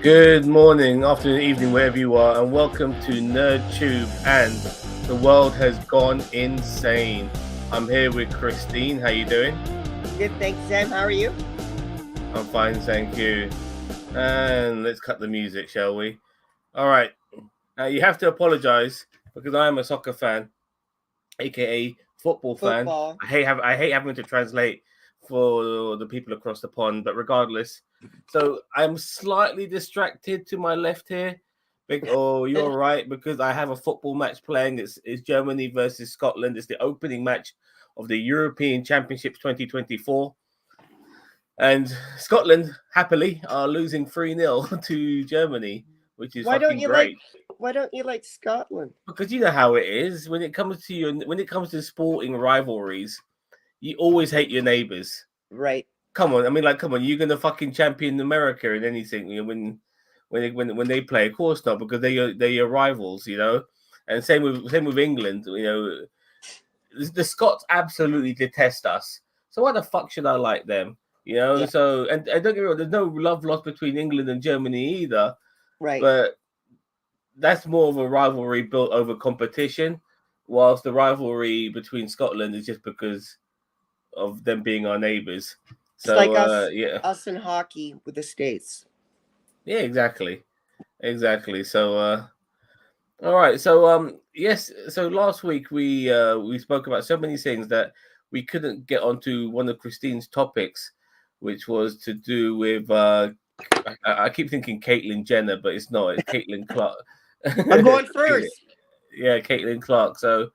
Good morning, afternoon, evening, wherever you are, and welcome to NerdTube. And the world has gone insane. I'm here with Christine. How you doing? Good, thanks, Sam. How are you? I'm fine, thank you. And let's cut the music, shall we? All right. You have to apologize because I am a soccer fan, aka football fan. Football. I hate having to translate for the people across the pond, but regardless. So I'm slightly distracted to my left here. Oh, you're right, because I have a football match playing. It's Germany versus Scotland. It's the opening match of the European Championships 2024. And Scotland, happily, are losing 3-0 to Germany, which is fucking great. Why don't you like Scotland? Because you know how it is when it comes to sporting rivalries, you always hate your neighbors. Right. Come on, come on, you're gonna fucking champion America in anything, when they play, of course not, because they're your rivals, And same with England, the Scots absolutely detest us. So why the fuck should I like them? Yeah. So and don't get me wrong, there's no love lost between England and Germany either. Right. But that's more of a rivalry built over competition, whilst the rivalry between Scotland is just because of them being our neighbours. So it's like us in hockey with the States. Yeah, exactly. So all right. So yes. So last week we spoke about so many things that we couldn't get onto one of Christine's topics, which was to do with I keep thinking Caitlyn Jenner, but it's not. It's Caitlin Clark. I'm going first. Yeah, Caitlin Clark. So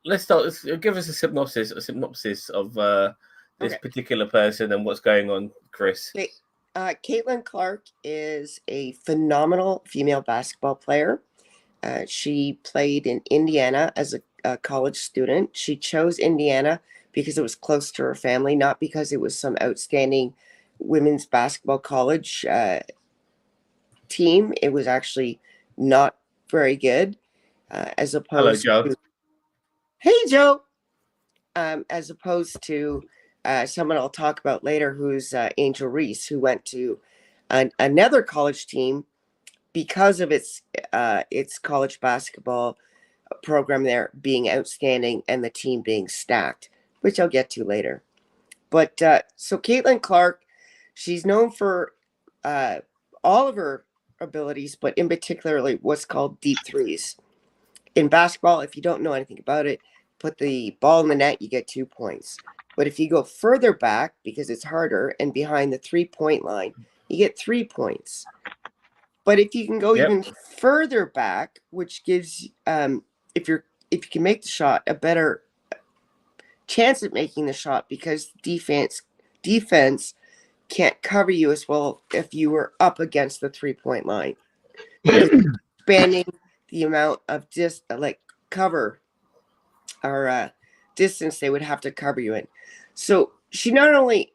let's start. Give us a synopsis of this particular person and what's going on, Chris. Okay. Caitlin Clark is a phenomenal female basketball player. She played in Indiana as a college student. She chose Indiana because it was close to her family, not because it was some outstanding women's basketball college team. It was actually not very good, as opposed Hello, Joe. to, hey, Joe. As opposed to someone I'll talk about later, who's Angel Reese, who went to another college team because of its college basketball program there being outstanding and the team being stacked, which I'll get to later. But so Caitlin Clark, she's known for all of her abilities, but in particularly what's called deep threes. In basketball, if you don't know anything about it, put the ball in the net, you get 2 points. But if you go further back, because it's harder, and behind the 3-point line, you get 3 points. But if you can go even further back, which gives, if you can make the shot, a better chance at making the shot, because defense can't cover you as well if you were up against the 3-point line. Expanding the amount of cover or distance they would have to cover you in. So she not only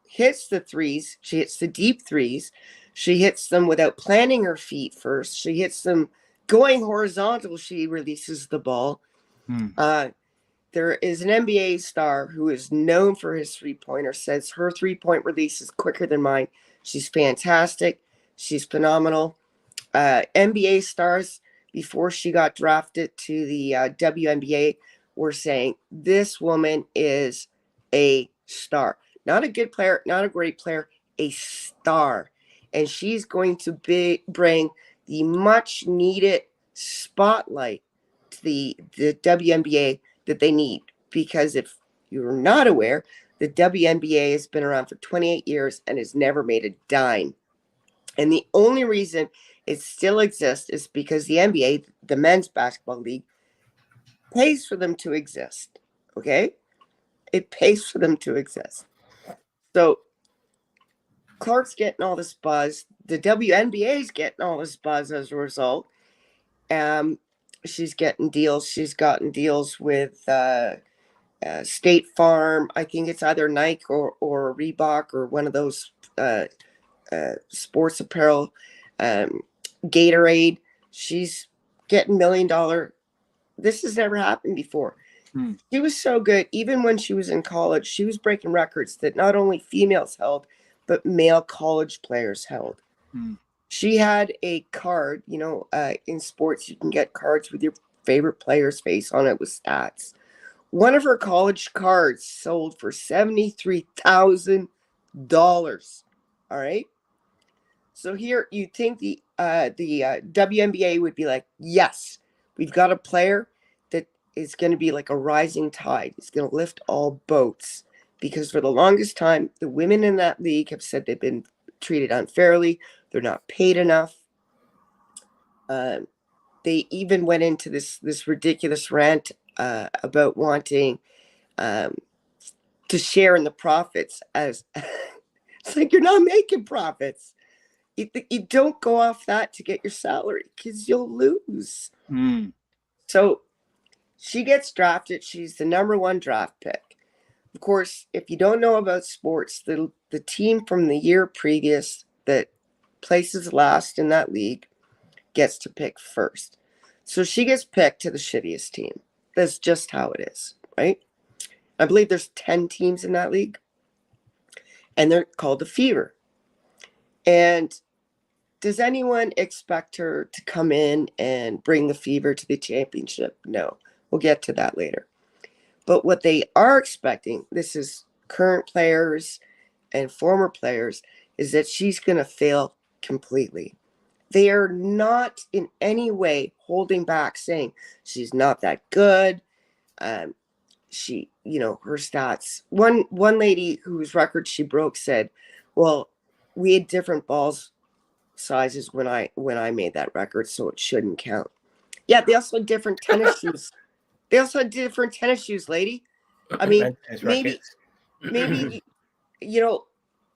hits the threes, she hits the deep threes. She hits them without planting her feet first. She hits them going horizontal. She releases the ball. There is an NBA star who is known for his three-pointer, says her three-point release is quicker than mine. She's fantastic. She's phenomenal. NBA stars, before she got drafted to the WNBA, were saying this woman is a star. Not a good player, not a great player, a star. And she's going to bring the much-needed spotlight to the WNBA that they need. Because if you're not aware, the WNBA has been around for 28 years and has never made a dime. And the only reason it still exists is because the NBA, the men's basketball league, pays for them to exist. Okay? It pays for them to exist. So Clark's getting all this buzz. The WNBA's getting all this buzz as a result. She's getting deals. She's gotten deals with State Farm. I think it's either Nike or Reebok or one of those sports apparel. Gatorade. She's getting $1 million. This has never happened before. She was so good. Even when she was in college, she was breaking records that not only females held, but male college players held. She had a card, in sports, you can get cards with your favorite player's face on it with stats. One of her college cards sold for $73,000. All right. So here you think the WNBA would be like, yes, we've got a player that is going to be like a rising tide. It's going to lift all boats, because for the longest time, the women in that league have said they've been treated unfairly. They're not paid enough. They even went into this ridiculous rant about wanting to share in the profits. As it's like, you're not making profits. You don't go off that to get your salary, because you'll lose. So she gets drafted. She's the number 1 draft pick. Of course, if you don't know about sports, the team from the year previous that places last in that league gets to pick first. So she gets picked to the shittiest team. That's just how it is, right? I believe there's 10 teams in that league, and they're called the Fever. And does anyone expect her to come in and bring the Fever to the championship? No. We'll get to that later. But what they are expecting, this is current players and former players, is that she's going to fail completely. They are not in any way holding back, saying she's not that good. She, her stats. One lady whose record she broke said, well, we had different balls sizes when I made that record, so it shouldn't count. Yeah, they also had different tennis shoes. They also had different tennis shoes, lady. I mean, maybe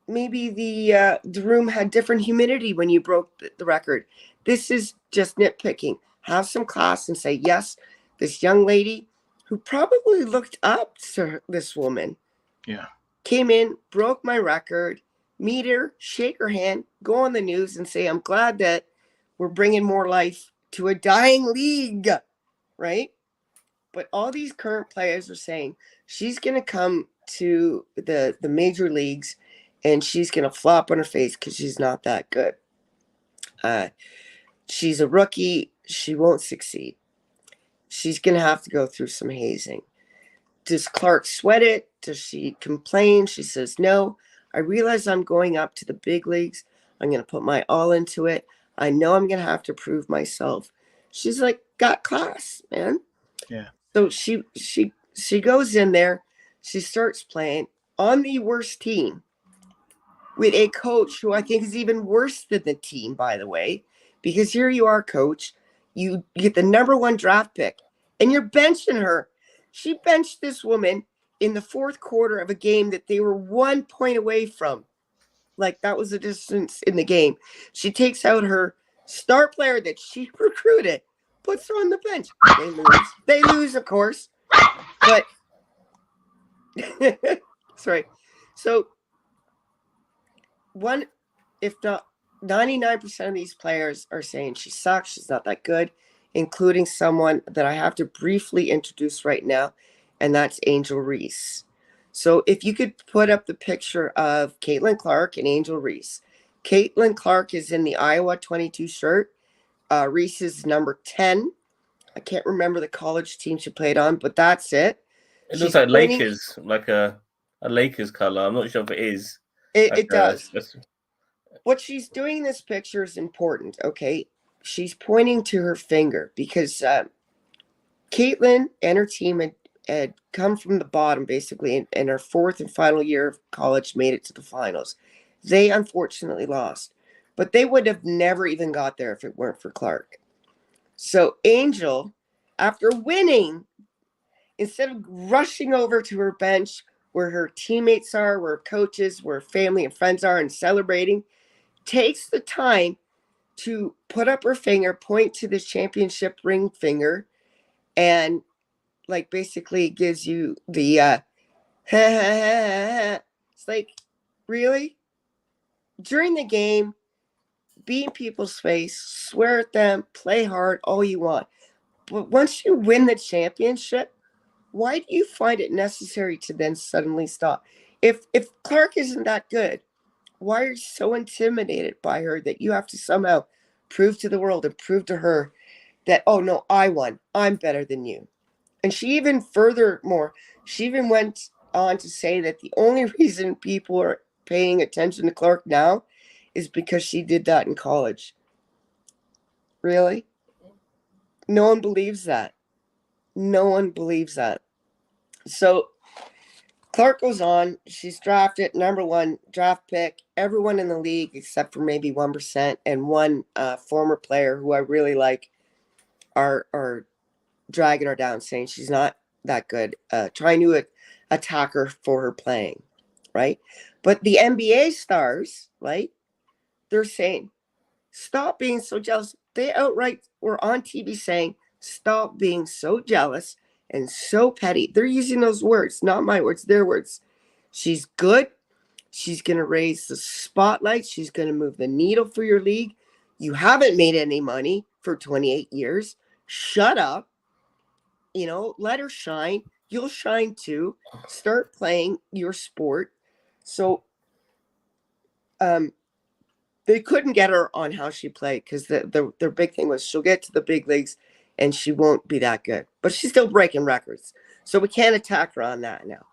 maybe the room had different humidity when you broke the record. This is just nitpicking. Have some class and say, yes, this young lady who probably looked up to this woman, came in, broke my record. Meet her, shake her hand, go on the news and say, I'm glad that we're bringing more life to a dying league, right? But all these current players are saying she's going to come to the major leagues and she's going to flop on her face because she's not that good. She's a rookie. She won't succeed. She's going to have to go through some hazing. Does Clark sweat it? Does she complain? She says, no. I realize I'm going up to the big leagues. I'm going to put my all into it. I know I'm going to have to prove myself. She's like, got class, man. Yeah. So she goes in there. She starts playing on the worst team with a coach who I think is even worse than the team, by the way, because here you are, coach. You get the number 1 draft pick and you're benching her. She benched this woman in the 4th quarter of a game that they were 1 point away from. Like, that was the distance in the game. She takes out her star player that she recruited, puts her on the bench. They lose. They lose, of course. But sorry. So if not 99% of these players are saying she sucks, she's not that good, including someone that I have to briefly introduce right now, and that's Angel Reese. So if you could put up the picture of Caitlin Clark and Angel Reese. Caitlin Clark is in the Iowa 22 shirt. Reese is number 10. I can't remember the college team she played on, but that's it. It looks like Lakers, like a Lakers color. I'm not sure if it is. It does. What she's doing in this picture is important, okay? She's pointing to her finger because Caitlin and her team had come from the bottom, basically, and her 4th and final year of college made it to the finals. They unfortunately lost, but they would have never even got there if it weren't for Clark. So Angel, after winning, instead of rushing over to her bench where her teammates are, where coaches, where family and friends are, and celebrating, takes the time to put up her finger, point to this championship ring finger, and like basically gives you the it's like, really? During the game, be in people's face, swear at them, play hard, all you want. But once you win the championship, why do you find it necessary to then suddenly stop? If Clark isn't that good, Why are you so intimidated by her that you have to somehow prove to the world and prove to her that, oh no, I won. I'm better than you. And she even went on to say that the only reason people are paying attention to Clark now is because she did that in college. Really? No one believes that. No one believes that. So Clark goes on. She's drafted number 1 draft pick. Everyone in the league, except for maybe 1% and one former player who I really like, are dragging her down, saying she's not that good, trying to attack her for her playing, right? But the NBA stars, right, they're saying, stop being so jealous. They outright were on TV saying, stop being so jealous and so petty. They're using those words, not my words, their words. She's good. She's going to raise the spotlight. She's going to move the needle for your league. You haven't made any money for 28 years. Shut up. Let her shine. You'll shine too. Start playing your sport. So they couldn't get her on how she played because their big thing was she'll get to the big leagues and she won't be that good. But she's still breaking records. So we can't attack her on that now.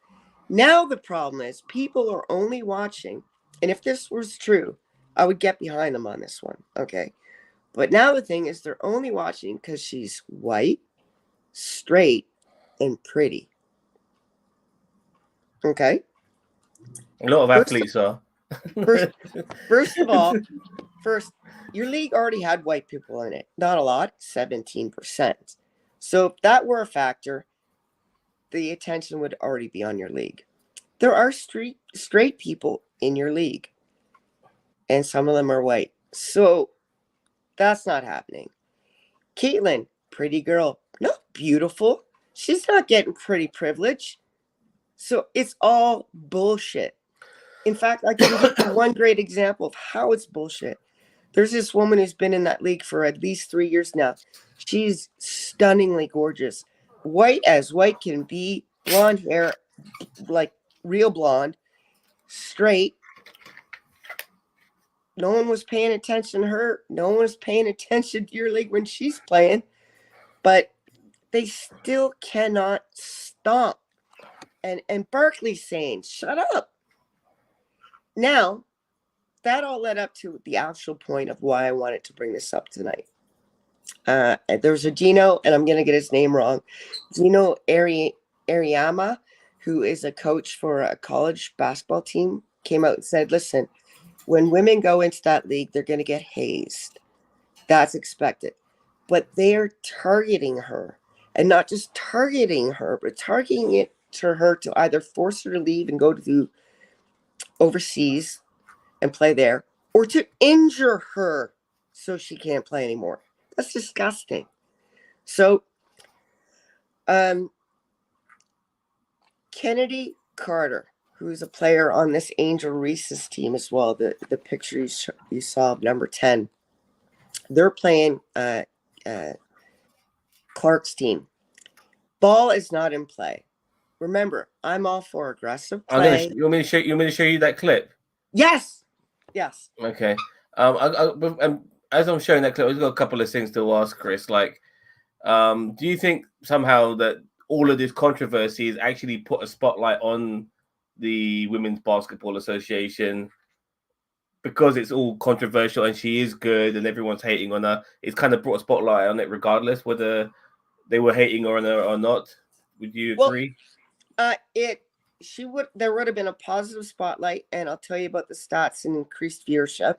Now the problem is people are only watching. And if this was true, I would get behind them on this one. Okay. But now the thing is they're only watching because she's white, straight, and pretty. Okay. A lot of athletes are. First of all, your league already had white people in it. Not a lot, 17%. So if that were a factor, the attention would already be on your league. There are straight people in your league, and some of them are white. So that's not happening. Caitlin, pretty girl, not beautiful. She's not getting pretty privilege. So it's all bullshit. In fact, I can give you one great example of how it's bullshit. There's this woman who's been in that league for at least 3 years now. She's stunningly gorgeous. White as white can be, blonde hair, like real blonde, straight. No one was paying attention to her. No one was paying attention to your league when she's playing. But they still cannot stop. And Berkeley's saying, shut up. Now, that all led up to the actual point of why I wanted to bring this up tonight. There's a Gino, and I'm going to get his name wrong, Gino Ariyama, who is a coach for a college basketball team, came out and said, listen, when women go into that league, they're going to get hazed. That's expected. But they're targeting her, and not just targeting her, but targeting it to her to either force her to leave and go to overseas and play there, or to injure her so she can't play anymore. That's disgusting. So, Kennedy Carter, who's a player on this Angel Reese's team as well, the picture you saw of number 10, they're playing Clark's team. Ball is not in play. Remember, I'm all for aggressive play. You want me to show you that clip? Yes. Okay. As I'm showing that clip, I've got a couple of things to ask Chris. Like, do you think somehow that all of this controversy has actually put a spotlight on the Women's Basketball Association because it's all controversial and she is good and everyone's hating on her? It's kind of brought a spotlight on it, regardless whether they were hating on her or not. Would you agree? There would have been a positive spotlight, and I'll tell you about the stats and increased viewership.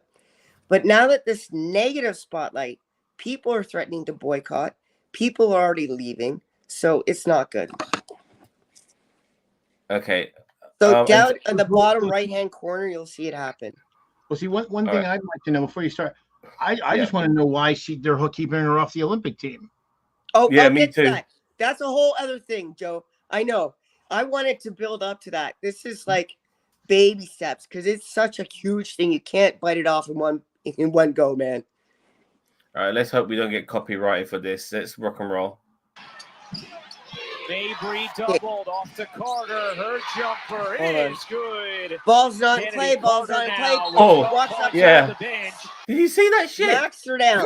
But now that this negative spotlight, people are threatening to boycott. People are already leaving, so it's not good. Okay. So down in the bottom right-hand corner, you'll see it happen. Well, see, one thing I'd like to know before you start, I just want to know why they're keeping her off the Olympic team. Oh, yeah, me too. That's a whole other thing, Joe. I know. I wanted to build up to that. This is like baby steps because it's such a huge thing. You can't bite it off in one go, man. All right, let's hope we don't get copyrighted for this. Let's rock and roll. Mabry doubled off to Carter. Her jumper is good. Ball's not in Kennedy play. Ball's Carter not in play. now with Oh, 12 walks up. points yeah. off the bench. Did you see that shit? Knocks her down.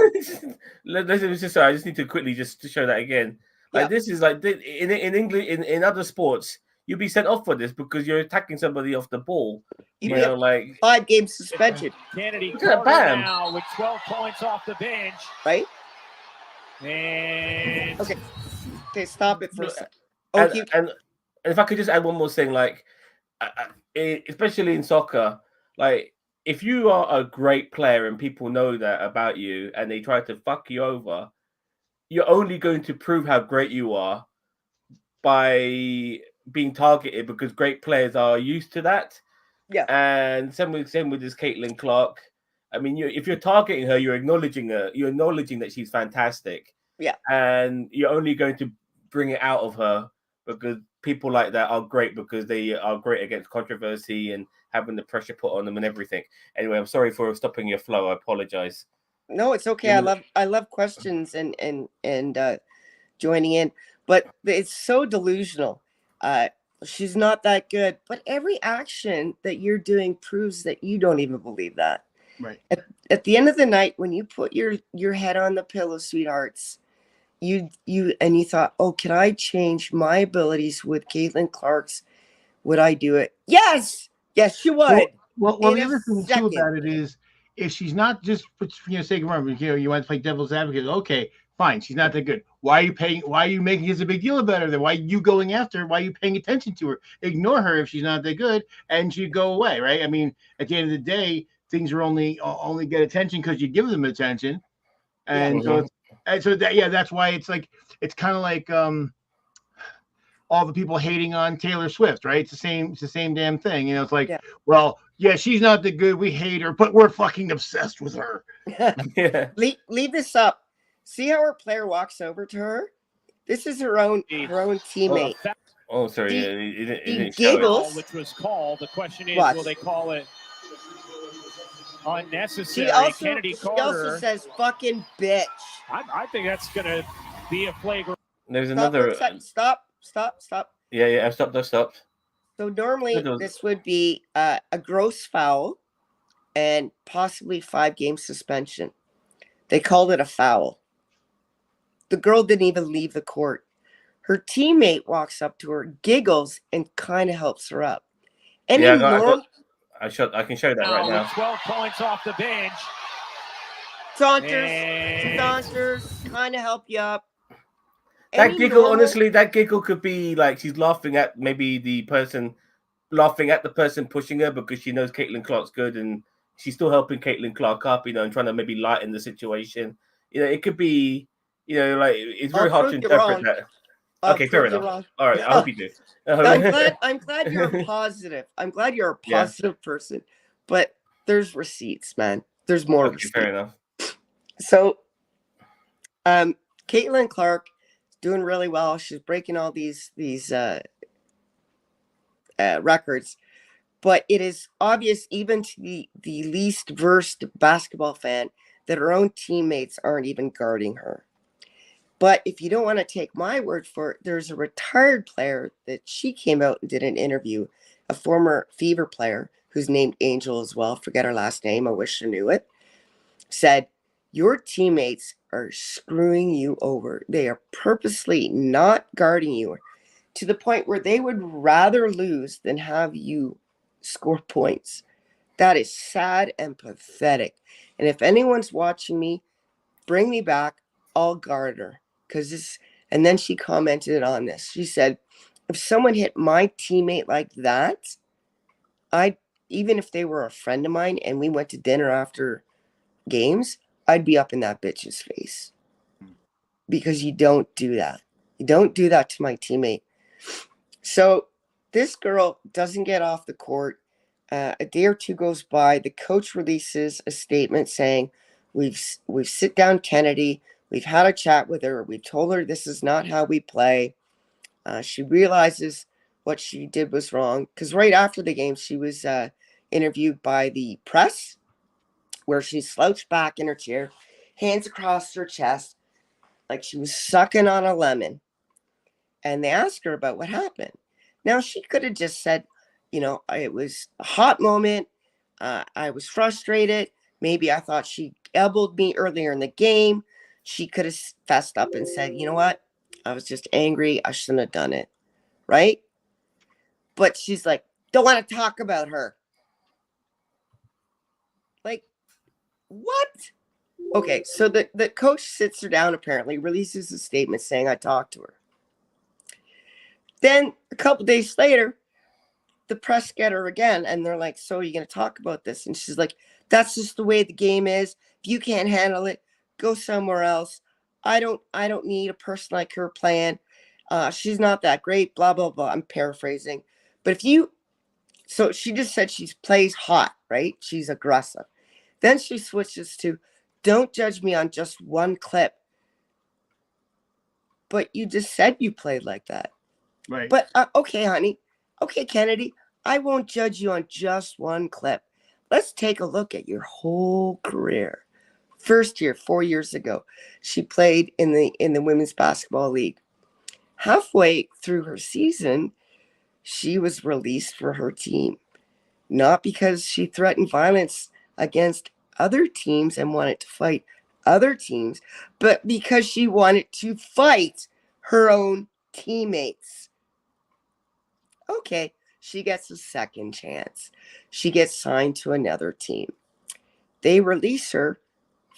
Sorry, I just need to quickly just to show that again. Like Yeah. this is like in English in other sports, you'd be sent off for this because you're attacking somebody off the ball. You'd You be know, a like 5-game suspension, Kennedy Look at that, Carter bam. now with 12 points off the bench. right? And Okay, stop it for a second. and, Okay, and if I could just add one more thing, like especially in soccer, like if you are a great player and people know that about you and they try to fuck you over, you're only going to prove how great you are by being targeted because great players are used to that. Yeah. And same with this Caitlin Clark. I mean, if you're targeting her, you're acknowledging her. You're acknowledging that she's fantastic. Yeah. And you're only going to bring it out of her because people like that are great because they are great against controversy and having the pressure put on them and everything. Anyway, I'm sorry for stopping your flow. I apologize. no, it's okay. I love questions and joining in, but it's so delusional. She's not that good, but every action that you're doing proves that you don't even believe that. Right. At the end of the night, when you put your head on the pillow, sweethearts, you thought, oh, can I change my abilities with Caitlin Clark's? Would I do it? Yes, you would. Well, In the a other thing too second. about it is, if she's not just for sake of argument, you want to play devil's advocate. Okay, fine, she's not that good. Why are you making this a big deal about her? Then why are you going after her? Why are you paying attention to her? Ignore her if she's not that good, and she go away, right? I mean, at the end of the day, things are only get attention because you give them attention, and that's why it's like it's kind of like all the people hating on Taylor Swift, right? It's the same damn thing. You know, it's like, well, yeah, she's not that good. We hate her, but we're fucking obsessed with her. Yeah. Leave this up. See how her player walks over to her? This is her own teammate. Oh, sorry. He- It he didn't show it. giggles. which was called. The question is, What? will they call it unnecessary? She also Kennedy Carter. says fucking bitch. I think that's going to be a flagrant. There's Stop another. for a second. Stop. Yeah. Stop. So normally It was- this would be a gross foul and possibly 5-game suspension. They called it a foul. The girl didn't even leave the court. Her teammate walks up to her, giggles, and kind of helps her up. I can show that right With now. 12 points off the bench. Saunters, kind of help you up. That giggle, honestly, that giggle could be like she's laughing at maybe the person pushing her because she knows Caitlin Clark's good and she's still helping Caitlin Clark up, and trying to maybe lighten the situation. It could be, like it's very hard to interpret that. Okay, fair enough. All right, I hope you do. I'm glad you're positive. I'm glad you're a positive person, but there's receipts, man. There's more receipts. Fair enough. So, Caitlin Clark doing really well. She's breaking all these records, but it is obvious even to the least versed basketball fan that her own teammates aren't even guarding her. But if you don't want to take my word for it, there's a retired player that she came out and did an interview, a former Fever player who's named Angel as well. Forget her last name. I wish I knew it. Said, your teammates are screwing you over. They are purposely not guarding you to the point where they would rather lose than have you score points. That is sad and pathetic. And if anyone's watching me, bring me back. I'll guard her. And then she commented on this. She said, if someone hit my teammate like that, even if they were a friend of mine and we went to dinner after games, I'd be up in that bitch's face. Because you don't do that. You don't do that to my teammate. So this girl doesn't get off the court. A day or two goes by. The coach releases a statement saying, we've sit down Kennedy. We've had a chat with her. We've told her this is not how we play. She realizes what she did was wrong. Because right after the game, she was interviewed by the press, where she slouched back in her chair, hands across her chest, like she was sucking on a lemon. and they asked her about what happened. Now, she could have just said, it was a hot moment. I was frustrated. Maybe I thought she elbowed me earlier in the game. She could have fessed up and said, you know what? I was just angry. I shouldn't have done it. Right? But she's like, don't want to talk about her. Like, what? Okay, so the coach sits her down, apparently, releases a statement saying, I talked to her. Then a couple days later, the press get her again, and they're like, so are you going to talk about this? And she's like, that's just the way the game is. If you can't handle it, go somewhere else. I don't need a person like her playing. She's not that great, blah, blah, blah. I'm paraphrasing. But so she just said she plays hot, right? She's aggressive. Then she switches to, don't judge me on just one clip. But you just said you played like that. Right. But okay, honey. Okay, Kennedy, I won't judge you on just one clip. Let's take a look at your whole career. First year, 4 years ago, she played in the Women's Basketball League. Halfway through her season, she was released for her team. Not because she threatened violence against other teams and wanted to fight other teams, but because she wanted to fight her own teammates. Okay, she gets a second chance. She gets signed to another team. They release her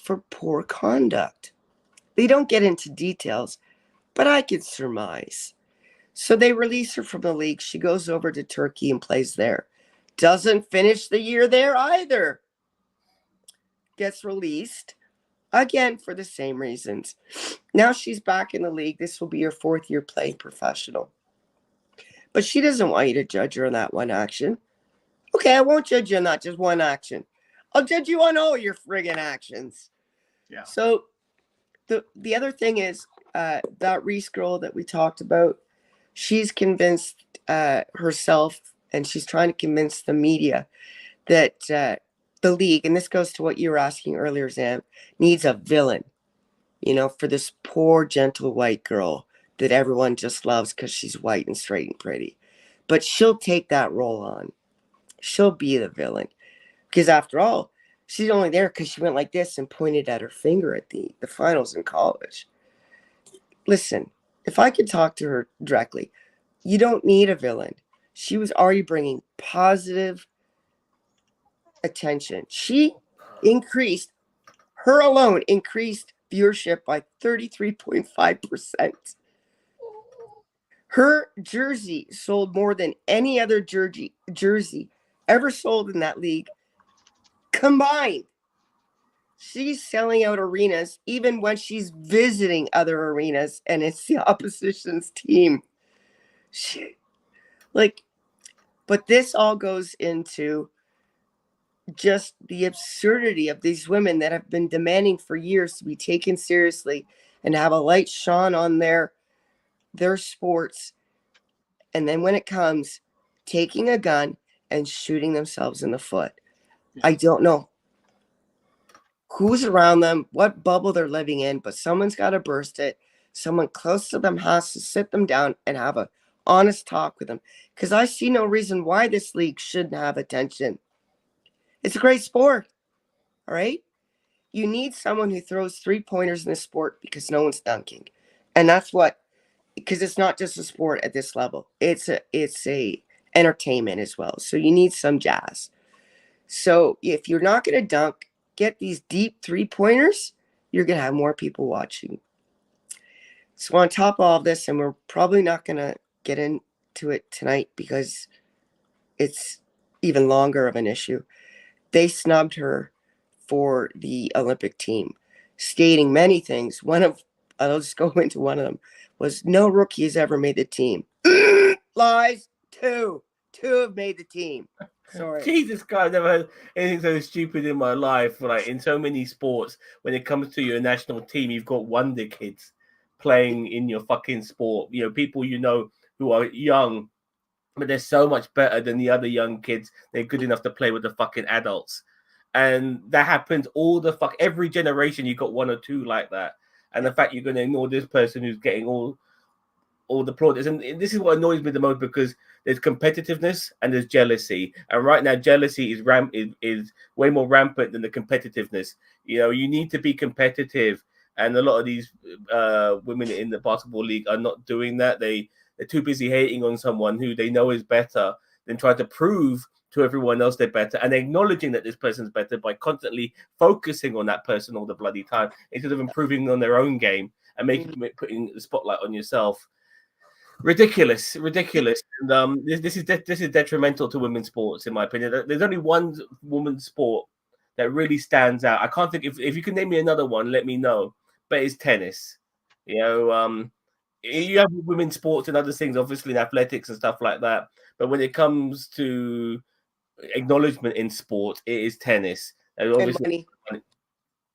for poor conduct. They don't get into details, but I can surmise. So they release her from the league. She goes over to Turkey and plays there. Doesn't finish the year there either. Gets released again for the same reasons. Now she's back in the league. This will be her 4th year playing professional. But she doesn't want you to judge her on that one action. Okay, I won't judge you on that just one action. I'll judge you on all your friggin' actions. Yeah. So the other thing is that Reese girl that we talked about, she's convinced herself, and she's trying to convince the media that the league, and this goes to what you were asking earlier, Zam, needs a villain, for this poor, gentle white girl that everyone just loves because she's white and straight and pretty. But she'll take that role on. She'll be the villain. Because after all, she's only there because she went like this and pointed at her finger at the finals in college. Listen, if I could talk to her directly, you don't need a villain. She was already bringing positive attention. Her alone increased viewership by 33.5%. Her jersey sold more than any other jersey ever sold in that league combined. She's selling out arenas even when she's visiting other arenas and it's the opposition's team. But this all goes into just the absurdity of these women that have been demanding for years to be taken seriously and have a light shone on their sports. And then when it comes, taking a gun and shooting themselves in the foot. I don't know who's around them, what bubble they're living in, but someone's got to burst it. Someone close to them has to sit them down and have an honest talk with them. Because I see no reason why this league shouldn't have attention. It's a great sport. All right? You need someone who throws 3-pointers in this sport because no one's dunking. And that's because it's not just a sport at this level. It's a entertainment as well. So you need some jazz. So if you're not going to dunk, get these deep 3-pointers, you're going to have more people watching. So on top of all this, and we're probably not going to get into it tonight because it's even longer of an issue, they snubbed her for the Olympic team, stating many things. I'll just go into one of them, was no rookie has ever made the team. Lies. Two have made the team. Sorry. Jesus Christ, I've never heard anything so stupid in my life. Like in so many sports, when it comes to your national team, you've got wonder kids playing in your fucking sport. People who are young, but they're so much better than the other young kids. They're good enough to play with the fucking adults. And that happens every generation. You got one or two like that. And the fact you're going to ignore this person who's getting all all the plaudits. And this is what annoys me the most, because there's competitiveness and there's jealousy. And right now, jealousy is way more rampant than the competitiveness. You know, you need to be competitive. And a lot of these women in the basketball league are not doing that. They're too busy hating on someone who they know is better than trying to prove to everyone else they're better, and acknowledging that this person's better by constantly focusing on that person all the bloody time instead of improving on their own game and putting the spotlight on yourself. Ridiculous. And this is detrimental to women's sports, in my opinion. There's only one women's sport that really stands out. I can't think if you can name me another one, let me know. But it's tennis. You know, you have women's sports and other things, obviously in athletics and stuff like that. But when it comes to acknowledgement in sport, it is tennis. And obviously, money.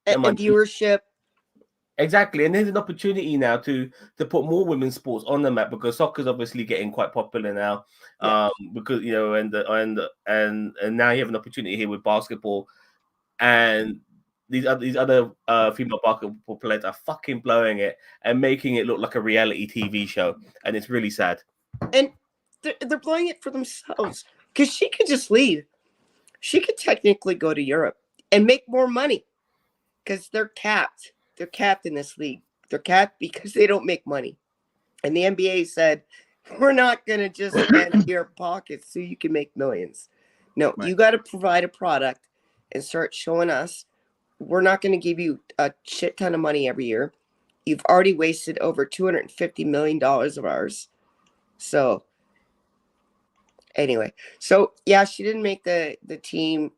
And viewership. Exactly, and there's an opportunity now to put more women's sports on the map, because soccer's obviously getting quite popular now. Because you know, and now you have an opportunity here with basketball, and these other female basketball players are fucking blowing it and making it look like a reality TV show, and it's really sad. And they're blowing it for themselves, because she could just leave. She could technically go to Europe and make more money, because they're capped. They're capped in this league. They're capped because they don't make money. And the NBA said, we're not going to just spend your pockets so you can make millions. No, right. You got to provide a product and start showing us. We're not going to give you a shit ton of money every year. You've already wasted over $250 million of ours. So anyway, yeah, she didn't make the team.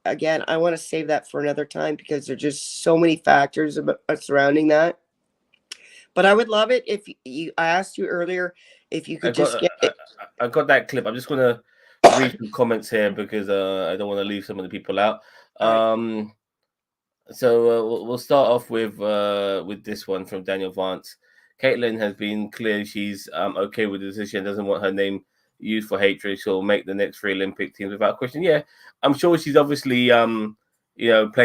Again, I want to save that for another time, because there's just so many factors surrounding that. But I would love it if I asked you earlier if you could I got that clip. I'm just going to read some comments here, because I don't want to leave some of the people out. So we'll start off with this one from Daniel Vance. Caitlin has been clear she's okay with the decision, doesn't want her name used for hatred. She'll make the next 3 Olympic teams without question. Yeah, I'm sure she's obviously playing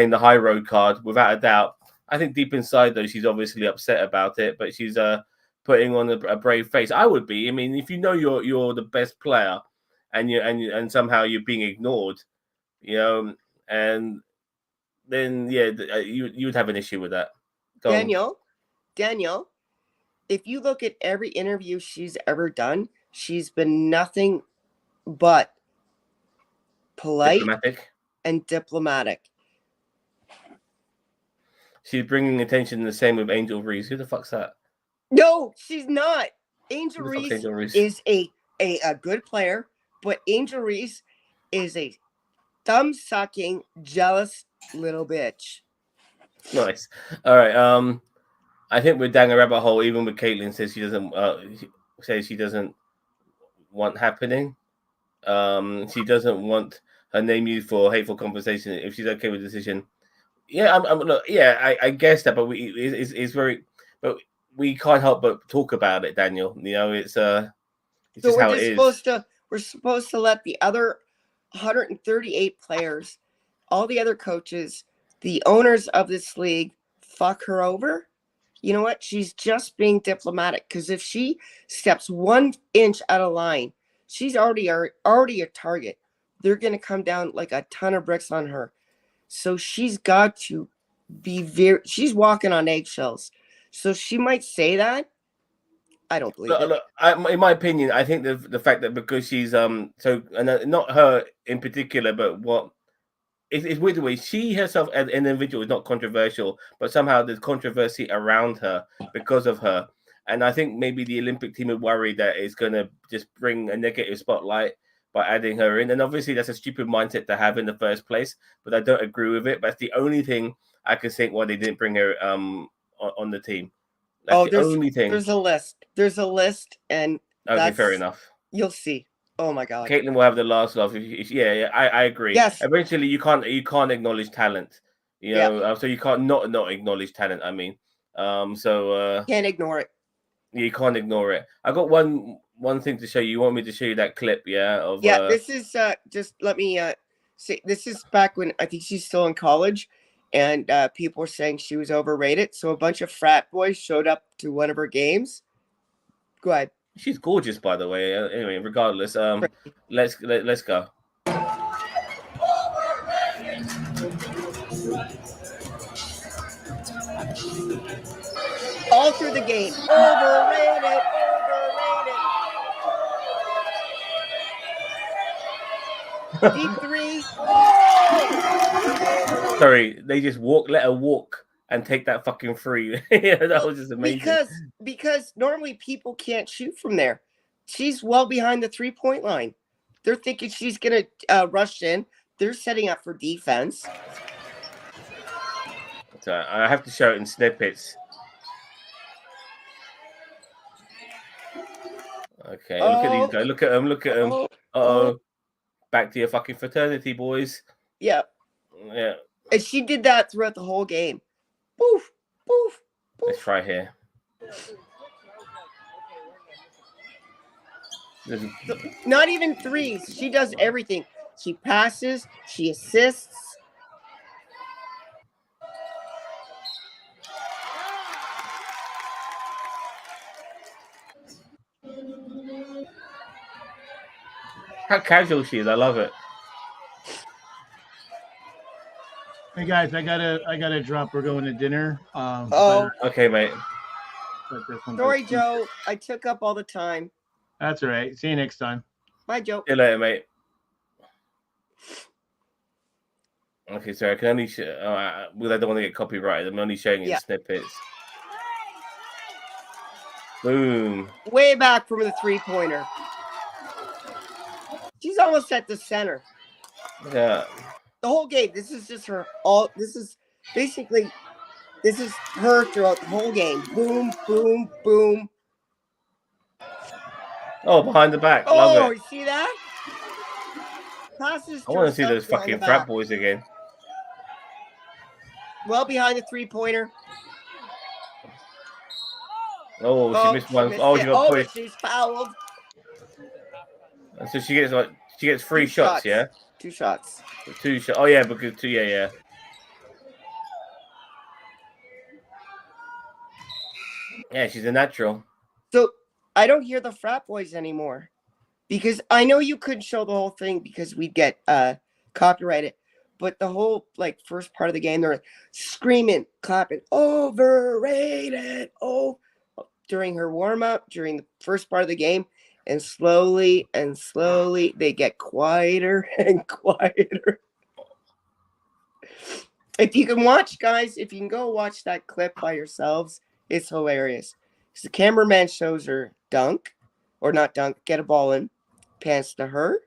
the high road card without a doubt. I think deep inside though, she's obviously upset about it, but she's putting on a brave face. I would be. I mean, if you know you're the best player, and somehow you're being ignored, and then you would have an issue with that. Daniel, if you look at every interview she's ever done, she's been nothing but polite and diplomatic. She's bringing attention the same with Angel Reese. Who the fuck's that? No, she's not. Angel Reese is a good player, but Angel Reese is a thumb-sucking, jealous little bitch. Nice. All right. I think we're down a rabbit hole. Even with Caitlin says she doesn't want happening. She doesn't want her name used for hateful conversation. If she's okay with the decision, yeah, I guess that. But it's very, but we can't help but talk about it, Daniel. It's so just how it is. We're supposed to let the other 138 players, all the other coaches, the owners of this league, fuck her over. You know what? She's just being diplomatic, because if she steps 1 inch out of line, she's already a target. They're going to come down like a ton of bricks on her. So she's got to be she's walking on eggshells. So she might say that. I don't believe it. Look, in my opinion, I think the fact that because she's and not her in particular, but what it's weird the way she herself as an individual is not controversial, but somehow there's controversy around her because of her. And I think maybe the Olympic team are worried that it's going to just bring a negative spotlight by adding her in. And obviously that's a stupid mindset to have in the first place, but I don't agree with it. But it's the only thing I can think why they didn't bring her on the team. That's the only thing. There's a list, and okay, fair enough. You'll see. Oh my God. Caitlin will have the last laugh. Yeah, I agree. Yes. Eventually, you can't acknowledge talent. So you can't not acknowledge talent. I mean, can't ignore it. You can't ignore it. I got one thing to show you. You want me to show you that clip? Yeah. This is just let me say. This is back when I think she's still in college, and people were saying she was overrated. So a bunch of frat boys showed up to one of her games. Go ahead. She's gorgeous, by the way. Anyway, regardless, let's go. All through the game. Overrated. Deep three. Oh! Sorry, they just let her walk and take that fucking free. That was just amazing. Because normally people can't shoot from there. She's well behind the 3-point line. They're thinking she's gonna rush in. They're setting up for defense. So I have to show it in snippets. Okay, look at these guys. Look at them. Uh-oh. Back to your fucking fraternity, boys. Yeah. Yeah. And she did that throughout the whole game. Poof, poof, poof. Let's try here. Not even threes. She does everything. She passes. She assists. How casual she is. I love it. Hey guys, I gotta drop. We're going to dinner. Okay, mate. Sorry, Joe. I took up all the time. That's all right. See you next time. Bye, Joe. See you later, mate. Okay, sorry. I can only well, I don't want to get copyrighted. I'm only showing you snippets. Boom. Way back from the 3-pointer. She's almost at the center. Yeah. The whole game. This is just her. This is her throughout the whole game. Boom, boom, boom. Oh, behind the back. Love it. You see that? Passes. I want to see those fucking frat boys again. Well behind the 3-pointer. Oh, she missed one. She got pushed. She's fouled. And so she gets 3 shots, yeah? 2 shots. 2 shots. Oh yeah, because 2, yeah. Yeah, she's a natural. So I don't hear the frat boys anymore. Because I know you couldn't show the whole thing because we'd get copyrighted. But the whole first part of the game, they're screaming, clapping, overrated, during her warm-up, during the first part of the game. And slowly they get quieter and quieter. If you can watch, guys, if you can go watch that clip by yourselves, it's hilarious. Because the cameraman shows her dunk, or not dunk, get a ball in, pans to her,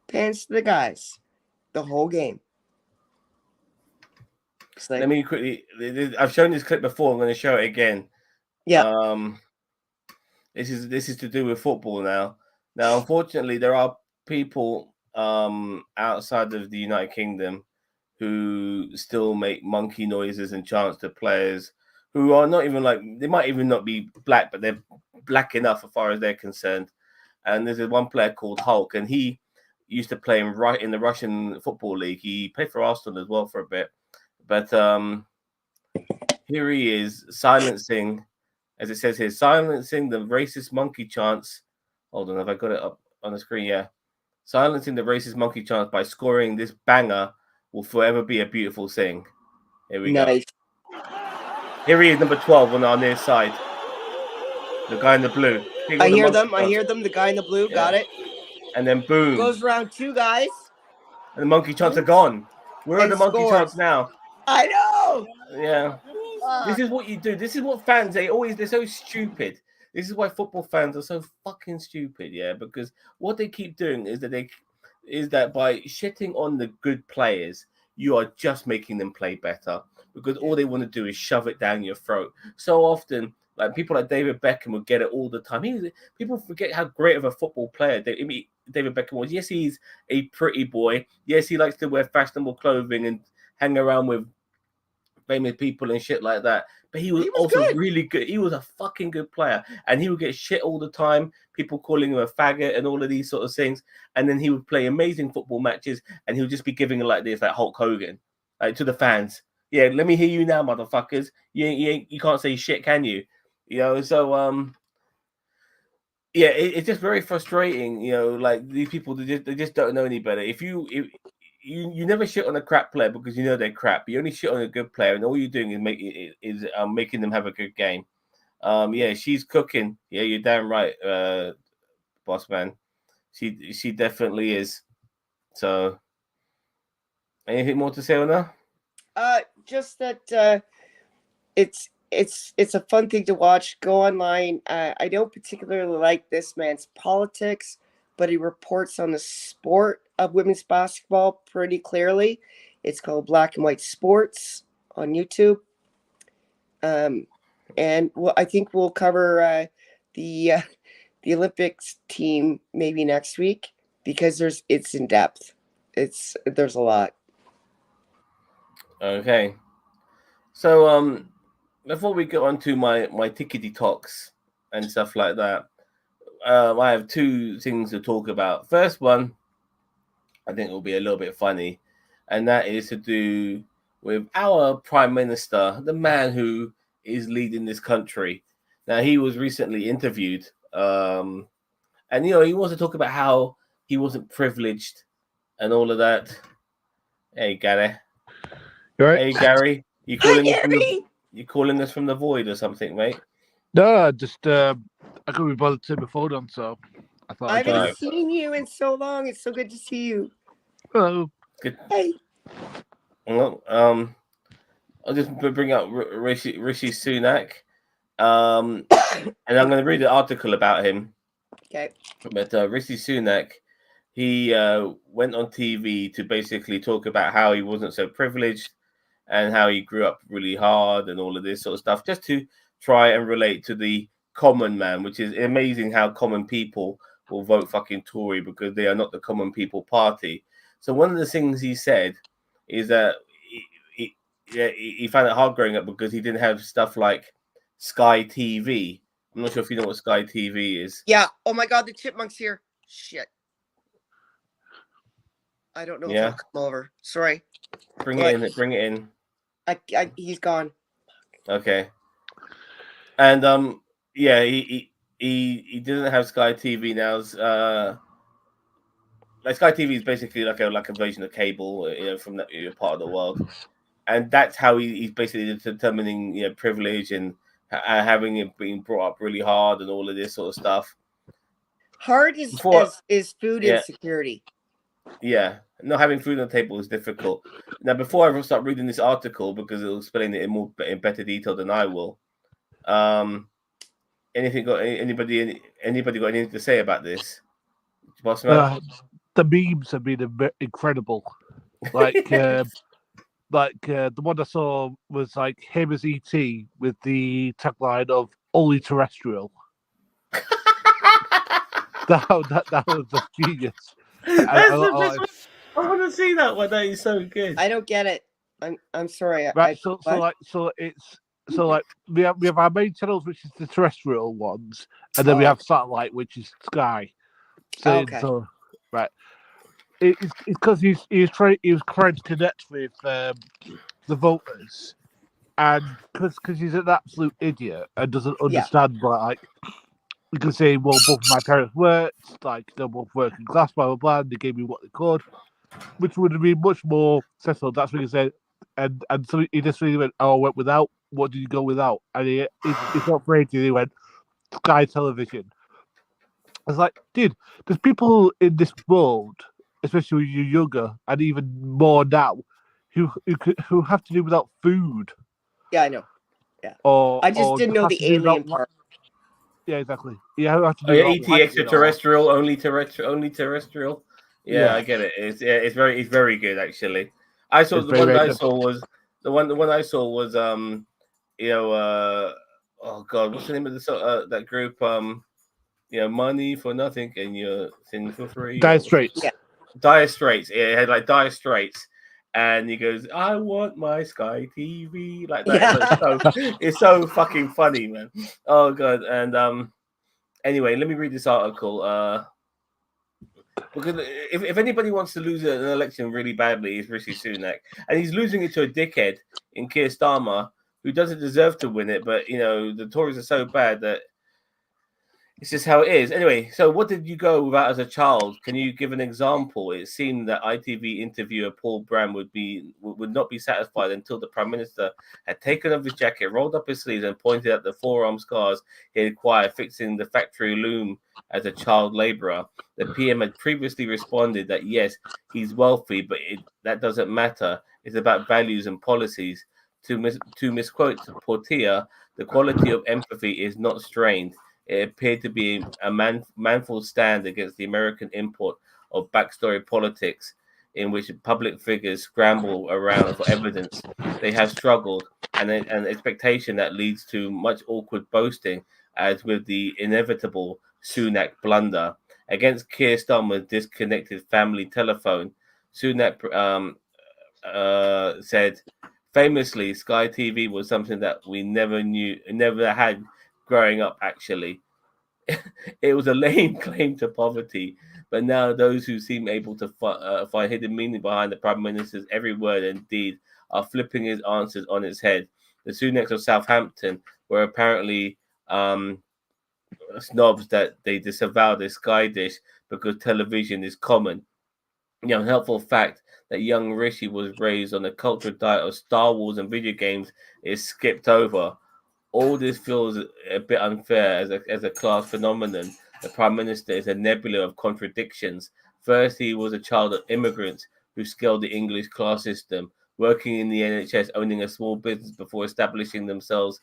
pans to the guys, the whole game. Let me quickly. I've shown this clip before. I'm going to show it again. Yeah. This is to do with football now. Now, unfortunately, there are people outside of the United Kingdom who still make monkey noises and chants to players who are not even they might even not be black, but they're black enough as far as they're concerned. And there's one player called Hulk, and he used to play in the Russian football league. He played for Arsenal as well for a bit. But here he is silencing, as it says here, silencing the racist monkey chants. Hold on, have I got it up on the screen? Yeah. Silencing the racist monkey chants by scoring this banger will forever be a beautiful thing. Here we go. Here he is, number 12 on our near side. The guy in the blue. I hear them. The guy in the blue. Yeah. Got it. And then boom. Goes around 2 guys. And the monkey chants are gone. Where are the monkey chants now? I know. Yeah. This is what you do. This is what fans, they're so stupid. This is why football fans are so fucking stupid, yeah, because what they keep doing is that by shitting on the good players, you are just making them play better, because all they want to do is shove it down your throat. So often, people like David Beckham would get it all the time. People forget how great of a football player David Beckham was. Yes, he's a pretty boy. Yes, he likes to wear fashionable clothing and hang around with famous people and shit like that. But he was also good. Really good. He was a fucking good player. And he would get shit all the time. People calling him a faggot and all of these sort of things. And then he would play amazing football matches and he would just be giving it like this, like Hulk Hogan, to the fans. Yeah, let me hear you now, motherfuckers. You can't say shit, can you? You know, so yeah, it's just very frustrating. Like these people, they just don't know any better. If you never shit on a crap player because you know they're crap. You only shit on a good player, and all you're doing is making them have a good game. Yeah, she's cooking. Yeah, you're damn right, boss man. She definitely is. So, anything more to say on that? Just that it's a fun thing to watch. Go online. I don't particularly like this man's politics, but he reports on the sport of women's basketball pretty clearly. It's called Black and White Sports on YouTube. And I think we'll cover the Olympics team maybe next week because it's in depth. There's a lot. Okay. So before we get on to my tickety talks and stuff like that, I have two things to talk about. First one, I think will be a little bit funny, and that is to do with our Prime Minister, the man who is leading this country. Now, he was recently interviewed, and he wants to talk about how he wasn't privileged and all of that. Hey, Gary. Right. Hey, Gary. You calling us from the void or something, mate? No, just I couldn't be bothered to turn my phone on, so I thought I I'd haven't seen you in so long. It's so good to see you. Hello. Good. Hey. Well, I'll just bring up Rishi Sunak, and I'm going to read an article about him. Okay. But Rishi Sunak, he went on TV to basically talk about how he wasn't so privileged and how he grew up really hard and all of this sort of stuff, just to try and relate to the common man, which is amazing how common people will vote fucking Tory because they are not the common people party. So one of the things he said is that he found it hard growing up because he didn't have stuff like Sky TV. I'm not sure if you know what Sky TV is. Yeah. Oh my God, the chipmunk's here. Shit. I don't know if I'll come over. Sorry. Bring it in. He's gone. Okay. And yeah, he doesn't have Sky TV now. Like Sky TV is basically like a version of cable, from that part of the world, and that's how he's basically determining privilege and having it being brought up really hard and all of this sort of stuff. Hard is food insecurity. Yeah, not having food on the table is difficult. Now, before I ever start reading this article, because it'll explain it in better detail than I will. Anybody got anything to say about this? The memes have been incredible. Like, the one I saw was like him as ET with the tagline of "Only Terrestrial." that was a genius. I want to see that one. That is so good. I don't get it. I'm sorry. Right. So we have our main channels, which is the terrestrial ones, and then we have satellite, which is Sky. So right. It's because he was trying to connect with the voters, and because he's an absolute idiot and doesn't understand like you can say, well, both my parents worked, like they're both working class, blah blah blah, and they gave me what they could, which would have been much more successful. That's what he said, and so he just really went, "Oh, I went without. What did you go without?" And he's not afraid to. He went Sky Television. I was like, dude, there's people in this world, especially when you're younger and even more now, who have to do without food. Yeah, I know. Yeah. I just didn't know the alien part. Yeah, exactly. Yeah, have to do ET extraterrestrial, only terrestrial. Yeah, I get it. It's very good actually. I saw the one I saw was oh god, what's the name of that group? Money for nothing and your thing for free. Dire Straits. Yeah. Dire Straits. Yeah, it had like Dire Straits. And he goes, "I want my Sky TV," like that. Yeah. It's so fucking funny, man. Oh god. And anyway, let me read this article. Because if anybody wants to lose an election really badly, it's Rishi Sunak, and he's losing it to a dickhead in Keir Starmer who doesn't deserve to win it. But the Tories are so bad that It's just how it is. Anyway, so what did you go without as a child? Can you give an example? It seemed that ITV interviewer Paul Brand would not be satisfied until the Prime Minister had taken off his jacket, rolled up his sleeves, and pointed at the forearm scars he had acquired fixing the factory loom as a child labourer. The PM had previously responded that yes, he's wealthy, but that doesn't matter. It's about values and policies. To misquote Portia, the quality of empathy is not strained. It appeared to be a manful stand against the American import of backstory politics, in which public figures scramble around for evidence. They have struggled, and an expectation that leads to much awkward boasting, as with the inevitable Sunak blunder. Against Keir Starmer's disconnected family telephone, Sunak said, famously, Sky TV was something that we never had growing up. Actually, it was a lame claim to poverty, but now those who seem able to find hidden meaning behind the Prime Minister's every word and deed are flipping his answers on its head. The Sunaks of Southampton were apparently snobs that they disavow the Sky dish because television is common. The unhelpful fact that young Rishi was raised on a cultural diet of Star Wars and video games is skipped over. All this feels a bit unfair as a class phenomenon. The Prime Minister is a nebula of contradictions. First, he was a child of immigrants who scaled the English class system, working in the NHS, owning a small business before establishing themselves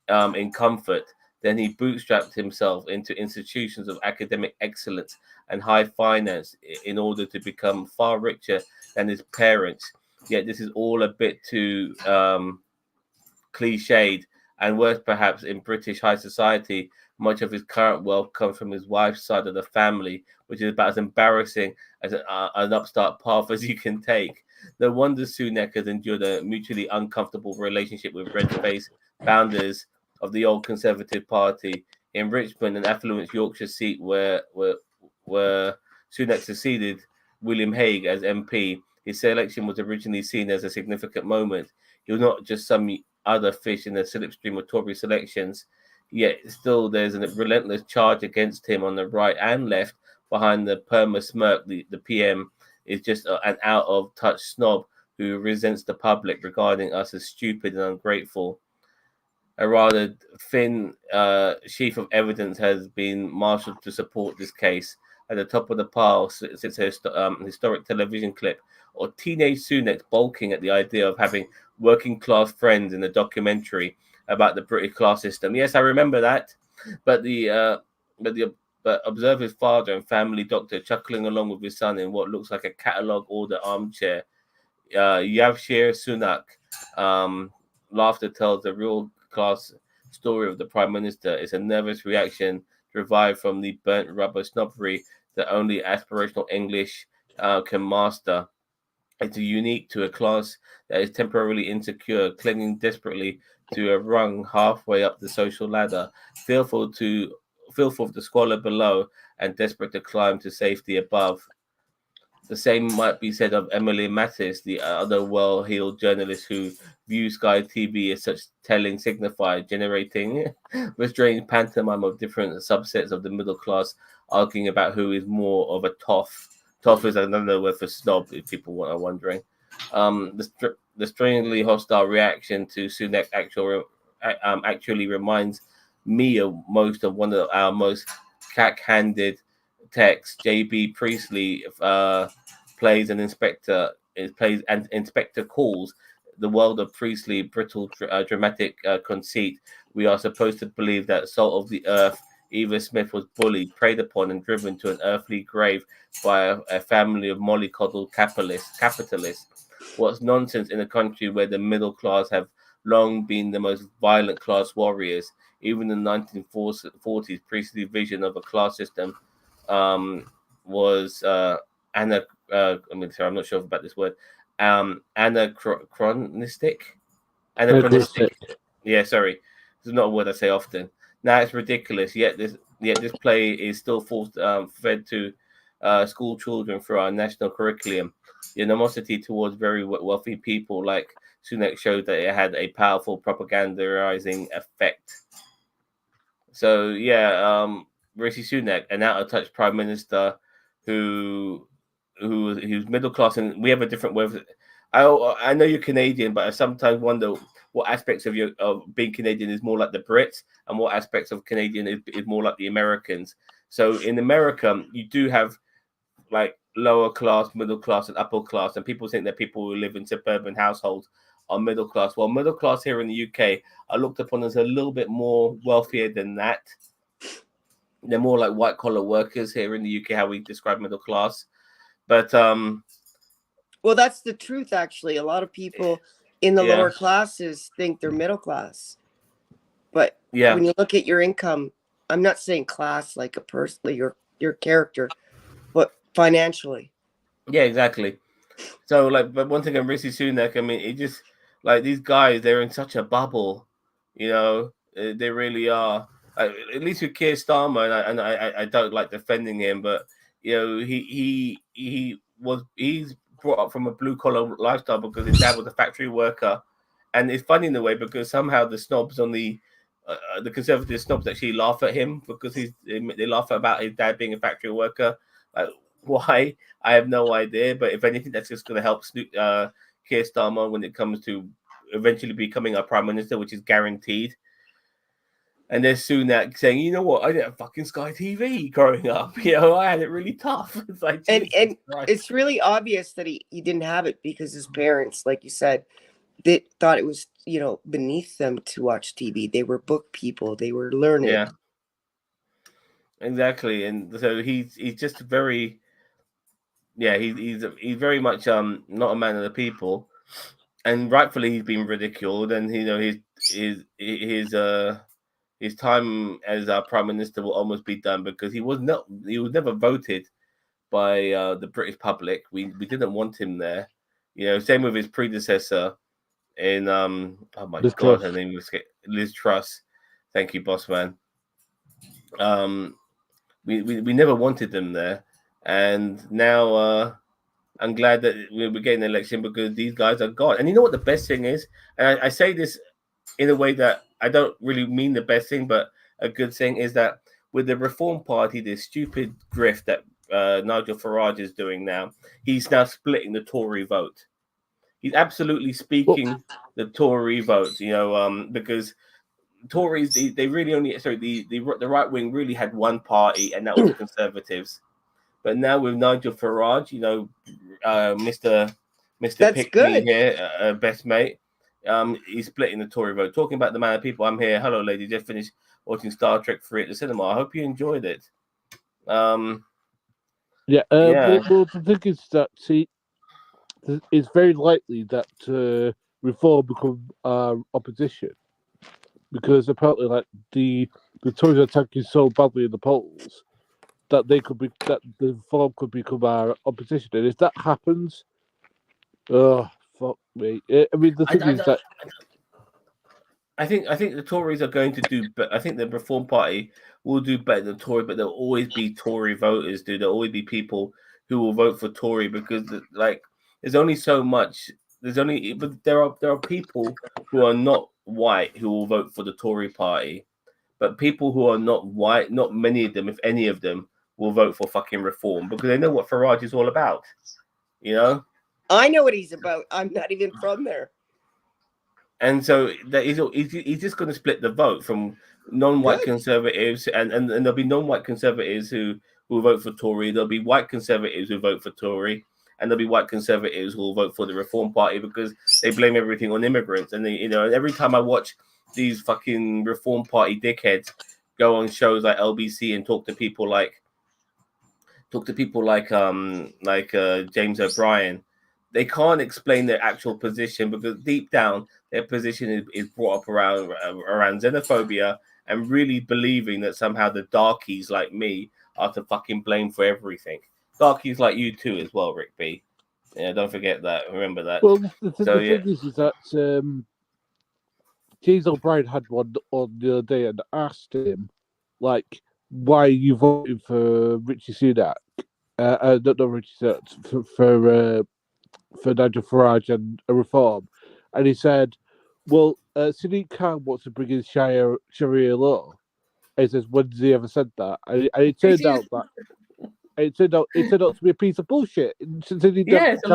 in comfort. Then he bootstrapped himself into institutions of academic excellence and high finance in order to become far richer than his parents. Yet this is all a bit too cliched, and worse perhaps, in British high society, much of his current wealth comes from his wife's side of the family, which is about as embarrassing as an upstart path as you can take. No wonder Sunak has endured a mutually uncomfortable relationship with red-faced founders of the old Conservative Party. In Richmond, an affluent Yorkshire seat where Sunak succeeded William Hague as MP, his selection was originally seen as a significant moment. He was not just some other fish in the slipstream of Tory selections, yet still there's a relentless charge against him on the right and left. Behind the perma smirk, the PM is just an out-of-touch snob who resents the public, regarding us as stupid and ungrateful. A rather thin sheaf of evidence has been marshaled to support this case. At the top of the pile sits a historic television clip of teenage Sunak balking at the idea of having working class friends in a documentary about the British class system. Yes, I remember that. But observe his father and family doctor chuckling along with his son in what looks like a catalogue order armchair. Yavshir Sunak laughter tells the real class story of the Prime Minister. Is a nervous reaction derived from the burnt rubber snobbery that only aspirational English can master. It's unique to a class that is temporarily insecure, clinging desperately to a rung halfway up the social ladder, fearful of the squalor below and desperate to climb to safety above. The same might be said of Emily Mattis, the other well-heeled journalist who views Sky TV as such telling signifier, generating a strange pantomime of different subsets of the middle class, arguing about who is more of a toff. Toff is another word for snob, if people are wondering. The strangely hostile reaction to Sunak actually reminds me of most of one of our most cack-handed texts. J.B. Priestley plays Inspector Calls. The world of Priestley, brittle, dramatic conceit. We are supposed to believe that salt of the earth, Eva Smith, was bullied, preyed upon, and driven to an earthly grave by a family of mollycoddled capitalists. What's nonsense in a country where the middle class have long been the most violent class warriors. Even in the 1940s, Priestley's vision of a class system was I'm not sure about this word. Anachronistic. Yeah, sorry, it's not a word I say often. Now it's ridiculous. Yet this play is still fed to school children through our national curriculum. The animosity towards very wealthy people like Sunak showed that it had a powerful propagandizing effect. So yeah, Rishi Sunak, an out-of-touch prime minister who's middle class, and we have a different way of. I know you're Canadian, but I sometimes wonder what aspects of being Canadian is more like the Brits, and what aspects of Canadian is more like the Americans. So in America, you do have like lower class, middle class, and upper class, and people think that people who live in suburban households are middle class. Well, middle class here in the UK are looked upon as a little bit more wealthier than that. They're more like white collar workers here in the UK, how we describe middle class. But well, that's the truth. Actually, a lot of people in the lower classes think they're middle class, but when you look at your income, I'm not saying class like a person, your character, but financially. Yeah, exactly. So, like, but one thing on Rishi Sunak, I mean, it just like these guys, they're in such a bubble, you know, they really are. At least with Keir Starmer, and I don't like defending him, but you know, he's brought up from a blue collar lifestyle because his dad was a factory worker, and it's funny in a way because somehow the snobs on the conservative snobs actually laugh at him because they laugh about his dad being a factory worker. Like, why? I have no idea. But if anything, that's just going to help Keir Starmer when it comes to eventually becoming our prime minister, which is guaranteed. And there's Sunak saying, you know what, I didn't have fucking Sky TV growing up. You know, I had it really tough. It's like, and it's really obvious that he didn't have it because his parents, like you said, they thought it was, you know, beneath them to watch TV. They were book people. They were learning. Yeah, exactly. And so he's just very, he's very much not a man of the people, and rightfully he's been ridiculed. And you know his time as our prime minister will almost be done because he was never voted by the British public. We didn't want him there. You know, same with his predecessor in oh my Liz god, Truss. her name was Liz Truss. Thank you, boss man. We never wanted them there, and now I'm glad that we're getting an election because these guys are gone. And you know what the best thing is? And I say this in a way that I don't really mean the best thing, but a good thing is that with the Reform Party, this stupid grift that Nigel Farage is doing now, he's now splitting the Tory vote. He's absolutely speaking the Tory vote, you know, because Tories, they really only, the right wing really had one party, and that was the Conservatives. But now with Nigel Farage, you know, Mr. Pickney here, best mate, he's splitting the Tory vote. Talking about the man of people, I'm here. Hello, lady. Just finished watching Star Trek 3 at the cinema. I hope you enjoyed it. Well, the thing is that, see, it's very likely that Reform become opposition because apparently, like the Tories are tanking so badly in the polls that the Reform could become our opposition, and if that happens, oh fuck me! I mean, the thing is that I think the Tories are going to do, but I think the Reform Party will do better than Tory, but there'll always be Tory voters, dude. There'll always be people who will vote for Tory because, like, there's only so much. But there are people who are not white who will vote for the Tory party, but people who are not white, not many of them, if any of them, will vote for fucking Reform because they know what Farage is all about. You know, I know what he's about. I'm not even from there. And so that he's just going to split the vote from non-white conservatives, and there'll be non-white conservatives who will vote for Tory. There'll be white conservatives who vote for Tory, and there'll be white conservatives who will vote for the Reform Party because they blame everything on immigrants. And they, every time I watch these fucking Reform Party dickheads go on shows like LBC and talk to people like James O'Brien, they can't explain their actual position because deep down their position is brought up around xenophobia and really believing that somehow the darkies like me are to fucking blame for everything. Darkies like you too as well, Rick B. Yeah, don't forget that. Remember that. Well, the thing is that James O'Brien had one on the other day and asked him, like, why are you voting for Richie Sunak? Not Richie Sunak, for Nigel Farage and a Reform. And he said, well, Sadiq Khan wants to bring in Sharia law. He says, when has he ever said that? And it turned out to be a piece of bullshit. It's a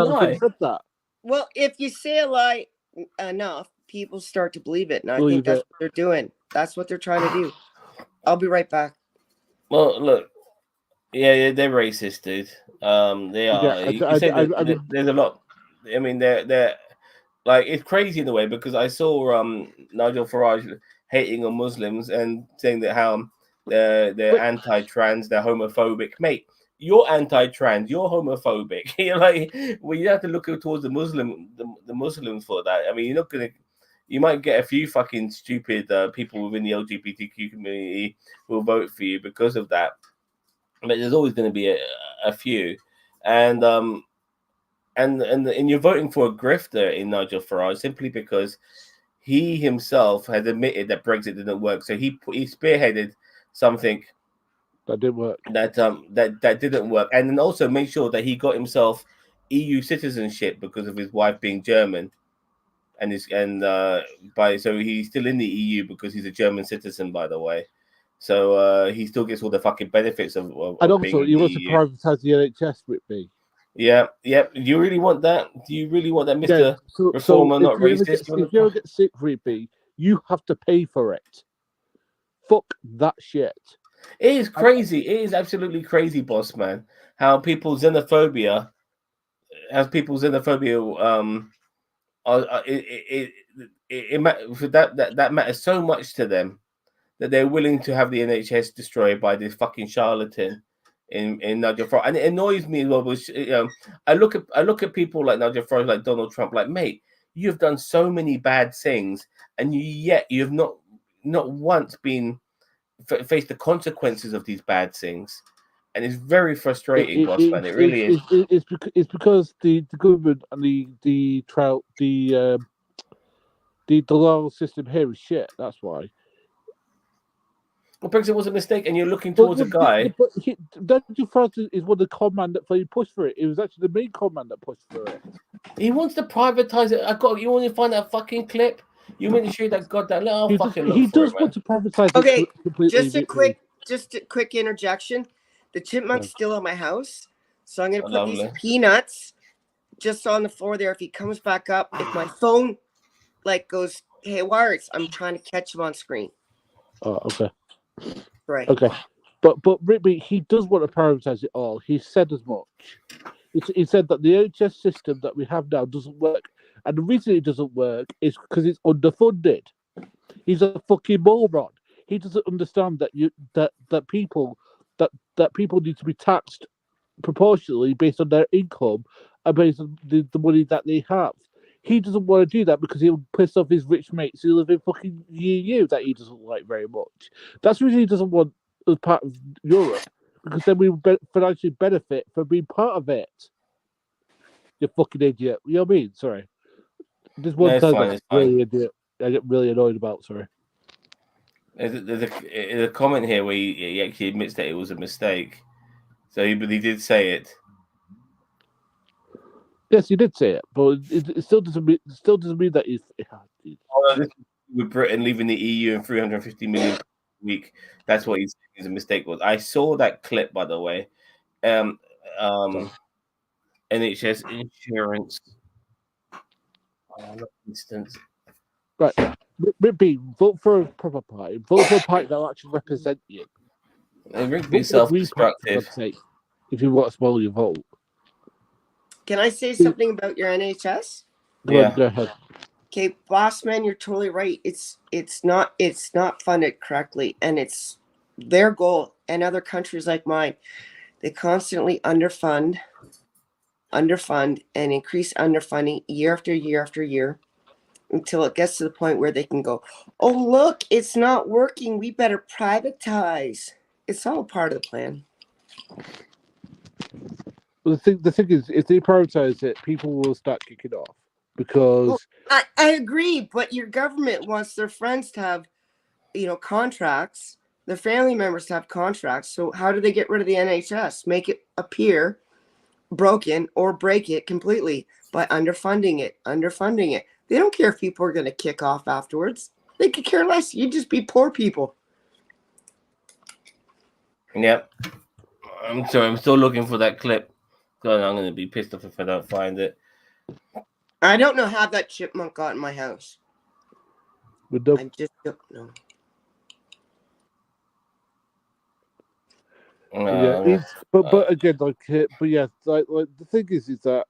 lie. Said that. Well, if you say a lie enough, people start to believe it, and I think that's what they're doing. That's what they're trying to do. I'll be right back. Well, look, yeah, they're racist, dude. They are. Yeah, there's a lot. I mean, they're like, it's crazy in a way, because I saw Nigel Farage hating on Muslims and saying that how they're anti-trans, they're homophobic. Mate, you're anti-trans, you're homophobic. You're like, well, you have to look towards the Muslims for that. I mean, you're not gonna. You might get a few fucking stupid people within the LGBTQ community who will vote for you because of that, but there's always going to be a few, and you're voting for a grifter in Nigel Farage simply because he himself has admitted that Brexit didn't work, so he spearheaded something that didn't work. That didn't work, and then also made sure that he got himself EU citizenship because of his wife being German. So he's still in the EU because he's a German citizen, by the way. So he still gets all the fucking benefits of and also, he wants to privatise the NHS with me. Yeah. Do you really want that? Do you really want that, Mr. Reformer, not racist? If you ever get sick, Rippy, you have to pay for it. Fuck that shit. It is crazy. It is absolutely crazy, boss man. How people's xenophobia that matters so much to them that they're willing to have the NHS destroyed by this fucking charlatan in Nigel Farage. And it annoys me as well, because I look at people like Nigel Farage, like Donald Trump, like, mate, you've done so many bad things, and yet you have not once been faced the consequences of these bad things. And it's very frustrating, boss man. It really is. It's because the government and the denial system here is shit. That's why. Well, Brexit was a mistake, and you're looking towards a guy. But Nigel Farage is one of the con man that pushed for it. It was actually the main con man that pushed for it. He wants to privatize it. You want to find that fucking clip? You want to show that goddamn little fucking? He does want to privatize it completely. Just a quick interjection. The chipmunk's still at my house, so I'm going to put these peanuts just on the floor there. If he comes back up, if my phone goes haywire, I'm trying to catch him on screen. Oh, okay. Right. Okay. But Rippy, he does want to privatize it all. He said as much. He said that the NHS system that we have now doesn't work, and the reason it doesn't work is because it's underfunded. He's a fucking moron. He doesn't understand that people need to be taxed proportionally based on their income and based on the money that they have. He doesn't want to do that because he'll piss off his rich mates who live in fucking EU that he doesn't like very much. That's the reason he doesn't want as part of Europe, because then we would financially benefit from being part of it. You fucking idiot. You know what I mean? Sorry. There's one thing that's really idiot. I get really annoyed about. Sorry. There's a comment here where he actually admits that it was a mistake. So he did say it. Yes, he did say it, but it still doesn't mean that he's. With Britain leaving the EU and 350 million a week, that's what he's saying is a mistake. Was I saw that clip, by the way. NHS insurance. Instance. Right. Rippy, vote for a proper party. Vote for a party that will actually represent you. Be self-destructive. If you want to spoil your vote. Can I say something about your NHS? Yeah. Go ahead. Okay, boss man, you're totally right. It's not funded correctly, and it's their goal. And other countries like mine, they constantly underfund, and increase underfunding year after year after year, until it gets to the point where they can go, oh, look, it's not working. We better privatize. It's all part of the plan. Well, the thing is, if they privatize it, people will start kicking off because... Well, I agree, but your government wants their friends to have, contracts, their family members to have contracts. So how do they get rid of the NHS? Make it appear broken or break it completely by underfunding it. They don't care if people are going to kick off afterwards. They could care less. You just be poor people. Yep. I'm sorry. I'm still looking for that clip. God, I'm going to be pissed off if I don't find it. I don't know how that chipmunk got in my house. I just don't know. But again, like the thing is that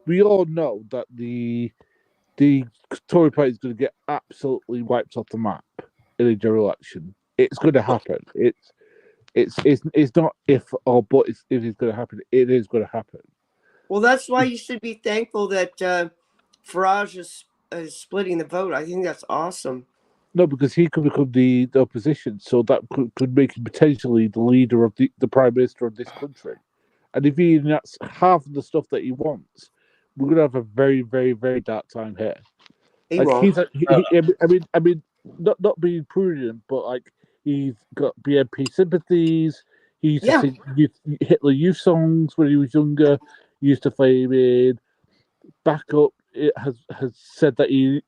we all know that the Tory party is going to get absolutely wiped off the map in a general election. It's going to happen. It's not if or but if it's going to happen. It is going to happen. Well, that's why you should be thankful that Farage is splitting the vote. I think that's awesome. No, because he could become the opposition, so that could make him potentially the leader of the prime minister of this country. And if he enacts half of the stuff that he wants, we're gonna have a very, very, very dark time here. He won't. I mean, not being prudent, but like he's got BNP sympathies. He used to sing Hitler Youth songs when he was younger. He used to flame in. Backup has said that he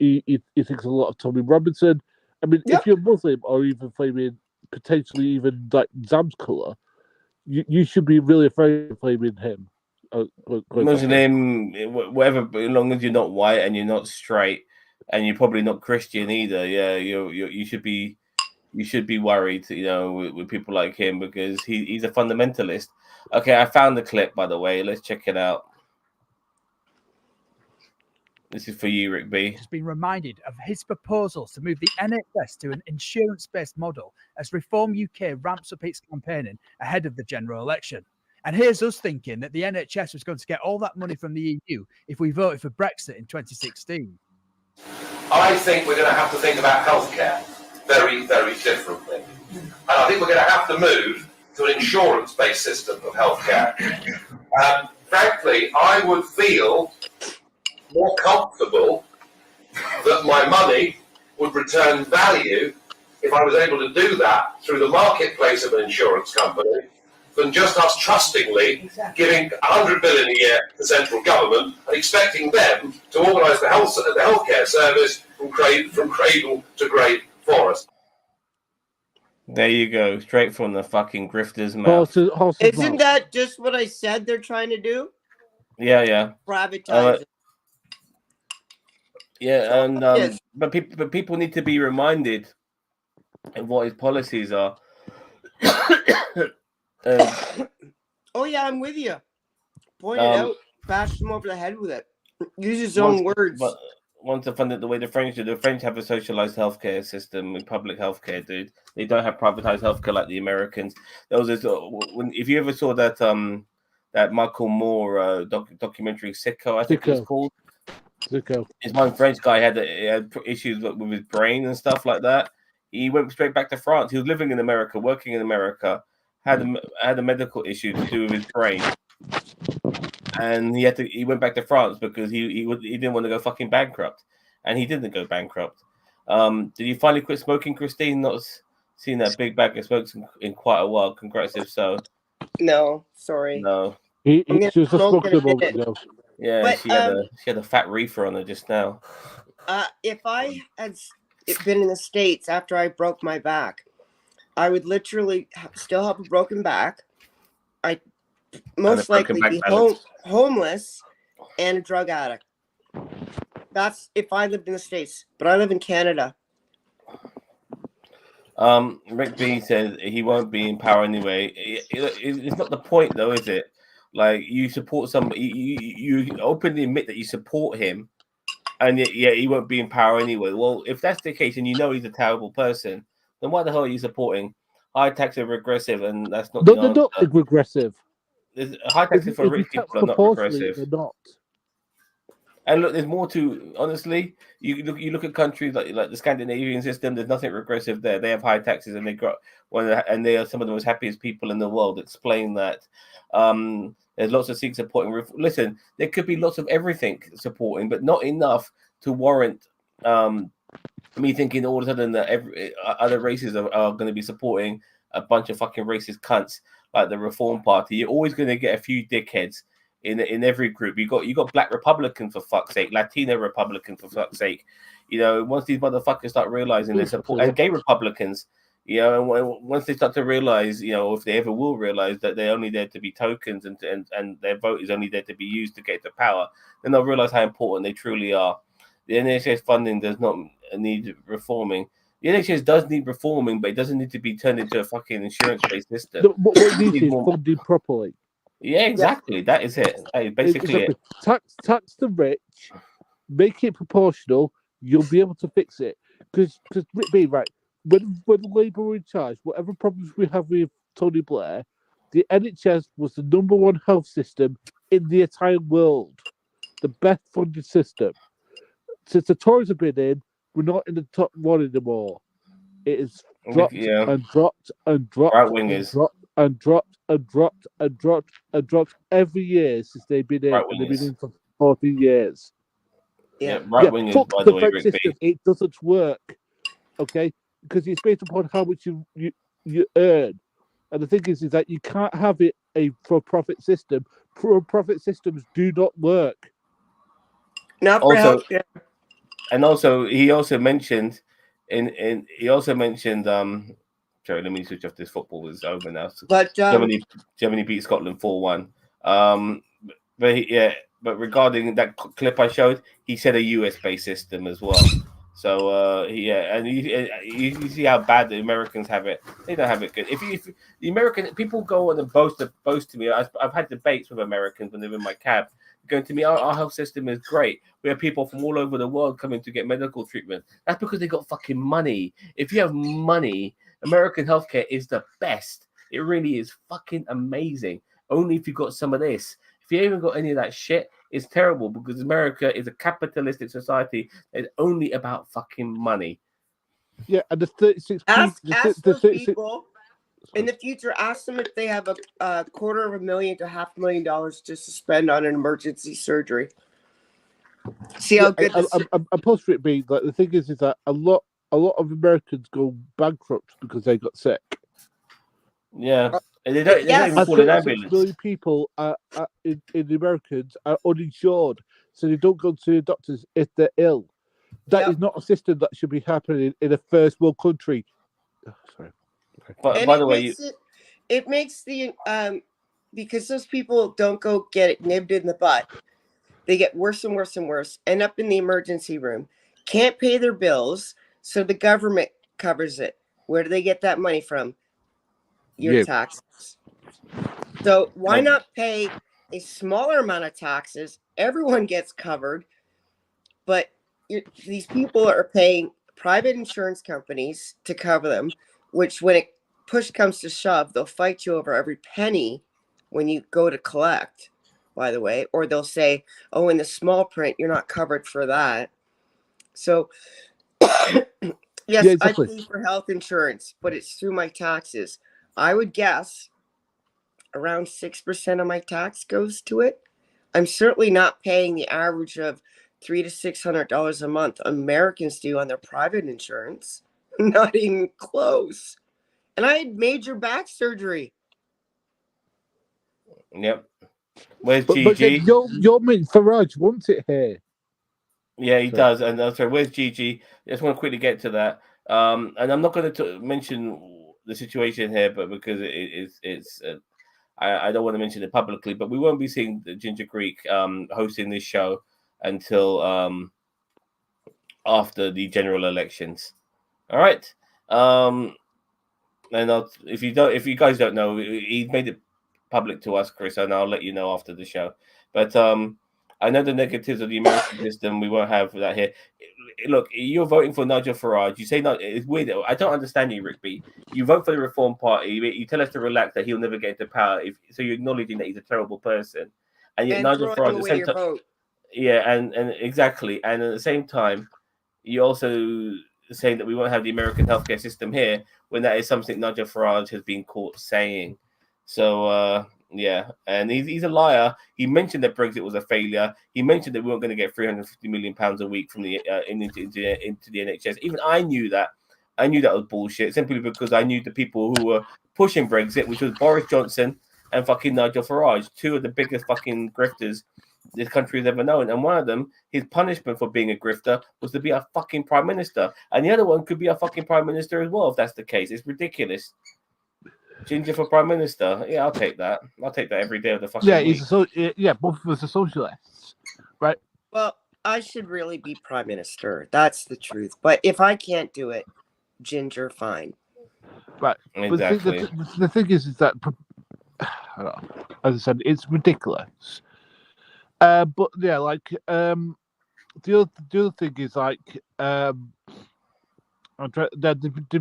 thinks a lot of Tommy Robinson. I mean, if you're Muslim or even flaming potentially even like Zam's colour, you should be really afraid of flaming him. Muslim, whatever, as long as you're not white and you're not straight and you're probably not Christian either. Yeah, you should be worried, with people like him because he's a fundamentalist. Okay, I found the clip, by the way. Let's check it out. This is for you, Rick B. Has been reminded of his proposals to move the NHS to an insurance-based model as Reform UK ramps up its campaigning ahead of the general election. And here's us thinking that the NHS was going to get all that money from the EU if we voted for Brexit in 2016. I think we're going to have to think about healthcare very, very differently. And I think we're going to have to move to an insurance-based system of healthcare. Frankly, I would feel more comfortable that my money would return value if I was able to do that through the marketplace of an insurance company than just us trustingly giving 100 billion a year to central government and expecting them to organise the healthcare service from cradle to grave for us. There you go, straight from the fucking grifter's mouth. Isn't that just what I said they're trying to do? Yeah. Privatize it. Yeah, and but people need to be reminded of what his policies are. Oh yeah, I'm with you. Point it out, bash him over the head with it. Use his own words. But want to fund it the way the French do. The French have a socialized healthcare system with public healthcare, dude. They don't have privatized healthcare like the Americans. There was this, if you ever saw that that Michael Moore documentary Sicko, I think it's called. Sicko. This one French guy had issues with his brain and stuff like that. He went straight back to France. He was living in America, working in America, had a medical issue to do with his brain, and he went back to France because he didn't want to go fucking bankrupt, and he didn't go bankrupt. Did you finally quit smoking, Christine? Not seen that big bag of smokes in quite a while. Congrats if so. No, sorry. No. She was just smoking a moment ago. Yeah, but, she had a fat reefer on her just now. If I had been in the States after I broke my back, I would literally still have a broken back. I'd most likely be homeless and a drug addict. That's if I lived in the States, but I live in Canada. Rick B said he won't be in power anyway. It's not the point, though, is it? Like, you support somebody, you openly admit that you support him, and yet he won't be in power anyway. Well, if that's the case, and you know he's a terrible person, then why the hell are you supporting? High tax are regressive, and that's not. They're not regressive. High taxes for rich people are not regressive. They're not. And look, there's more to, honestly. You look at countries like the Scandinavian system. There's nothing regressive there. They have high taxes, and they are some of the most happiest people in the world. Explain that. There's lots of things supporting. Listen, there could be lots of everything supporting, but not enough to warrant me thinking all of a sudden that other races are going to be supporting a bunch of fucking racist cunts like the Reform Party. You're always going to get a few dickheads in every group. You got Black Republican for fuck's sake, Latino Republican for fuck's sake. Once these motherfuckers start realizing their support, and gay Republicans. You know, and once they start to realize, you know, if they ever will realize that they're only there to be tokens and their vote is only there to be used to get to power, then they'll realize how important they truly are. The NHS funding does not need reforming. The NHS does need reforming, but it doesn't need to be turned into a fucking insurance-based system. No, what it needs is funded properly. Yeah, exactly. That is it. That is basically Exactly. it. Tax the rich, make it proportional. You'll be able to fix it. Because be right. When Labour were in charge, whatever problems we have with Tony Blair, the NHS was the number one health system in the entire world, the best funded system. Since the Tories have been in, we're not in the top one anymore. It is dropped and dropped and dropped Right-wingers. and dropped every year since they've been in. And they've been in for 14 years. Yeah, right-wingers, fuck by the way, French Rick system. It doesn't work. Okay? Because it's based upon how much you earn. And the thing is that you can't have it a for-profit system. For-profit systems do not work. Not for healthcare. And also, he also mentioned, sorry, let me switch off this. Football is over now. But Germany beat Scotland 4-1. But regarding that clip I showed, he said a US-based system as well. So and you see how bad the Americans have it. They don't have it good. If the American people go on and boast to me, I've had debates with Americans when they're in my cab, going to me, our health system is great. We have people from all over the world coming to get medical treatment. That's because they got fucking money. If you have money, American healthcare is the best. It really is fucking amazing. Only if you got some of this. If you haven't got any of that shit, it's terrible because America is a capitalistic society. It's only about fucking money. Yeah, and the 36 ask people in the future. Ask them if they have a $250,000 to $500,000 just to spend on an emergency surgery. See how good. I'm supposed to be like the thing is that a lot of Americans go bankrupt because they got sick. Yeah. They don't even call an ambulance. 6 million people in the Americans are uninsured, so they don't go to the doctors if they're ill. That is not a system that should be happening in a first world country. Oh, sorry. But by the way, it makes the because those people don't go get it nibbed in the butt. They get worse and worse and worse. End up in the emergency room. Can't pay their bills, so the government covers it. Where do they get that money from? Your taxes. So why not pay a smaller amount of taxes? Everyone gets covered, but these people are paying private insurance companies to cover them, which when push comes to shove, they'll fight you over every penny when you go to collect, by the way, or they'll say, oh, in the small print, you're not covered for that. So yes, exactly. I pay for health insurance, but it's through my taxes. I would guess around 6% of my tax goes to it. I'm certainly not paying the average of $300 to $600 a month Americans do on their private insurance. Not even close. And I had major back surgery. Yep. Where's Gigi? Your man Farage wants it here. Yeah, he does. And sorry, where's Gigi? I just want to quickly get to that. And I'm not going to mention the situation here, but because I don't want to mention it publicly, but we won't be seeing the Ginger Greek hosting this show until after the general elections. All right. And if you guys don't know, he made it public to us, Chris, and I'll let you know after the show. But I know the negatives of the American system. We won't have that here. Look, you're voting for Nigel Farage. You say no. It's weird. I don't understand you, Rick B. You vote for the Reform Party. You tell us to relax that he'll never get into power. So you're acknowledging that he's a terrible person, and yet Nigel Farage at the same time. Yeah, and exactly, and at the same time, you're also saying that we won't have the American healthcare system here when that is something Nigel Farage has been caught saying. So yeah, and he's a liar. He mentioned that Brexit was a failure. He mentioned that we weren't going to get £350 million a week from the into the NHS. Even I knew that. I knew that was bullshit simply because I knew the people who were pushing Brexit, which was Boris Johnson and fucking Nigel Farage, two of the biggest fucking grifters this country has ever known. And one of them, his punishment for being a grifter was to be a fucking prime minister. And the other one could be a fucking prime minister as well, if that's the case. It's ridiculous. Ginger for prime minister. Yeah, I'll take that. I'll take that every day of the fucking week. Both of us are socialists, right? Well, I should really be prime minister. That's the truth. But if I can't do it, Ginger, fine. Right. Exactly. But the thing is that, I don't know, as I said, it's ridiculous. But yeah, like the other thing is like they've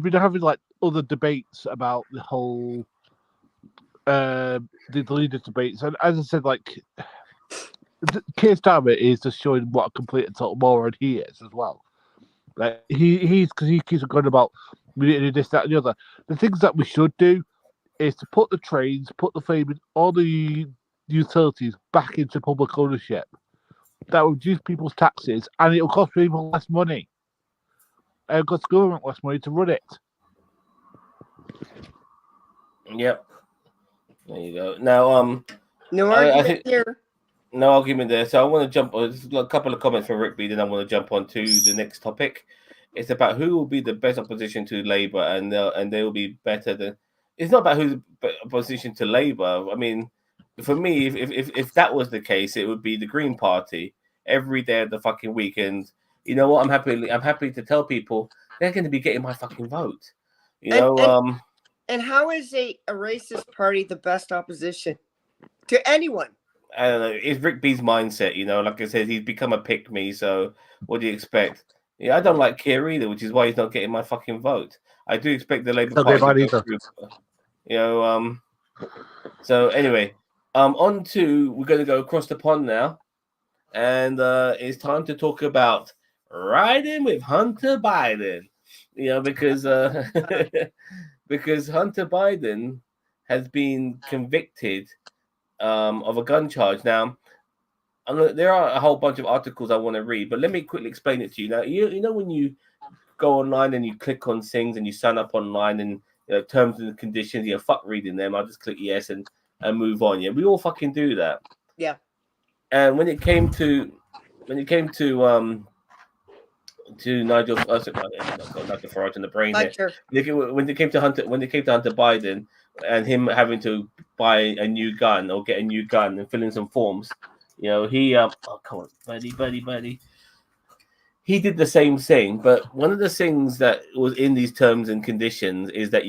been having like other debates about the whole the leaders debates, and as I said, like Keir Starmer is just showing what a complete and total moron he is as well. Like he's because he keeps going about this, that, and the other. The things that we should do is to put the trains, put the famous, all the utilities back into public ownership. That will reduce people's taxes, and it will cost people less money. And it costs government less money to run it. Yep. There you go. Now, no argument here. No argument there. So I want to jump on. There's a couple of comments from Rick B. Then I want to jump on to the next topic. It's about who will be the best opposition to Labour, and they will be better than. It's not about who's opposition to Labour. I mean, for me, if that was the case, it would be the Green Party every day of the fucking weekend. You know what? I'm happy to tell people they're going to be getting my fucking vote. And how is a racist party the best opposition to anyone? I don't know. It's Rick B's mindset, you know. Like I said, he's become a pick me. So what do you expect? Yeah, I don't like Keir either, which is why he's not getting my fucking vote. I do expect the Labour Party to go through, you know. So anyway, on to we're going to go across the pond now, and it's time to talk about riding with Hunter Biden. You know, because because Hunter Biden has been convicted of a gun charge. Now, there are a whole bunch of articles I want to read, but let me quickly explain it to you. Now, you know when you go online and you click on things and you sign up online and terms and conditions, fuck reading them. I'll just click yes and move on. Yeah, we all fucking do that. Yeah. And when it came to Nigel Farage in the brain here. When it came to Hunter Biden and him having to buy a new gun or get a new gun and fill in some forms, he oh come on, buddy. He did the same thing, but one of the things that was in these terms and conditions is that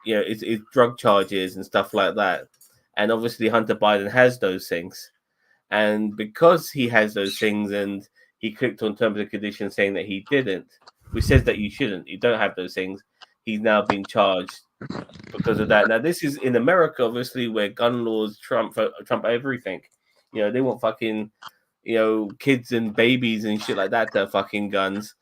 it's drug charges and stuff like that. And obviously Hunter Biden has those things. And because he has those things and he clicked on terms and conditions saying that he didn't, which says that you don't have those things, he's now being charged because of that. Now, this is in America, obviously, where gun laws trump everything. They want fucking, kids and babies and shit like that to have fucking guns.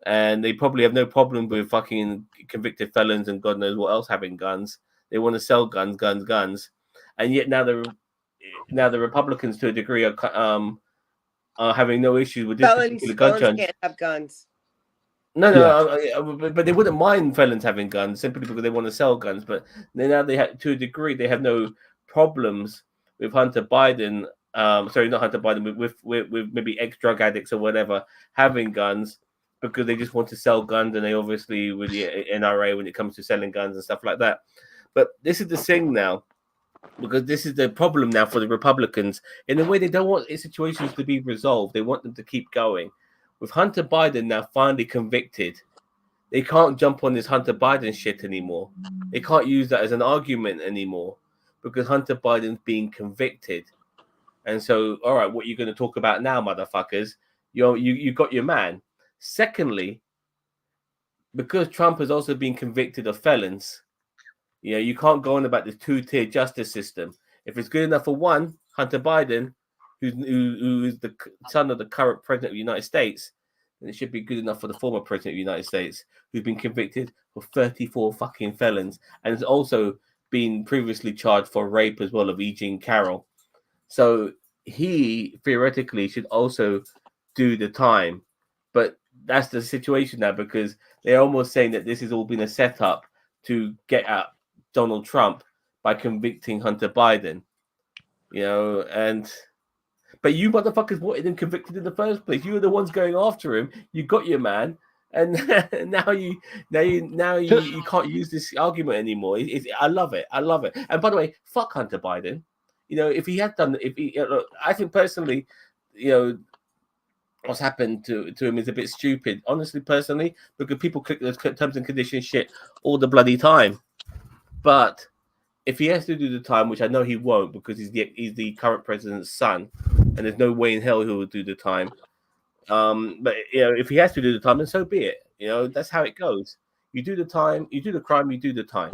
And they probably have no problem with fucking convicted felons and God knows what else having guns. They want to sell guns. And yet now the Republicans, to a degree, are having no issues with this particular gun charge. Can't have guns. No, but they wouldn't mind felons having guns simply because they want to sell guns. But now to a degree, they have no problems with Hunter Biden. Sorry, not Hunter Biden, with maybe ex-drug addicts or whatever having guns because they just want to sell guns, and they obviously with the NRA when it comes to selling guns and stuff like that. But this is the thing now, because this is the problem now for the Republicans. In a way, they don't want situations to be resolved. They want them to keep going. With Hunter Biden now finally convicted, they can't jump on this Hunter Biden shit anymore. They can't use that as an argument anymore because Hunter Biden's being convicted. And so, all right, what are you going to talk about now, motherfuckers? You got your man. Secondly, because Trump has also been convicted of felons, you can't go on about this two-tier justice system. If it's good enough for one, Hunter Biden, who is the son of the current president of the United States, then it should be good enough for the former president of the United States, who's been convicted of 34 fucking felons and has also been previously charged for rape as well of E. Jean Carroll. So he theoretically should also do the time. But that's the situation now because they're almost saying that this has all been a setup to get at Donald Trump by convicting Hunter Biden. And But you motherfuckers wanted him convicted in the first place. You were the ones going after him. You got your man, and now you can't use this argument anymore. I love it. I love it. And by the way, fuck Hunter Biden. If he had done, I think personally, what's happened to him is a bit stupid. Honestly, personally, because people click those terms and conditions shit all the bloody time. But if he has to do the time, which I know he won't, because he's the current president's son, and there's no way in hell he will do the time. But if he has to do the time, then so be it. That's how it goes. You do the time, you do the crime, you do the time.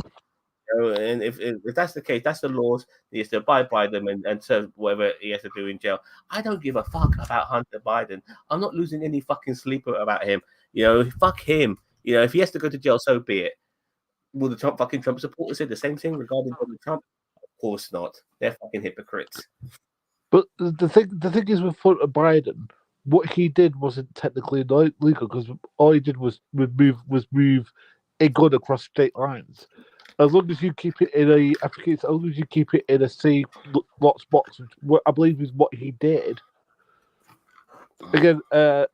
And if that's the case, that's the laws. He has to abide by them and serve whatever he has to do in jail. I don't give a fuck about Hunter Biden. I'm not losing any fucking sleep about him. Fuck him. If he has to go to jail, so be it. Will the Trump supporters say the same thing regarding Donald Trump? Of course not. They're fucking hypocrites. But the thing is with Hunter Biden, what he did wasn't technically illegal because all he did was move a gun across state lines. As long as you keep it in a safe locked box, which I believe is what he did. Again, the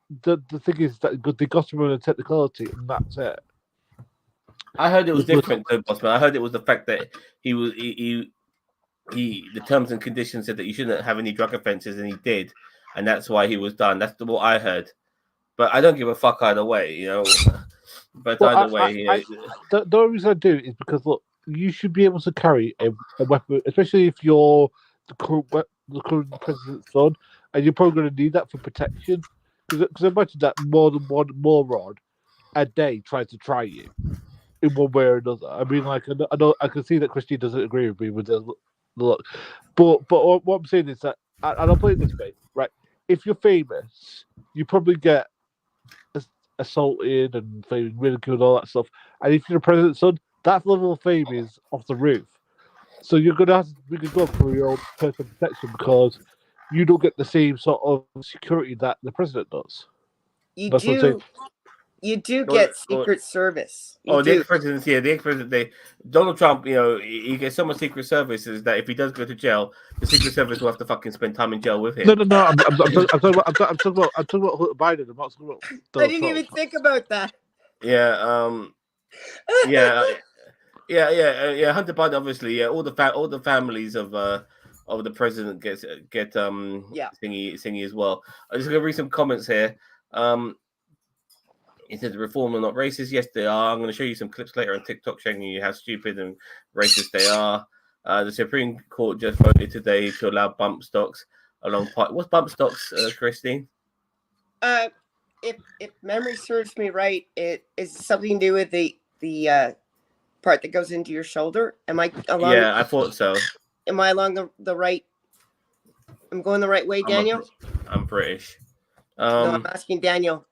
thing is that they got him on a technicality, and that's it. I heard it was different, though, Bossman. I heard it was the fact that the terms and conditions said that you shouldn't have any drug offenses, and he did, and that's why he was done. That's what I heard. But I don't give a fuck either way, But either way, the only reason I do is because look, you should be able to carry a weapon, especially if you're the current president's son, and you're probably going to need that for protection. Because imagine that more than one moron a day tries to try you in one way or another. I mean, like I know I can see that Christine doesn't agree with me with the look, but what I'm saying is that, and I'll play it this way, right? If you're famous, you probably get assaulted and ridiculed, all that stuff. And if you're the president's son, that level of fame is off the roof. So you're going to have to go for your own personal protection because you don't get the same sort of security that the president does. You do get Secret Service. The ex-president, Donald Trump, he gets so much Secret Services that if he does go to jail, the Secret Service will have to fucking spend time in jail with him. No. I'm talking about Hunter Biden. I'm not talking about I didn't even think about that. Yeah. Hunter Biden, obviously, yeah. All the families of the president get thingy as well. I'm just gonna read some comments here. It says reform are not racist. Yes, they are. I'm going to show you some clips later on TikTok showing you how stupid and racist they are. The Supreme Court just voted today to allow bump stocks along part. What's bump stocks, Christine? If memory serves me right, it is something to do with the part that goes into your shoulder. Am I along? Yeah, I thought so. Am I along the right? I'm going the right way, Daniel? I'm British. No, I'm asking Daniel.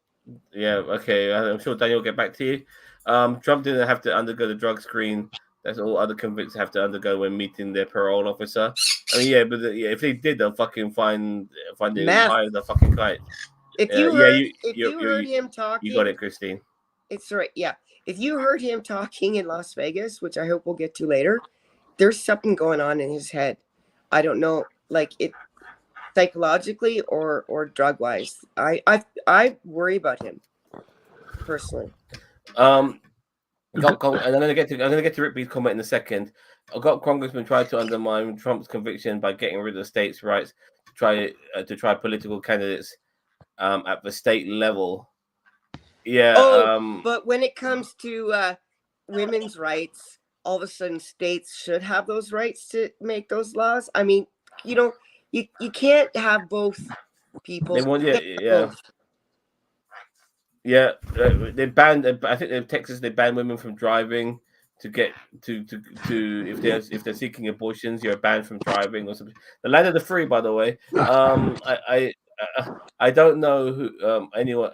Yeah, okay. I'm sure Daniel will get back to you. Trump didn't have to undergo the drug screen. That's all other convicts have to undergo when meeting their parole officer. I mean, if they did, they'll fucking find it higher the fucking kite. If you heard him talking, you got it, Christine. It's right. Yeah, if you heard him talking in Las Vegas, which I hope we'll get to later, there's something going on in his head. I don't know, like it. Psychologically or drug wise, I worry about him personally. And I'm gonna get to Rick B's comment in a second. I've got Congressman tried to undermine Trump's conviction by getting rid of states' rights to try political candidates at the state level. Yeah. But when it comes to women's rights, all of a sudden states should have those rights to make those laws. I mean, You can't have both people. They want, they banned. I think in Texas they banned women from driving to get to if they're seeking abortions. You're banned from driving or something. The land of the free, by the way. I don't know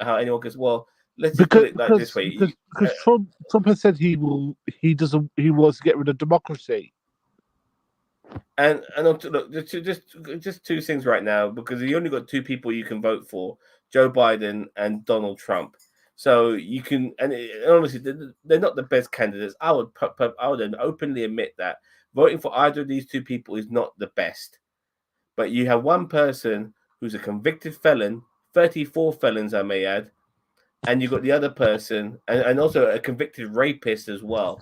how anyone gets. Well, let's put it like this way. Because Trump has said he wants to get rid of democracy. And look, just two things right now, because you only got two people you can vote for: Joe Biden and Donald Trump. So you can, and honestly, they're not the best candidates. I would openly admit that voting for either of these two people is not the best. But you have one person who's a convicted felon, 34 felons, I may add, and you've got the other person, and also a convicted rapist as well,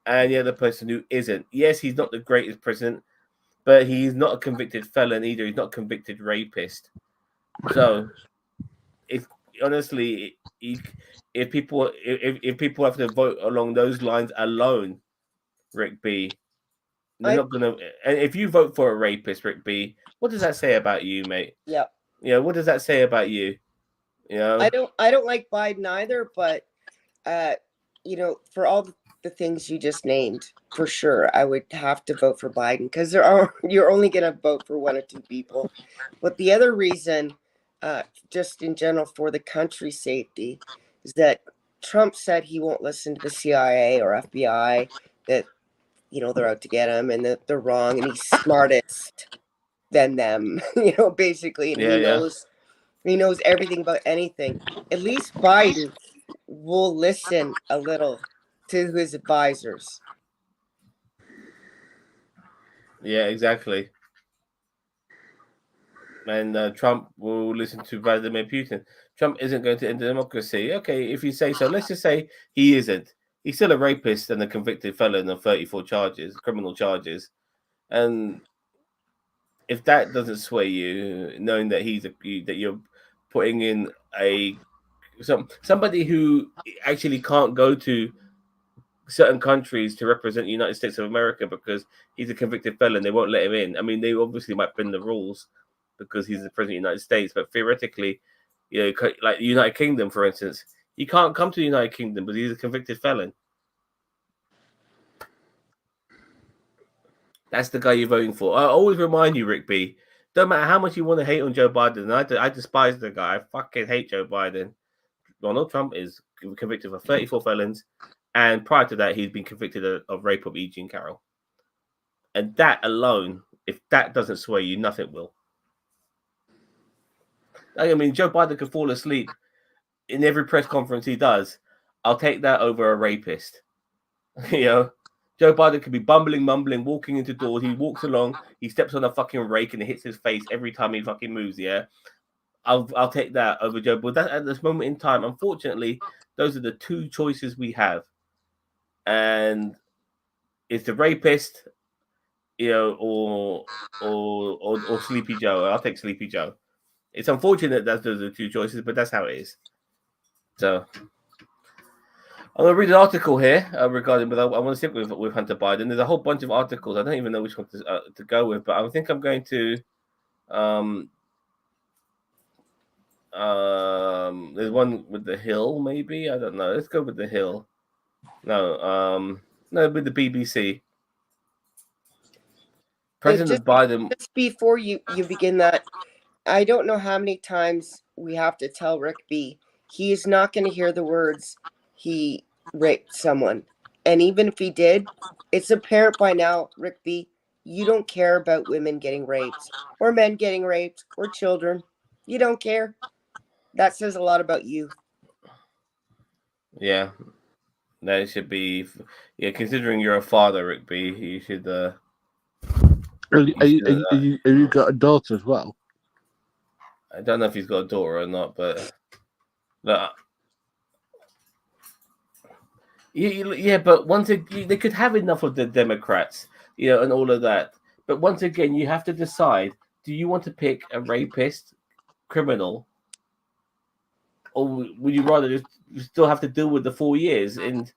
and the other person who isn't. Yes, he's not the greatest president, but he's not a convicted felon either. He's not a convicted rapist. So, if honestly, if people have to vote along those lines alone, Rick B, they're not gonna. And if you vote for a rapist, Rick B, what does that say about you, mate? Yeah. You know, what does that say about you? You know, I don't like Biden either, but you know, for all the things you just named, for sure, I would have to vote for Biden because you're only gonna vote for one or two people. But the other reason, just in general for the country's safety, is that Trump said he won't listen to the CIA or FBI, that you know they're out to get him and that they're wrong, and he's smartest than them, you know, basically, and he knows everything about anything. At least Biden will listen a little to his advisors. Yeah, exactly. And Trump will listen to Vladimir Putin. Trump isn't going to end democracy. Okay, if you say so, let's just say he isn't. He's still a rapist and a convicted felon of 34 charges, criminal charges. And if that doesn't sway you, knowing that that you're putting in somebody who actually can't go to certain countries to represent the United States of America because he's a convicted felon, they won't let him in. I mean, they obviously might bend the rules because he's the president of the United States, but theoretically, you know, like the United Kingdom, for instance, he can't come to the United Kingdom because he's a convicted felon. That's the guy you're voting for. I always remind you, Rick B, don't matter how much you want to hate on Joe Biden, and I despise the guy. I fucking hate Joe Biden. Donald Trump is convicted of 34 felons, and prior to that, he's been convicted of rape of E. Jean Carroll. And that alone, if that doesn't sway you, nothing will. I mean, Joe Biden could fall asleep in every press conference he does. I'll take that over a rapist. You know, Joe Biden could be bumbling, mumbling, walking into doors. He walks along, he steps on a fucking rake and it hits his face every time he fucking moves. Yeah, I'll take that over Joe. But that at this moment in time, unfortunately, those are the two choices we have, and it's the rapist, you know, or Sleepy Joe. I'll take Sleepy Joe. It's unfortunate that those are the two choices, but that's how it is. So I'm going to read an article here regarding, but I want to stick with Hunter Biden. There's a whole bunch of articles. I don't even know which one to go with, but I think I'm going to. There's one with the Hill, maybe. I don't know. Let's go with the Hill. No, with the BBC. President Biden. Just before you begin that, I don't know how many times we have to tell Rick B. He is not going to hear the words he raped someone. And even if he did, it's apparent by now, Rick B., you don't care about women getting raped or men getting raped or children. You don't care. That says a lot about you. Yeah. That should be, considering you're a father, Rick B., you should. Have you got a daughter as well? I don't know if he's got a daughter or not, but look, yeah. But once they could have enough of the Democrats, and all of that. But once again, you have to decide: do you want to pick a rapist, criminal, or would you rather just still have to deal with the 4 years? And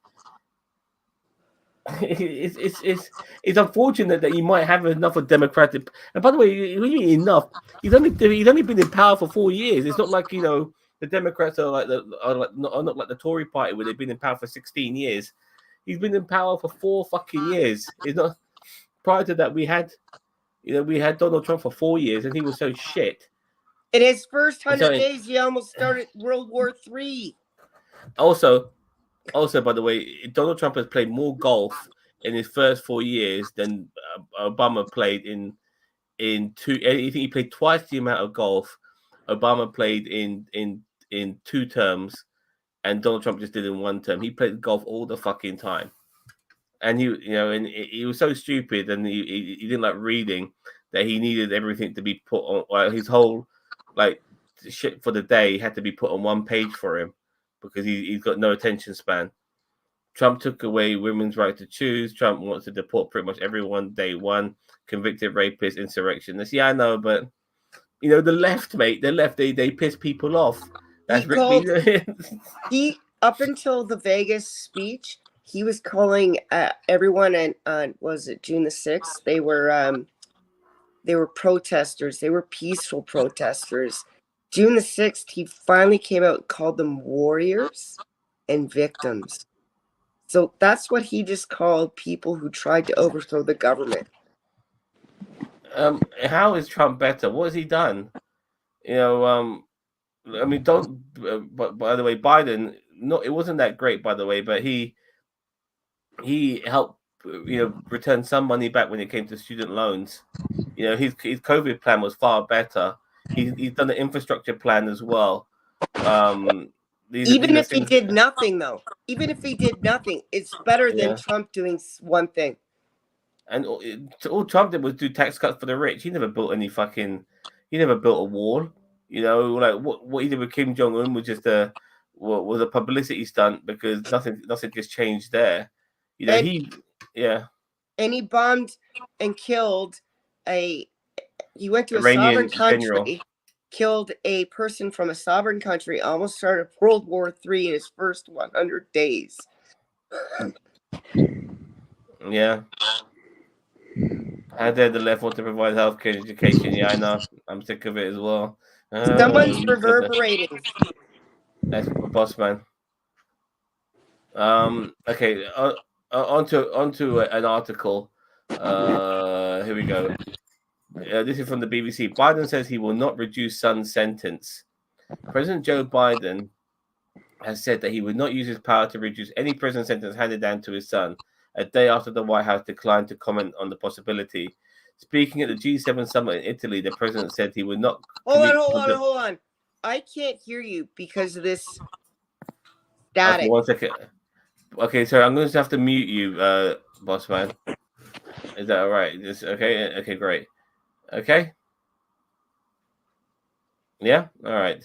it's unfortunate that you might have enough of Democratic. And by the way, what do you mean enough? He's only been in power for 4 years. It's not like the Democrats are not like the Tory party where they've been in power for 16 years. He's been in power for 4 fucking years. It's not. Prior to that, we had Donald Trump for 4 years, and he was so shit. In his first 100 days, he almost started World War III. Also, by the way, Donald Trump has played more golf in his first 4 years than Obama played in 2. I think he played twice the amount of golf Obama played in 2 terms, and Donald Trump just did in 1 term. He played golf all the fucking time, and he was so stupid, and he didn't like reading that he needed everything to be put on, like his whole like shit for the day had to be put on one page for him because he's got no attention span. Trump took away women's right to choose. Trump wants to deport pretty much everyone day one. Convicted rapists, insurrectionists. Yeah, I know, but you know the left, mate. The left, they piss people off. That's he up until the Vegas speech, he was calling everyone, and was it June the 6th? They were protesters. They were peaceful protesters. June the 6th, he finally came out and called them warriors and victims. So that's what he just called people who tried to overthrow the government. How is Trump better? What has he done? You know, I mean, don't. But by the way, Biden, no, it wasn't that great, by the way. But he helped, you know, return some money back when it came to student loans. You know, his COVID plan was far better. He's done an infrastructure plan as well. Even if he did nothing, though, even if he did nothing, it's better than Trump doing one thing. And all Trump did was do tax cuts for the rich. He never built any he never built a wall. You know, like what he did with Kim Jong-un was just a publicity stunt because nothing just changed there. You know, and he bombed and killed he went to Iranian a sovereign country, general. Killed a person from a sovereign country, almost started World War III in his first 100 days. Yeah. How dare the left want to provide healthcare and education? Yeah, I know. I'm sick of it as well. Someone's reverberating. That's boss man. Okay. Onto an article. Here we go. This is from the BBC. Biden says he will not reduce son's sentence. President Joe Biden has said that he would not use his power to reduce any prison sentence handed down to his son, a day after the White House declined to comment on the possibility. Speaking at the G7 summit in Italy, the president said he would not... Hold on. I can't hear you because of this static. Okay, 1 second. Okay, so I'm going to have to mute you, boss man. Is that all right? Okay? Okay, great. Okay? Yeah? All right.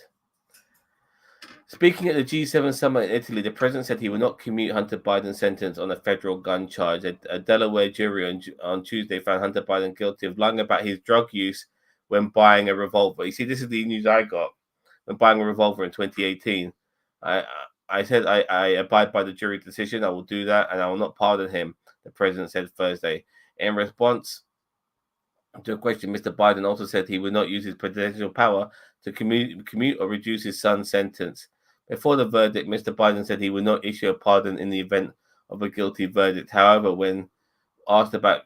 Speaking at the G7 summit in Italy, the president said he would not commute Hunter Biden's sentence on a federal gun charge. A Delaware jury on Tuesday found Hunter Biden guilty of lying about his drug use when buying a revolver. You see, this is the news I got. When buying a revolver in 2018, I said I abide by the jury decision. I will do that, and I will not pardon him, the president said Thursday. In response to a question, Mr. Biden also said he would not use his presidential power to commute or reduce his son's sentence. Before the verdict, Mr. Biden said he would not issue a pardon in the event of a guilty verdict. However, when asked about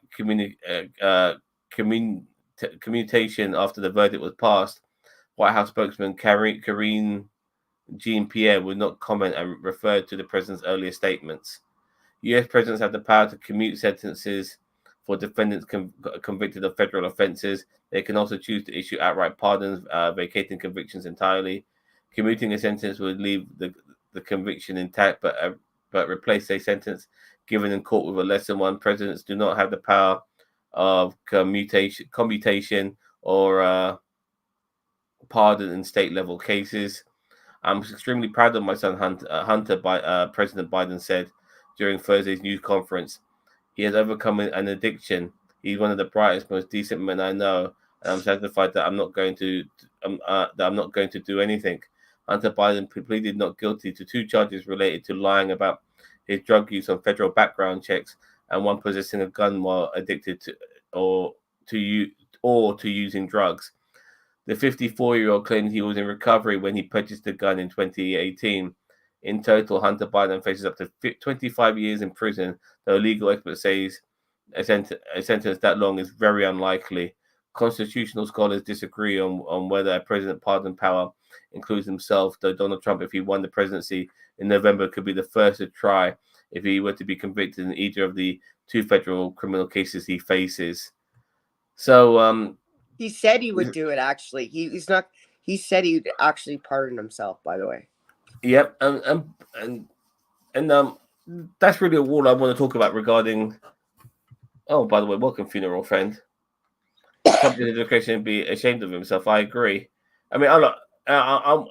commutation after the verdict was passed, White House spokesman Karine Jean-Pierre would not comment and referred to the president's earlier statements. U.S. presidents have the power to commute sentences for defendants convicted of federal offenses. They can also choose to issue outright pardons, vacating convictions entirely. Commuting a sentence would leave the conviction intact, but replace a sentence given in court with a lesser one. Presidents do not have the power of commutation or pardon in state-level cases. I'm extremely proud of my son Hunter. President Biden said during Thursday's news conference. He has overcome an addiction. He's one of the brightest, most decent men I know, and I'm satisfied that I'm not going to do anything. Hunter Biden pleaded not guilty to 2 charges related to lying about his drug use on federal background checks and one possessing a gun while addicted to using drugs. The 54-year-old claimed he was in recovery when he purchased the gun in 2018. In total, Hunter Biden faces up to 25 years in prison, though legal experts say a sentence that long is very unlikely. Constitutional scholars disagree on whether a president pardon power includes himself, though Donald Trump, if he won the presidency in November, could be the first to try if he were to be convicted in either of the 2 federal criminal cases he faces. So he said he would do it. Actually, he's not. He said he would actually pardon himself. By the way. Yep, and that's really all I want to talk about regarding. Oh, by the way, welcome, funeral friend. public education and be ashamed of himself. I agree. I mean,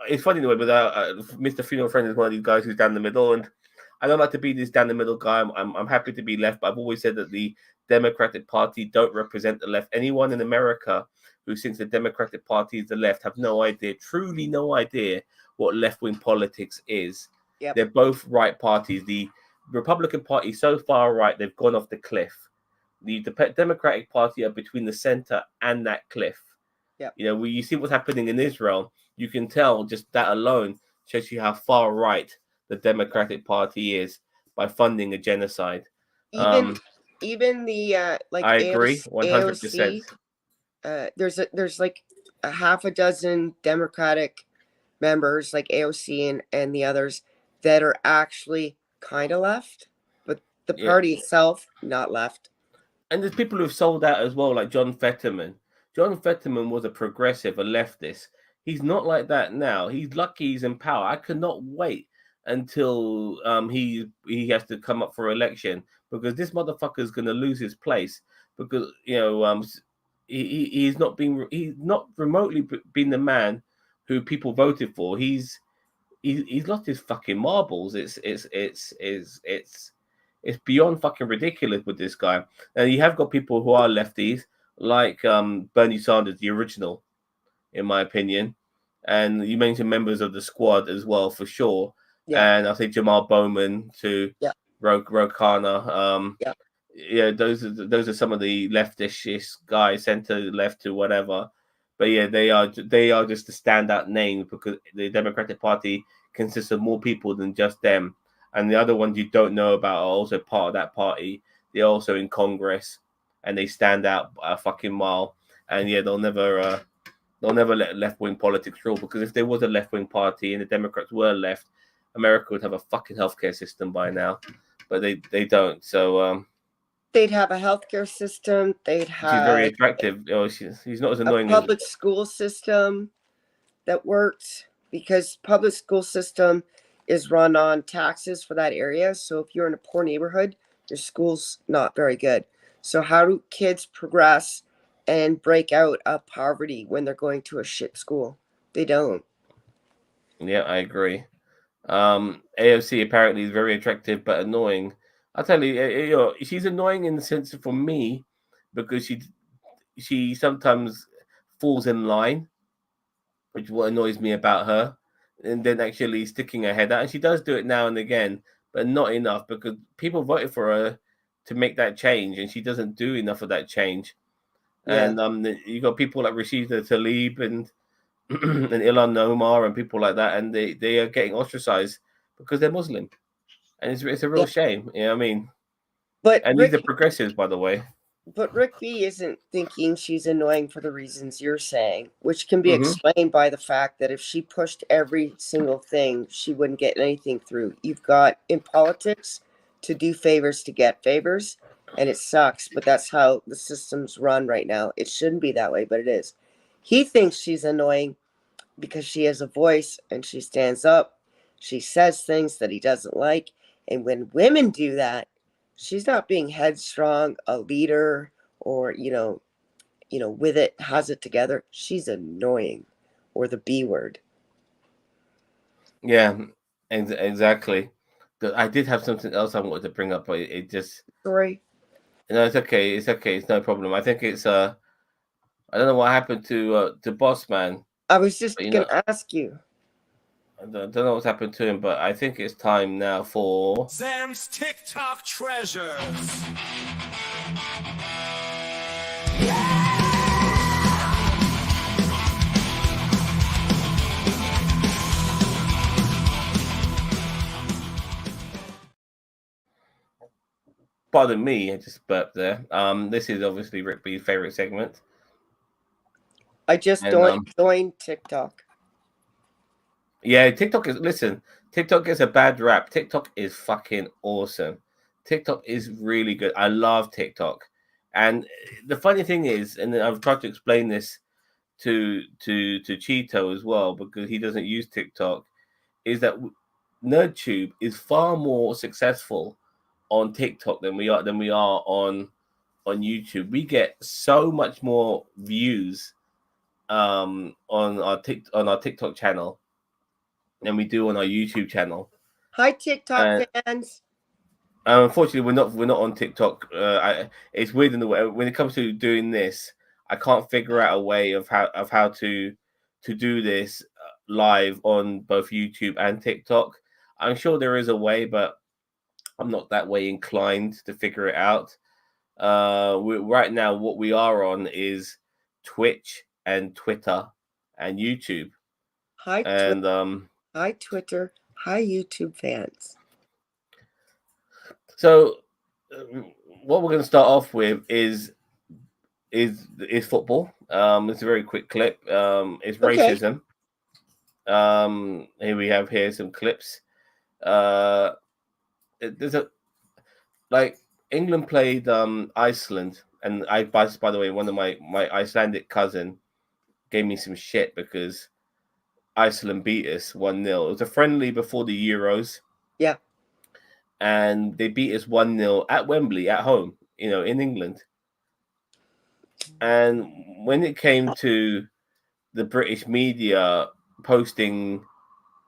it's funny in a way, but Mr. Funeral Friend is one of these guys who's down the middle, and I don't like to be this down the middle guy. I'm happy to be left, but I've always said that the Democratic Party don't represent the left. Anyone in America who thinks the Democratic Party is the left have no idea, truly no idea what left-wing politics is. Yep. They're both right parties. The Republican Party is so far right, they've gone off the cliff. The Democratic Party are between the center and that cliff. Yep. You know, when you see what's happening in Israel, you can tell just that alone shows you how far right the Democratic Party is by funding a genocide. Even the like I agree 100%. There's like a half a dozen Democratic members like AOC and the others that are actually kind of left, but the party itself not left. And there's people who've sold out as well, like John Fetterman. John Fetterman was a progressive, a leftist. He's not like that now. He's lucky he's in power. I could not wait until he has to come up for election, because this motherfucker is going to lose his place, because he's not remotely been the man who people voted for. He's lost his fucking marbles. It's beyond fucking ridiculous with this guy. And you have got people who are lefties, like Bernie Sanders, the original, in my opinion. And you mentioned members of the squad as well, for sure. Yeah. And I think Jamal Bowman to Ro Khanna. Those are some of the leftish guys, center left to whatever. But yeah, they are just the standout names, because the Democratic Party consists of more people than just them. And the other ones you don't know about are also part of that party. They're also in Congress, and they stand out a fucking mile. And yeah, they'll never let left-wing politics rule, because if there was a left-wing party and the Democrats were left, America would have a fucking healthcare system by now. But they don't. So they'd have a healthcare system. They'd have. She's very attractive. He's not as annoying. A public school system that worked, because public school system is run on taxes for that area. So if you're in a poor neighborhood, your school's not very good. So how do kids progress and break out of poverty when they're going to a shit school? They don't. Yeah, I agree. AOC apparently is very attractive but annoying. I'll tell you, she's annoying in the sense for me, because she sometimes falls in line, which is what annoys me about her, and then actually sticking her head out. And she does do it now and again, but not enough, because people voted for her to make that change, and she doesn't do enough of that change. Yeah. And you got people like Rashida Tlaib and Ilhan Omar and people like that, and they are getting ostracized because they're Muslim, and it's a real shame. You know what I mean? These are progressives, by the way. But Rick B isn't thinking she's annoying for the reasons you're saying, which can be explained by the fact that if she pushed every single thing, she wouldn't get anything through. You've got, in politics, to do favors to get favors, and it sucks, but that's how the system's run right now. It shouldn't be that way, but it is. He thinks she's annoying because she has a voice and she stands up. She says things that he doesn't like, and when women do that, she's not being headstrong, a leader, or, with it, has it together. She's annoying, or the B word. Yeah, exactly. I did have something else I wanted to bring up, but it just... Sorry. No, it's okay. It's okay. It's no problem. I think it's... I don't know what happened to Boss Man. I was just going to ask you. I don't know what's happened to him, but I think it's time now for... Sam's TikTok treasures. Pardon me, I just burped there. This is obviously Rick B's favorite segment. I just joined TikTok. Yeah, TikTok gets a bad rap. TikTok is fucking awesome. TikTok is really good. I love TikTok. And the funny thing is, and I've tried to explain this to Cheeto as well, because he doesn't use TikTok, is that NerdTube is far more successful on TikTok than we are on on YouTube, we get so much more views on our TikTok channel than we do on our YouTube channel. Hi, TikTok fans. Unfortunately, we're not on TikTok. It's weird in the way when it comes to doing this. I can't figure out a way of how to do this live on both YouTube and TikTok. I'm sure there is a way, but I'm not that way inclined to figure it out. Right now, what we are on is Twitch and Twitter and YouTube. Hi, hi, Twitter. Hi, YouTube fans. So, what we're going to start off with is football. It's a very quick clip. It's racism. Here we have some clips. There's England played Iceland, and by the way, one of my Icelandic cousin gave me some shit because Iceland beat us 1-0. It was a friendly before the Euros. Yeah. And they beat us 1-0 at Wembley at home, in England. And when it came to the British media posting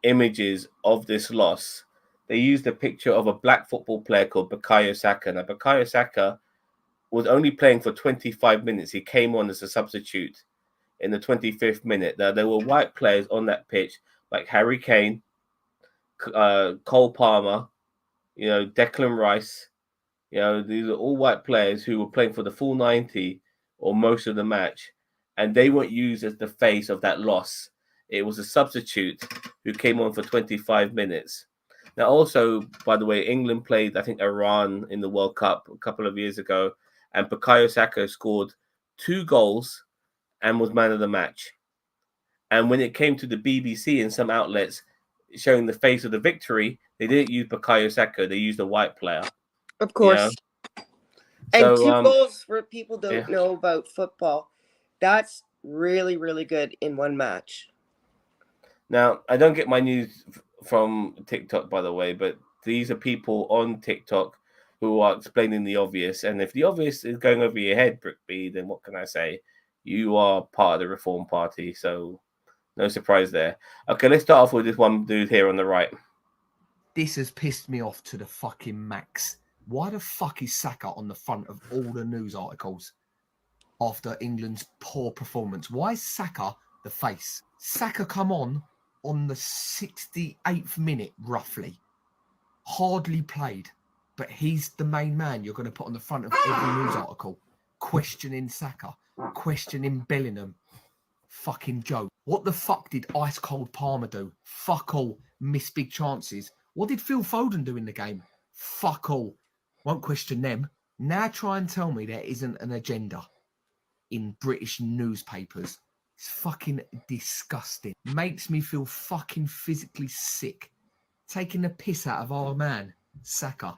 images of this loss, they used a picture of a black football player called Bukayo Saka. Now, Bukayo Saka was only playing for 25 minutes. He came on as a substitute in the 25th minute. Now, there were white players on that pitch like Harry Kane, Cole Palmer, Declan Rice. These are all white players who were playing for the full 90 or most of the match, and they weren't used as the face of that loss. It was a substitute who came on for 25 minutes. Now, also, by the way, England played, I think, Iran in the World Cup a couple of years ago, and Bukayo Saka scored 2 goals and was man of the match. And when it came to the BBC and some outlets showing the face of the victory, they didn't use Bukayo Saka, they used a white player. Of course. And 2 goals for people who don't know about football. That's really, really good in one match. Now, I don't get my news from TikTok, by the way, but these are people on TikTok who are explaining the obvious. And if the obvious is going over your head, Brickby, then what can I say? You are part of the Reform Party, so no surprise there. Okay, let's start off with this one dude here on the right. This has pissed me off to the fucking max. Why the fuck is Saka on the front of all the news articles after England's poor performance? Why is Saka the face? Saka come on the 68th minute, roughly. Hardly played, but he's the main man you're going to put on the front of every news article. Questioning Saka, questioning Bellingham. Fucking joke. What the fuck did Ice Cold Palmer do? Fuck all. Miss big chances. What did Phil Foden do in the game? Fuck all. Won't question them. Now try and tell me there isn't an agenda in British newspapers. It's fucking disgusting. Makes me feel fucking physically sick. Taking the piss out of our man, Saka,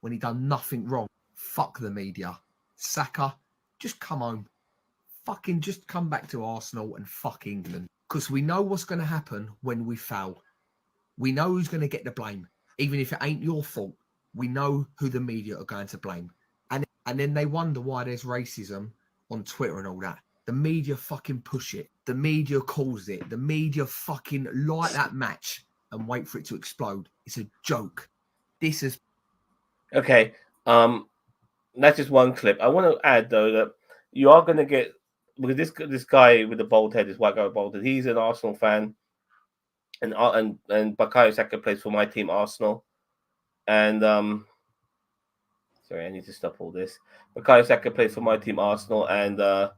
when he done nothing wrong. Fuck the media. Saka, just come home. Fucking just come back to Arsenal and fuck England. Because we know what's going to happen when we foul. We know who's going to get the blame. Even if it ain't your fault, we know who the media are going to blame. And then they wonder why there's racism on Twitter and all that. The media fucking push it. The media calls it. The media fucking light that match and wait for it to explode. It's a joke. This is... Okay. That's just one clip. I want to add, though, that you are going to get... Because this guy with the bald head, this white guy with bald head, he's an Arsenal fan. And Bukayo Saka plays for my team, Arsenal. And... sorry, I need to stop all this. Bukayo Saka plays for my team, Arsenal, and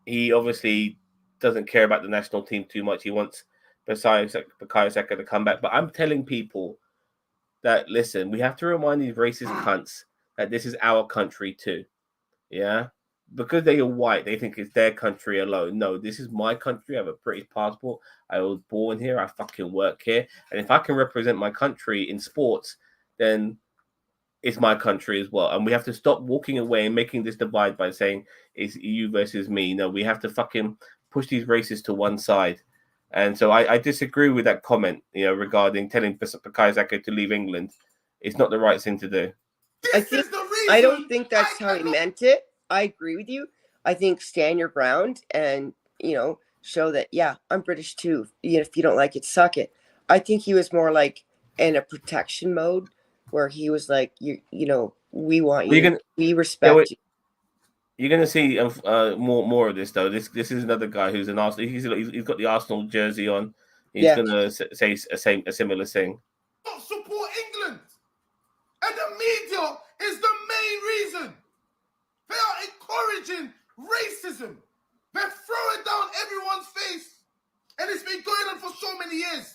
he obviously doesn't care about the national team too much. He wants Bukayo Saka to come back. But I'm telling people that, listen, we have to remind these racist cunts that this is our country too. Yeah? Because they are white, they think it's their country alone. No, this is my country. I have a British passport. I was born here. I fucking work here. And if I can represent my country in sports, then it's my country as well. And we have to stop walking away and making this divide by saying it's you versus me. No, we have to fucking push these racists to one side. And so I disagree with that comment, regarding telling Bukayo Saka to leave England. It's not the right thing to do. I don't think that's how he meant it. I agree with you. I think stand your ground and, show that, yeah, I'm British too. If you don't like it, suck it. I think he was more like in a protection mode where he was like, we want you, we respect you. You're going to see more of this, though. This is another guy who's an Arsenal. He's got the Arsenal jersey on. He's going to say a similar thing. Don't support England, and the media is the main reason. They are encouraging racism. They're throwing down everyone's face, and it's been going on for so many years.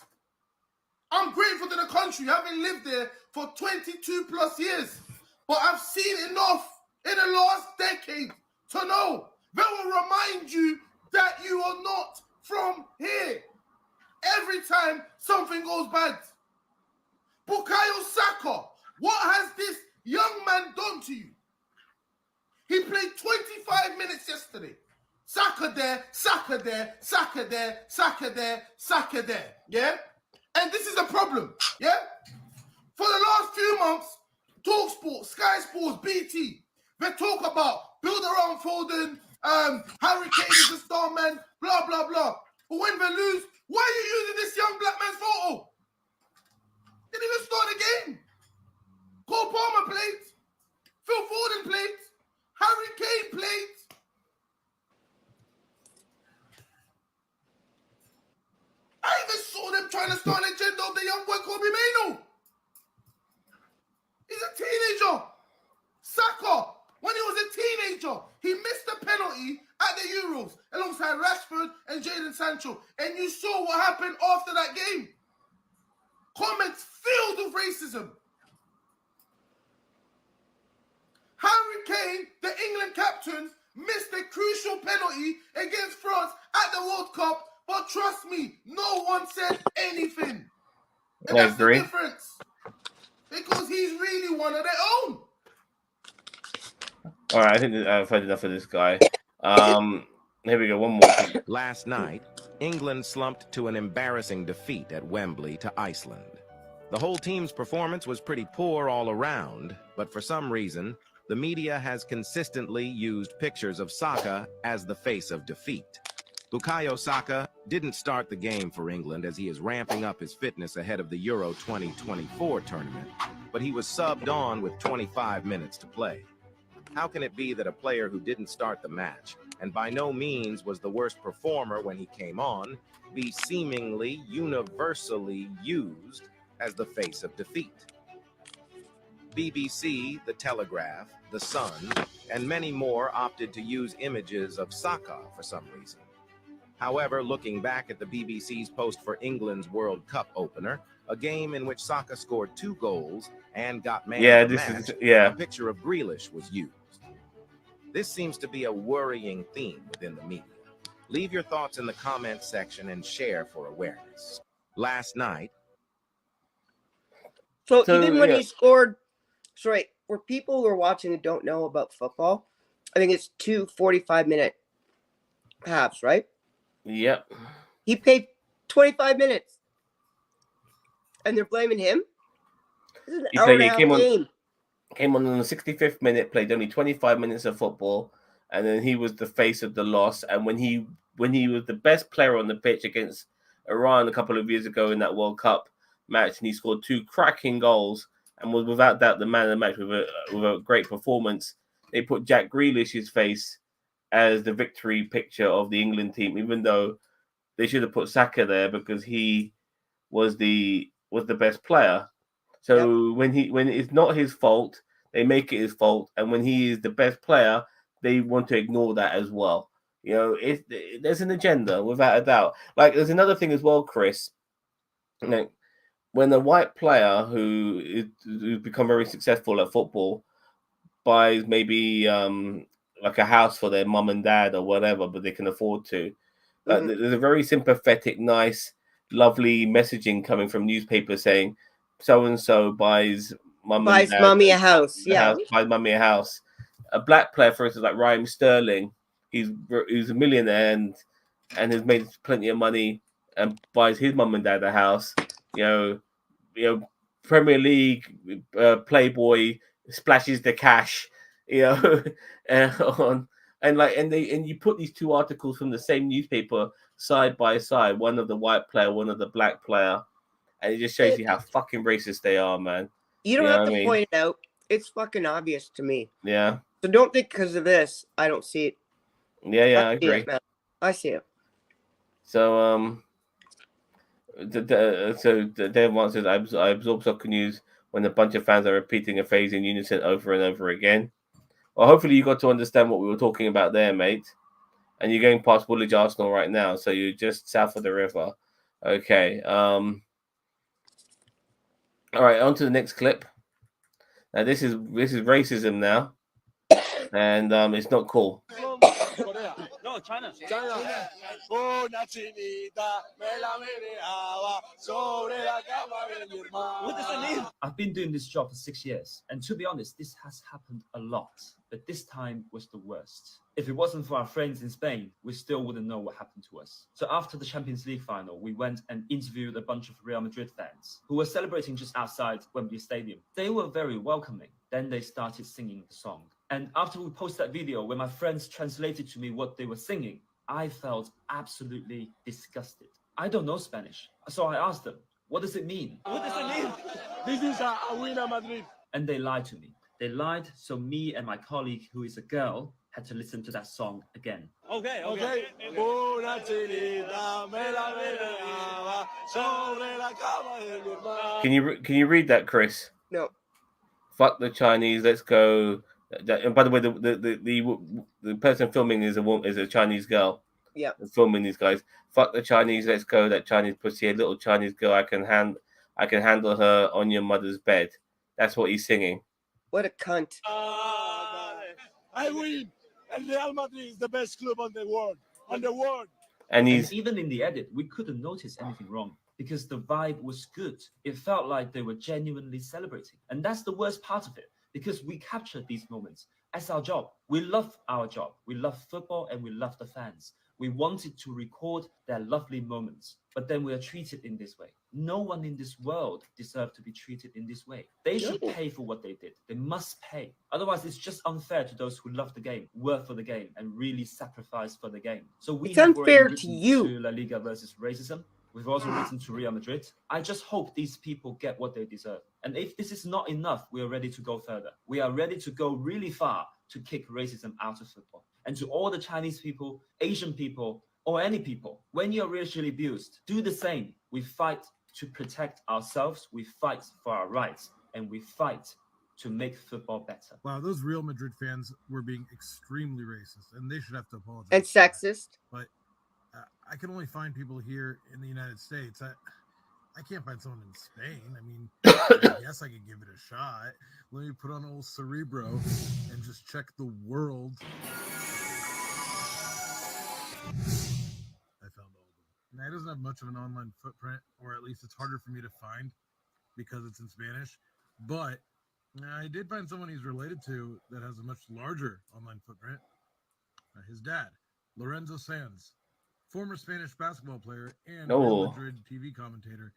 I'm grateful to the country, having lived there for 22 plus years, but I've seen enough in the last decade to know they will remind you that you are not from here every time something goes bad. Bukayo Saka, what has this young man done to you? He played 25 minutes yesterday. Saka there, Saka there, Saka there, Saka there, Saka there. Yeah? And this is the problem. Yeah? For the last few months, TalkSport, Sky Sports, BT, they talk about build around Foden, Harry Kane is a star man, blah, blah, blah. But when they lose, why are you using this young black man's photo? Didn't even start the game. Cole Palmer played. Phil Foden played. Harry Kane played. I even saw them trying to start an agenda of the young boy Kobe Mainoo. He's a teenager. Saka, when he was a teenager, he missed the penalty at the Euros alongside Rashford and Jadon Sancho. And you saw what happened after that game. Comments filled with racism. Harry Kane, the England captain, missed a crucial penalty against France at the World Cup, but trust me, no one said anything. And that's the difference. Because he's really one of their own. All right, I think I've heard enough of this guy. Here we go, one more. Last night, England slumped to an embarrassing defeat at Wembley to Iceland. The whole team's performance was pretty poor all around, but for some reason, the media has consistently used pictures of Saka as the face of defeat. Bukayo Saka didn't start the game for England as he is ramping up his fitness ahead of the Euro 2024 tournament, but he was subbed on with 25 minutes to play. How can it be that a player who didn't start the match, and by no means was the worst performer when he came on, be seemingly universally used as the face of defeat? BBC, The Telegraph, The Sun, and many more opted to use images of Saka for some reason. However, looking back at the BBC's post for England's World Cup opener, a game in which Saka scored 2 goals and got man of the match, a picture of Grealish was used. This seems to be a worrying theme within the media. Leave your thoughts in the comments section and share for awareness. Last night. So even when he scored, for people who are watching and don't know about football, I think it's 2 45-minute halves, right? Yep. He played 25 minutes. And they're blaming him? This is an hour and a half game. Came on the 65th minute, played only 25 minutes of football, and then he was the face of the loss. And when he was the best player on the pitch against Iran a couple of years ago in that World Cup match, and he scored 2 cracking goals and was without doubt the man of the match with a great performance, they put Jack Grealish's face as the victory picture of the England team, even though they should have put Saka there because he was the best player. So when it's not his fault, they make it his fault, and when he is the best player, they want to ignore that as well. You know, there's an agenda without a doubt. Like there's another thing as well, Chris. Like when a white player who's become very successful at football buys maybe like a house for their mum and dad or whatever, but they can afford to. There's a very sympathetic, nice, lovely messaging coming from newspapers saying, so-and-so buys mummy a house. Buys mummy a house. A black player, for instance, like Raheem Sterling, he's a millionaire and has made plenty of money and buys his mum and dad a house. You know, Premier League playboy splashes the cash, you know, and you put these two articles from the same newspaper side by side, one of the white player, one of the black player, and it just shows you how fucking racist they are, man. You don't have to point it out. It's fucking obvious to me. Yeah. So don't think because of this, I don't see it. Yeah, I agree. I see it. So Dave wants says I absorb soccer news when a bunch of fans are repeating a phrase in unison over and over again. Well, hopefully you got to understand what we were talking about there, mate. And you're going past Woolwich Arsenal right now, so you're just south of the river. Okay. All right, on to the next clip. Now this is racism now, and it's not cool. No, China. What does it mean? I've been doing this job for 6 years, and to be honest, this has happened a lot, but this time was the worst. If it wasn't for our friends in Spain, we still wouldn't know what happened to us. So after the Champions League final, we went and interviewed a bunch of Real Madrid fans who were celebrating just outside Wembley Stadium. They were very welcoming. Then they started singing the song. And after we posted that video, when my friends translated to me what they were singing, I felt absolutely disgusted. I don't know Spanish, so I asked them, what does it mean? What does it mean? This is a winner Madrid. And they lied to me. They lied, so me and my colleague, who is a girl, had to listen to that song again. Okay. Can you read that, Chris? No. Fuck the Chinese. Let's go. And by the way, the person filming is a Chinese girl. Yeah. Filming these guys. Fuck the Chinese. Let's go. That Chinese pussy. A little Chinese girl. I can handle her on your mother's bed. That's what he's singing. What a cunt. I win. And Real Madrid is the best club on the world. And even in the edit, we couldn't notice anything wrong because the vibe was good. It felt like they were genuinely celebrating. And that's the worst part of it, because we captured these moments as our job. We love our job. We love football and we love the fans. We wanted to record their lovely moments, but then we are treated in this way. No one in this world deserves to be treated in this way. They should pay for what they did. They must pay. Otherwise, it's just unfair to those who love the game, work for the game, and really sacrifice for the game. So it's unfair to you. To La Liga versus racism. We've also written to Real Madrid. I just hope these people get what they deserve. And if this is not enough, we are ready to go further. We are ready to go really far to kick racism out of football. And to all the Chinese people, Asian people, or any people, when you're racially abused, do the same. We fight to protect ourselves, we fight for our rights, and we fight to make football better. Wow, those Real Madrid fans were being extremely racist, and they should have to apologize. And sexist. But I can only find people here in the United States. I can't find someone in Spain. I mean, I guess I could give it a shot. Let me put on old Cerebro and just check the world. I found all of them. Now, it doesn't have much of an online footprint, or at least it's harder for me to find because it's in Spanish. But I did find someone he's related to that has a much larger online footprint. His dad, Lorenzo Sanz, former Spanish basketball player and Real Madrid TV commentator.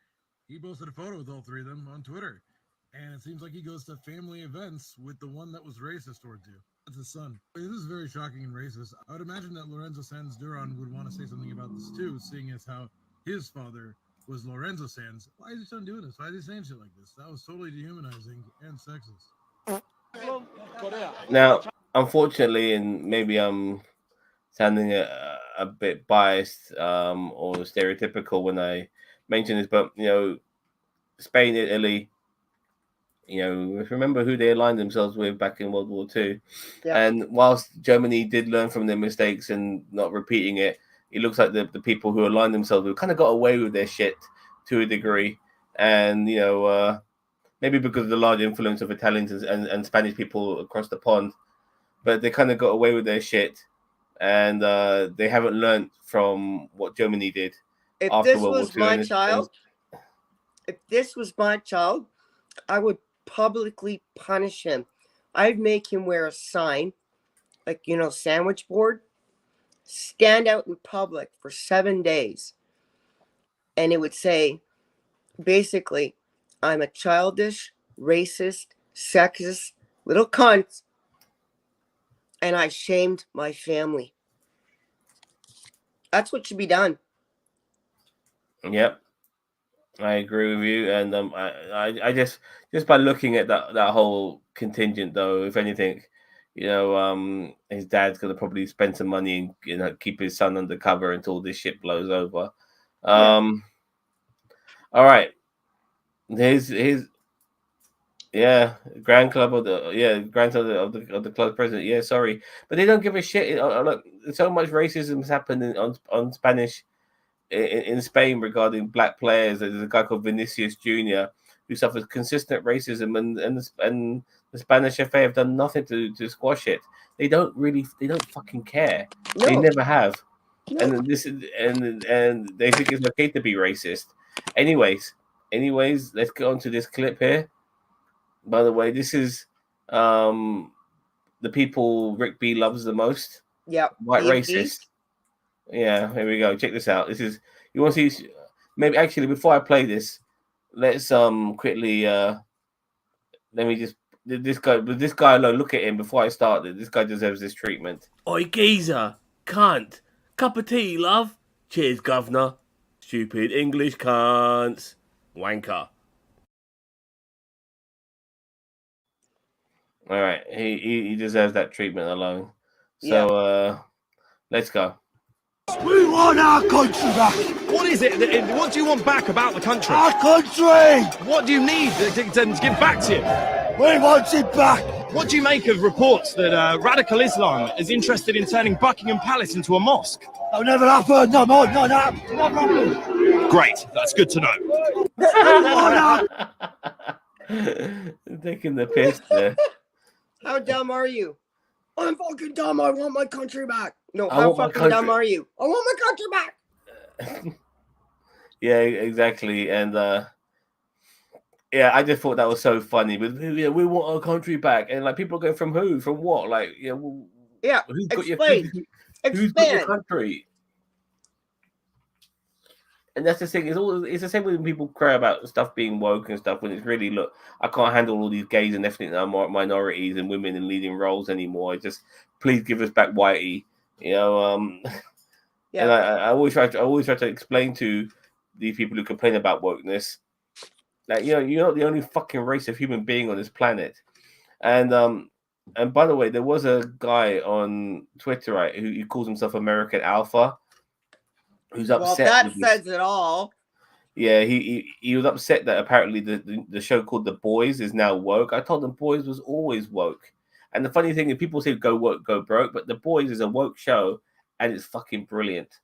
He posted a photo with all three of them on Twitter. And it seems like he goes to family events with the one that was racist towards you. That's his son. This is very shocking and racist. I would imagine that Lorenzo Sanz Duran would want to say something about this too, seeing as how his father was Lorenzo Sanz. Why is his son doing this? Why is he saying shit like this? That was totally dehumanizing and sexist. Now, unfortunately, and maybe I'm sounding a bit biased or stereotypical when I mention this, but Spain, Italy, remember who they aligned themselves with back in World War II. Yeah. And whilst Germany did learn from their mistakes and not repeating it, it looks like the people who aligned themselves with kind of got away with their shit to a degree. And, maybe because of the large influence of Italians and Spanish people across the pond, but they kind of got away with their shit. And they haven't learned from what Germany did. If this was my child, I would publicly punish him. I'd make him wear a sign, like, sandwich board, stand out in public for 7 days. And it would say, basically, I'm a childish, racist, sexist, little cunt. And I shamed my family. That's what should be done. Yep, I agree with you. And I just by looking at that whole contingent, though, if anything, his dad's gonna probably spend some money and keep his son undercover until this shit blows over. All right, his Grand Club of the Grand of the club president. Yeah, sorry, but they don't give a shit. Look, so much racism has happened on Spanish in Spain regarding black players. There's a guy called Vinicius Jr. who suffers consistent racism, and the Spanish FA have done nothing to squash it. They don't fucking care. No. They never have. No. And they think it's okay to be racist. Anyways, let's get on to this clip here. By the way, this is the people Rick B loves the most. Yeah, white racist. Yeah, here we go. Check this out. This is, you want to see? Maybe actually before I play this, let's quickly let me just this guy alone. Look at him before I start. This guy deserves this treatment. Oi, geezer, cunt, cup of tea, love. Cheers, governor. Stupid English cunts, wanker. All right, he deserves that treatment alone. So let's go. We want our country back. What is it? What do you want back about the country? Our country! What do you need to give back to you? We want it back. What do you make of reports that radical Islam is interested in turning Buckingham Palace into a mosque? That'll never happen. No more. No, never happen. Great. That's good to know. Taking the piss there. How dumb are you? I'm fucking dumb. I want my country back. No, how fucking dumb are you? I want my country back. Yeah, exactly. And I just thought that was so funny. But we want our country back. And like, people are going, from who? From what? Like, who's got who's got your country? And that's the thing. It's the same when people cry about stuff being woke and stuff. When it's really, look, I can't handle all these gays and ethnic minorities and women in leading roles anymore. Just please give us back Whitey. And I always try to explain to these people who complain about wokeness that you're not the only fucking race of human being on this planet. And by the way, there was a guy on Twitter, right, who calls himself American Alpha, who's upset. Well, that says it all. Yeah, he was upset that apparently the show called The Boys is now woke. I told them Boys was always woke. And the funny thing is, people say go woke, go broke, but The Boys is a woke show and it's fucking brilliant.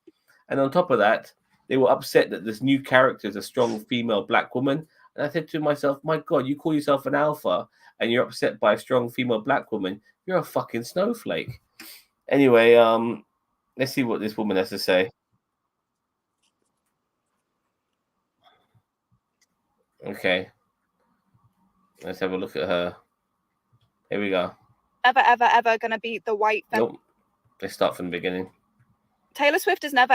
And on top of that, they were upset that this new character is a strong female black woman. And I said to myself, my God, you call yourself an alpha and you're upset by a strong female black woman. You're a fucking snowflake. Anyway, let's see what this woman has to say. Okay. Let's have a look at her. Here we go. Ever gonna beat the white Nope. Let's start from the beginning. Taylor Swift is never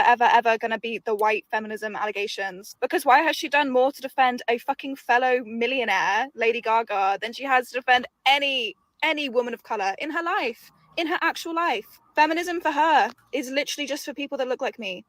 gonna beat the white feminism allegations, because why has she done more to defend a fucking fellow millionaire, Lady Gaga, than she has to defend any woman of color in her life, in her actual life? Feminism for her is literally just for people that look like me.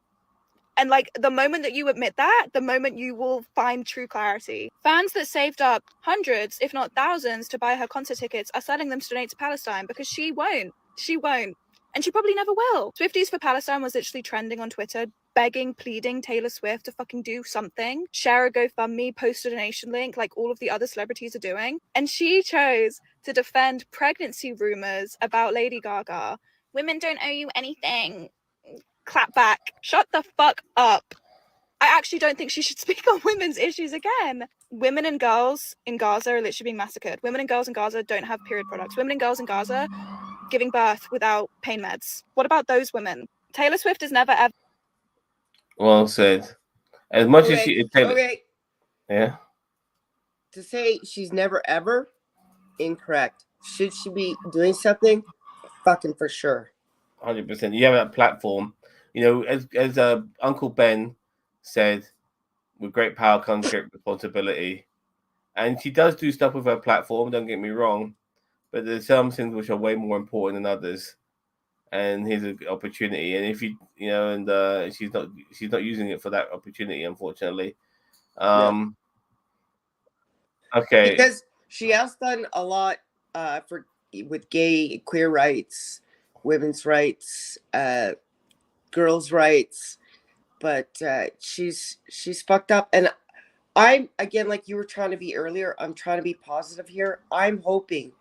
And like, the moment that you admit that, the moment you will find true clarity. Fans that saved up hundreds, if not thousands, to buy her concert tickets are selling them to donate to Palestine, because she won't. She won't. And she probably never will. Swifties for Palestine was literally trending on Twitter, begging, pleading Taylor Swift to fucking do something. Share a GoFundMe, post a donation link, like all of the other celebrities are doing. And she chose to defend pregnancy rumors about Lady Gaga. Women don't owe you anything. Clap back. Shut the fuck up. I actually don't think she should speak on women's issues again. Women and girls in Gaza are literally being massacred. Women and girls in Gaza don't have period products. Women and girls in Gaza giving birth without pain meds. What about those women? Taylor Swift is never ever. Well said. As much as she is Taylor. Okay. Yeah. To say she's never ever, incorrect. Should she be doing something? Fucking for sure. 100%. You have that platform. As Uncle Ben said, with great power comes great responsibility. And she does do stuff with her platform, don't get me wrong. but there's some things which are way more important than others. And here's an opportunity, and if and she's not using it for that opportunity, unfortunately. Okay, because she has done a lot with gay, queer rights, women's rights, girls' rights, but she's fucked up. And I'm, again, like you were trying to be earlier, I'm trying to be positive here. I'm hoping,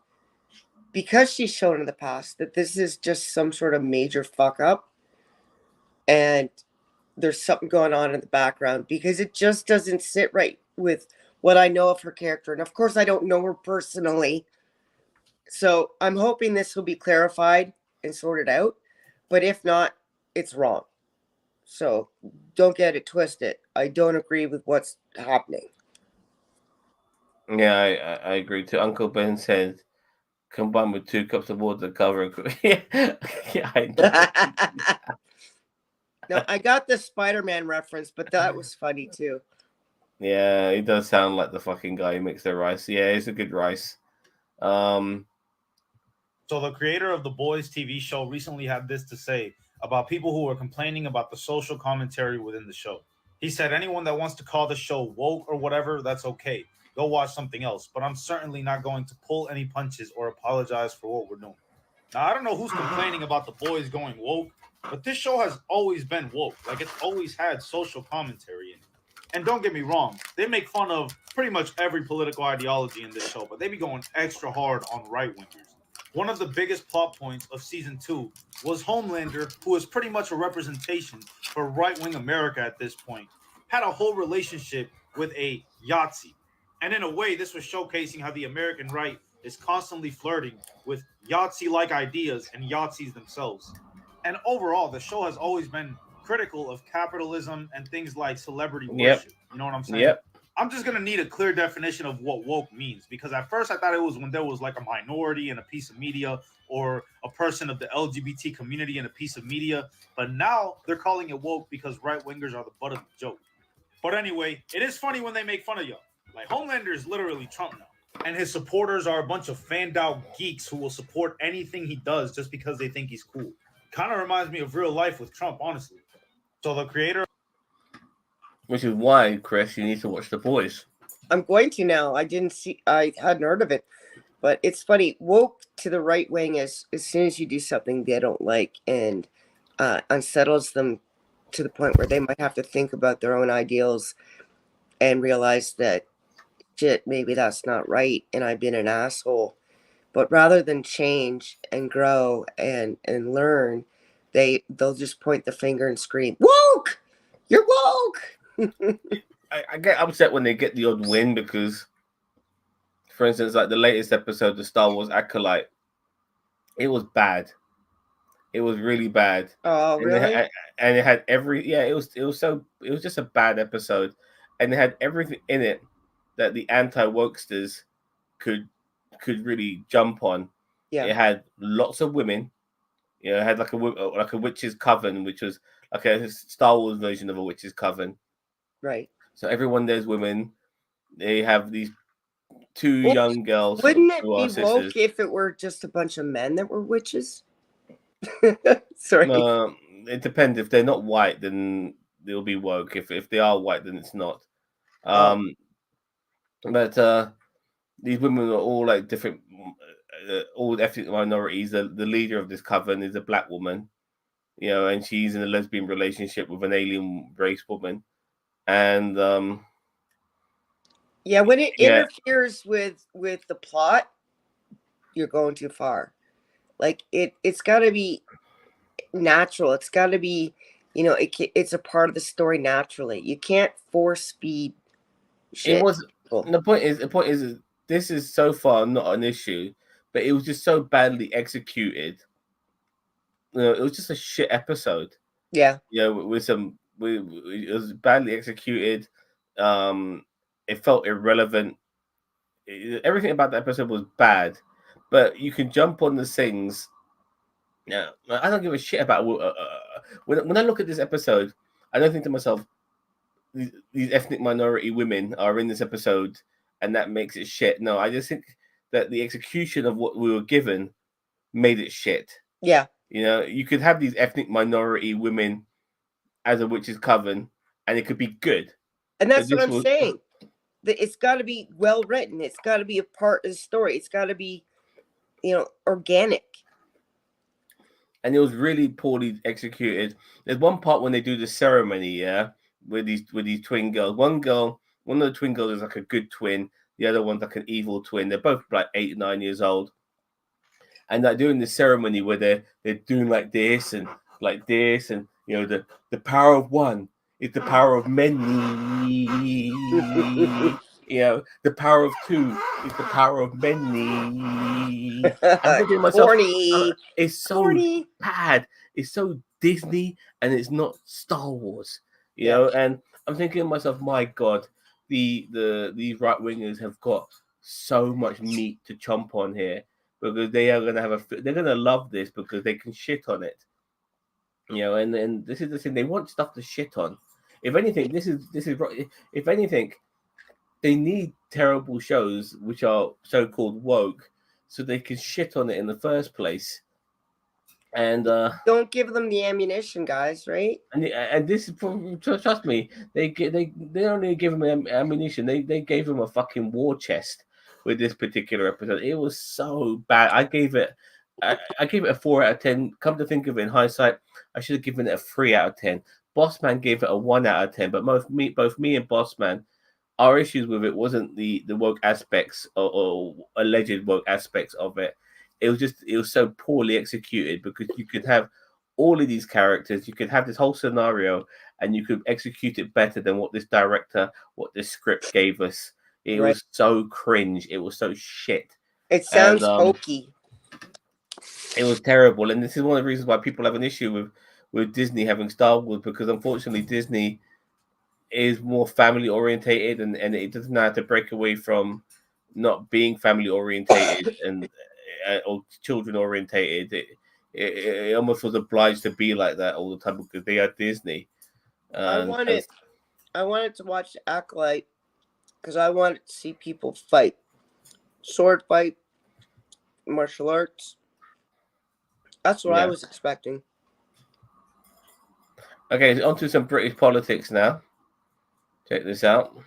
because she's shown in the past, that this is just some sort of major fuck up and there's something going on in the background, because it just doesn't sit right with what I know of her character. And of course, I don't know her personally. So I'm hoping this will be clarified and sorted out. But if not, it's wrong. So don't get it twisted. I don't agree with what's happening. Yeah, I agree too. Uncle Ben said, combined with 2 cups of water, cover. Yeah, I know. No, I got the Spider-Man reference, but that was funny too. Yeah, he does sound like the fucking guy who makes the rice. Yeah, it's a good rice. So the creator of The Boys TV show recently had this to say about people who were complaining about the social commentary within the show. He said, anyone that wants to call the show woke or whatever, that's okay. Go watch something else. But I'm certainly not going to pull any punches or apologize for what we're doing. Now, I don't know who's complaining about The Boys going woke, but this show has always been woke. Like, it's always had social commentary in it. And don't get me wrong, they make fun of pretty much every political ideology in this show, but they be going extra hard on right-wingers. One of the biggest plot points of season 2 was Homelander, who is pretty much a representation for right-wing America at this point, had a whole relationship with a Yahtzee. And in a way, this was showcasing how the American right is constantly flirting with Yahtzee-like ideas and Yahtzees themselves. And overall, the show has always been critical of capitalism and things like celebrity worship. You know what I'm saying? Yep. I'm just going to need a clear definition of what woke means, because at first I thought it was when there was like a minority in a piece of media or a person of the LGBT community in a piece of media. But now they're calling it woke because right-wingers are the butt of the joke. But anyway, it is funny when they make fun of y'all. Like, Homelander is literally Trump now. And his supporters are a bunch of fanned-out geeks who will support anything he does just because they think he's cool. Kind of reminds me of real life with Trump, honestly. So the creator... Which is why, Chris, you need to watch The Boys. I'm going to now. I hadn't heard of it. But it's funny, woke to the right wing is as soon as you do something they don't like and unsettles them to the point where they might have to think about their own ideals and realize that, shit, maybe that's not right and I've been an asshole. But rather than change and grow and learn, they'll just point the finger and scream, woke! You're woke! I get upset when they get the odd win because, for instance, like the latest episode, the Star Wars Acolyte, it was bad. It was really bad. Oh, really? And it had it was just a bad episode, and it had everything in it that the anti-wokesters could really jump on. Yeah. It had lots of women. You know, it had like a witch's coven, which was like a Star Wars version of a witch's coven. Right. So everyone there's women. They have these two young girls. Wouldn't it who are be woke sisters. if it were just a bunch of men that were witches? Sorry. It depends. If they're not white, then they'll be woke. If they are white, then it's not. But these women are all like different, all ethnic minorities. The leader of this coven is a black woman, you know, and she's in a lesbian relationship with an alien race woman. And yeah, when it interferes with the plot, you're going too far. Like it's got to be natural. It's got to be, you know, it's a part of the story naturally. You can't force feed shit. It was the point is this is so far not an issue, but it was just so badly executed. You know, it was just a shit episode. Yeah. You know, it was badly executed. It felt irrelevant. Everything about the episode was bad, but you can jump on the things. Yeah, I don't give a shit about. When I look at this episode, I don't think to myself, these ethnic minority women are in this episode, and that makes it shit. No, I just think that the execution of what we were given made it shit. Yeah. You know, you could have these ethnic minority women as a witch's coven, and it could be good. And that's what I'm saying. It's got to be well written. It's got to be a part of the story. It's got to be, organic. And it was really poorly executed. There's one part when they do the ceremony, yeah, with these twin girls. One of the twin girls is like a good twin. The other one's like an evil twin. They're both like 8, 9 years old. And like doing the ceremony where they're doing like this and the power of one is the power of many. The power of two is the power of many. I'm thinking to myself, it's so bad. It's so Disney, and it's not Star Wars. You know, and I'm thinking to myself, my God, these right wingers have got so much meat to chomp on here, because they are gonna they're gonna love this because they can shit on it. And this is the thing, they want stuff to shit on. If anything, this is if anything, they need terrible shows which are so-called woke so they can shit on it in the first place. And don't give them the ammunition, guys, right? And this is, trust me, they only give them ammunition. They gave them a fucking war chest with this particular episode. It was so bad. I gave it a 4 out of 10. Come to think of it, in hindsight, I should have given it a 3 out of 10. Bossman gave it a 1 out of 10. But both me and Bossman, our issues with it wasn't the woke aspects or alleged woke aspects of it. It was so poorly executed, because you could have all of these characters, you could have this whole scenario, and you could execute it better than what this script gave us. It was so cringe. It was so shit. It sounds hokey. It was terrible. And this is one of the reasons why people have an issue with Disney having Star Wars, because unfortunately Disney is more family orientated, and it doesn't know how to break away from not being family orientated and or children orientated. It almost was obliged to be like that all the time because they are Disney. I wanted to watch Acolyte because I wanted to see people fight, sword fight, martial arts. That's what I was expecting. Okay, on to some British politics now. Check this out.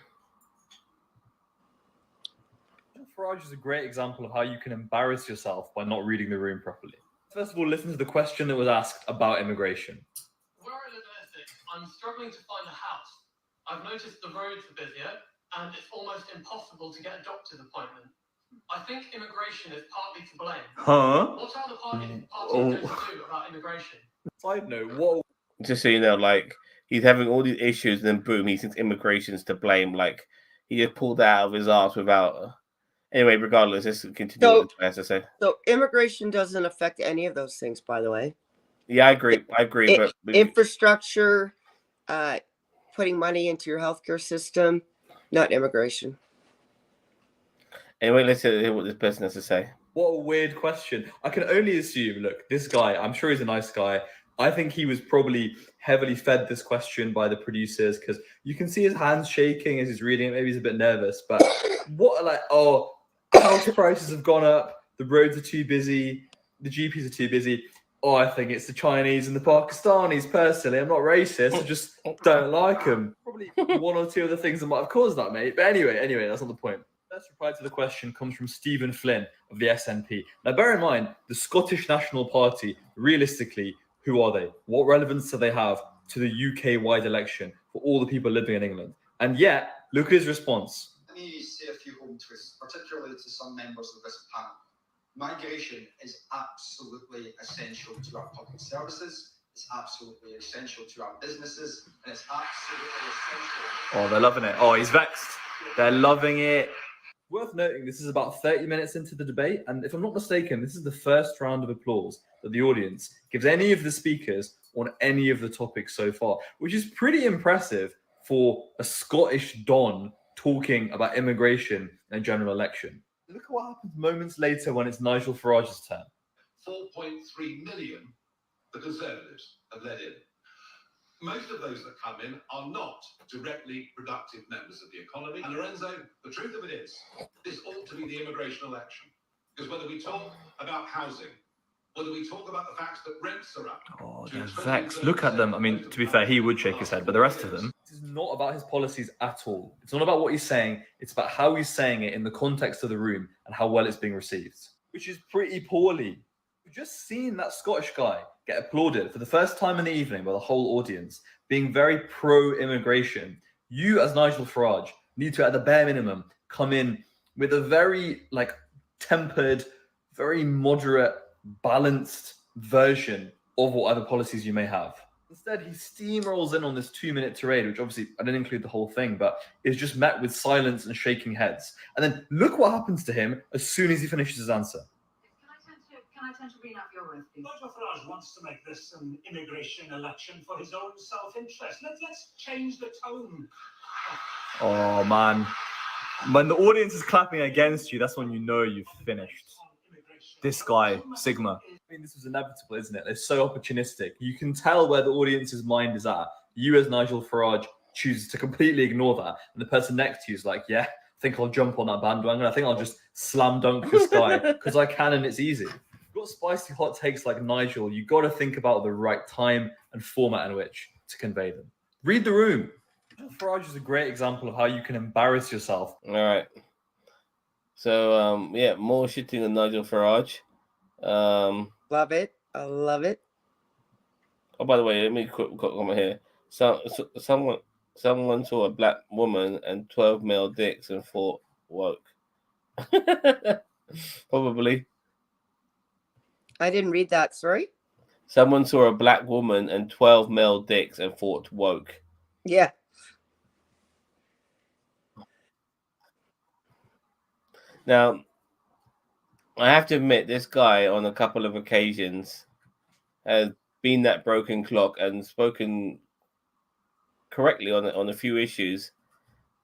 Farage is a great example of how you can embarrass yourself by not reading the room properly. First of all, listen to the question that was asked about immigration. Where I live in Essex, I'm struggling to find a house. I've noticed the roads are busier, and it's almost impossible to get a doctor's appointment. I think immigration is partly to blame. Huh? What are the parties going to do about immigration? Side note, what? Just so you know, like, he's having all these issues, and then boom, he thinks immigration's to blame. Like, he just pulled that out of his ass without. Anyway, regardless, let's continue what this has to say. So immigration doesn't affect any of those things, by the way. Yeah, I agree. But infrastructure, putting money into your healthcare system, not immigration. Anyway, let's hear what this person has to say. What a weird question. I can only assume, look, this guy, I'm sure he's a nice guy. I think he was probably heavily fed this question by the producers, because you can see his hands shaking as he's reading it. Maybe he's a bit nervous, but house prices have gone up, the roads are too busy, the GPs are too busy. I think it's the Chinese and the Pakistanis, personally. I'm not racist, I just don't like them. Probably one or two of the things that might have caused that, mate. But anyway, that's not the point. First reply to the question comes from Stephen Flynn of the SNP. Now, bear in mind, the Scottish National Party, realistically, who are they? What relevance do they have to the UK-wide election for all the people living in England? And yet, look at his response. Let me say a few home truths, particularly to some members of this panel. Migration is absolutely essential to our public services. It's absolutely essential to our businesses, and it's absolutely essential. Oh, they're loving it. Oh, he's vexed. They're loving it. Worth noting, this is about 30 minutes into the debate, and if I'm not mistaken, this is the first round of applause that the audience gives any of the speakers on any of the topics so far, which is pretty impressive for a Scottish Don talking about immigration and a general election. Look at what happens moments later when it's Nigel Farage's turn. 4.3 million the Conservatives have let in. most of those that come in are not directly productive members of the economy. And Lorenzo, the truth of it is, this ought to be the immigration election. Because whether we talk about housing, whether we talk about the fact that rents are up. Oh, they're vexed. Look at them. I mean, to be fair, he would shake his head, but the rest of them. This is not about his policies at all. It's not about what he's saying. It's about how he's saying it in the context of the room and how well it's being received, which is pretty poorly. We've just seen that Scottish guy get applauded for the first time in the evening by the whole audience, being very pro-immigration. You, as Nigel Farage, need to, at the bare minimum, come in with a very, tempered, very moderate, balanced version of what other policies you may have. Instead, he steamrolls in on this 2-minute tirade, which obviously I didn't include the whole thing, but is just met with silence and shaking heads. And then look what happens to him as soon as he finishes his answer. Can I turn to read out your words, please? Nigel Farage wants to make this an immigration election for his own self-interest. Let's change the tone. Oh, man. When the audience is clapping against you, that's when you know you've finished. This guy, Sigma. I mean, this was inevitable, isn't it? It's so opportunistic. You can tell where the audience's mind is at. You, as Nigel Farage, chooses to completely ignore that. And the person next to you is like, yeah, I think I'll jump on that bandwagon. I think I'll just slam dunk this guy because I can and it's easy. If you've got spicy hot takes like Nigel, you got to think about the right time and format in which to convey them. Read the room. Nigel Farage is a great example of how you can embarrass yourself. All right. So, more shitting on Nigel Farage. Love it. I love it. Oh, by the way, let me quick comment here. Someone saw a black woman and 12 male dicks and thought woke. Probably. I didn't read that. Sorry. Someone saw a black woman and 12 male dicks and thought woke. Yeah. Now, I have to admit, this guy on a couple of occasions has been that broken clock and spoken correctly on a few issues,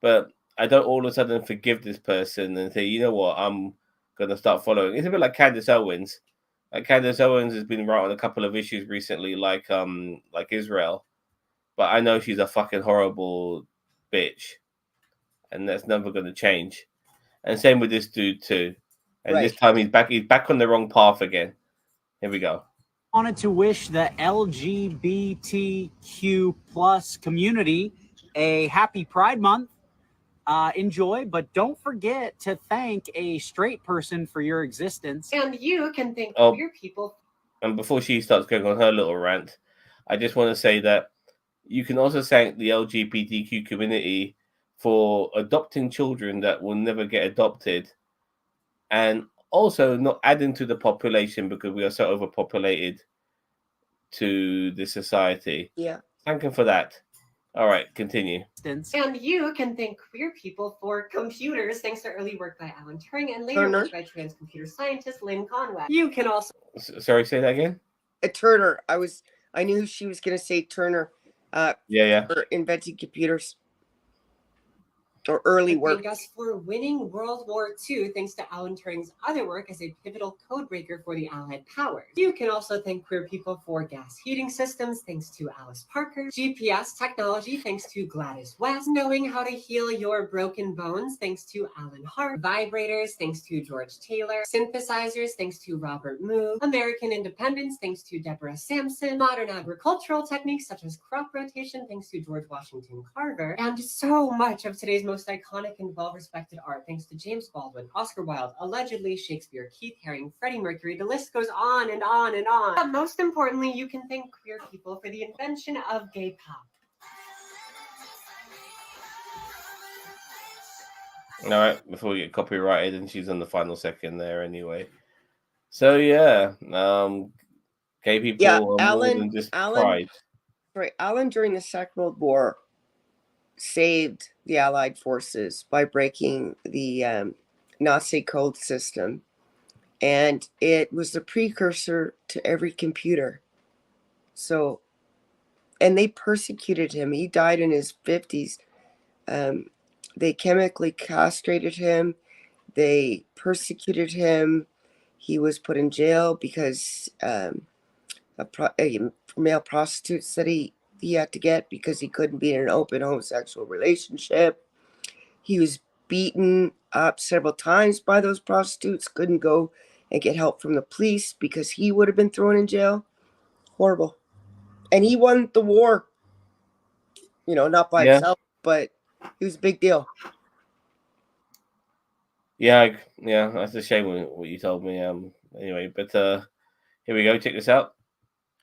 but I don't all of a sudden forgive this person and say, you know what, I'm going to start following. It's a bit like Candace Owens. Candace Owens has been right on a couple of issues recently, like Israel, but I know she's a fucking horrible bitch, and that's never going to change. And same with this dude too. And Right. this time he's back on the wrong path again. Here we go. Wanted to wish the LGBTQ plus community a happy Pride Month. Enjoy, but don't forget to thank a straight person for your existence. And you can thank Oh. queer people. And before she starts going on her little rant, I just want to say that you can also thank the LGBTQ community for adopting children that will never get adopted, and also not adding to the population because we are so overpopulated to the society. Yeah. Thank him for that. All right, continue. And you can thank queer people for computers, thanks to early work by Alan Turing and later Turner. work by trans computer scientist Lynn Conway. You can also Sorry, say that again. Turner. I knew she was going to say Turner. Yeah. For inventing computers. Or early work. thank us for winning World War II thanks to Alan Turing's other work as a pivotal codebreaker for the Allied powers. You can also thank queer people for gas heating systems thanks to Alice Parker, GPS technology thanks to Gladys West, knowing how to heal your broken bones thanks to Alan Hart, vibrators thanks to George Taylor, synthesizers thanks to Robert Moog, American independence thanks to Deborah Sampson, modern agricultural techniques such as crop rotation thanks to George Washington Carver, and so much of today's most iconic and well-respected art thanks to James Baldwin, Oscar Wilde, allegedly Shakespeare, Keith Haring, Freddie Mercury. The list goes on and on and on. But most importantly, you can thank queer people for the invention of gay pop. All right, before we get copyrighted, and she's on the final second there anyway. So yeah, gay people Yeah, are more than just pride. Right, Alan during the Second World War saved the Allied forces by breaking the Nazi code system, and it was the precursor to every computer. So, and they persecuted him. He died in his 50s. They chemically castrated him. They persecuted him. He was put in jail because a male prostitute said he he had to get because he couldn't be in an open homosexual relationship. He was beaten up several times by those prostitutes, couldn't go and get help from the police because he would have been thrown in jail. Horrible. And he won the war, not by himself, but he was a big deal. Yeah, that's a shame what you told me. Anyway, but here we go. Check this out.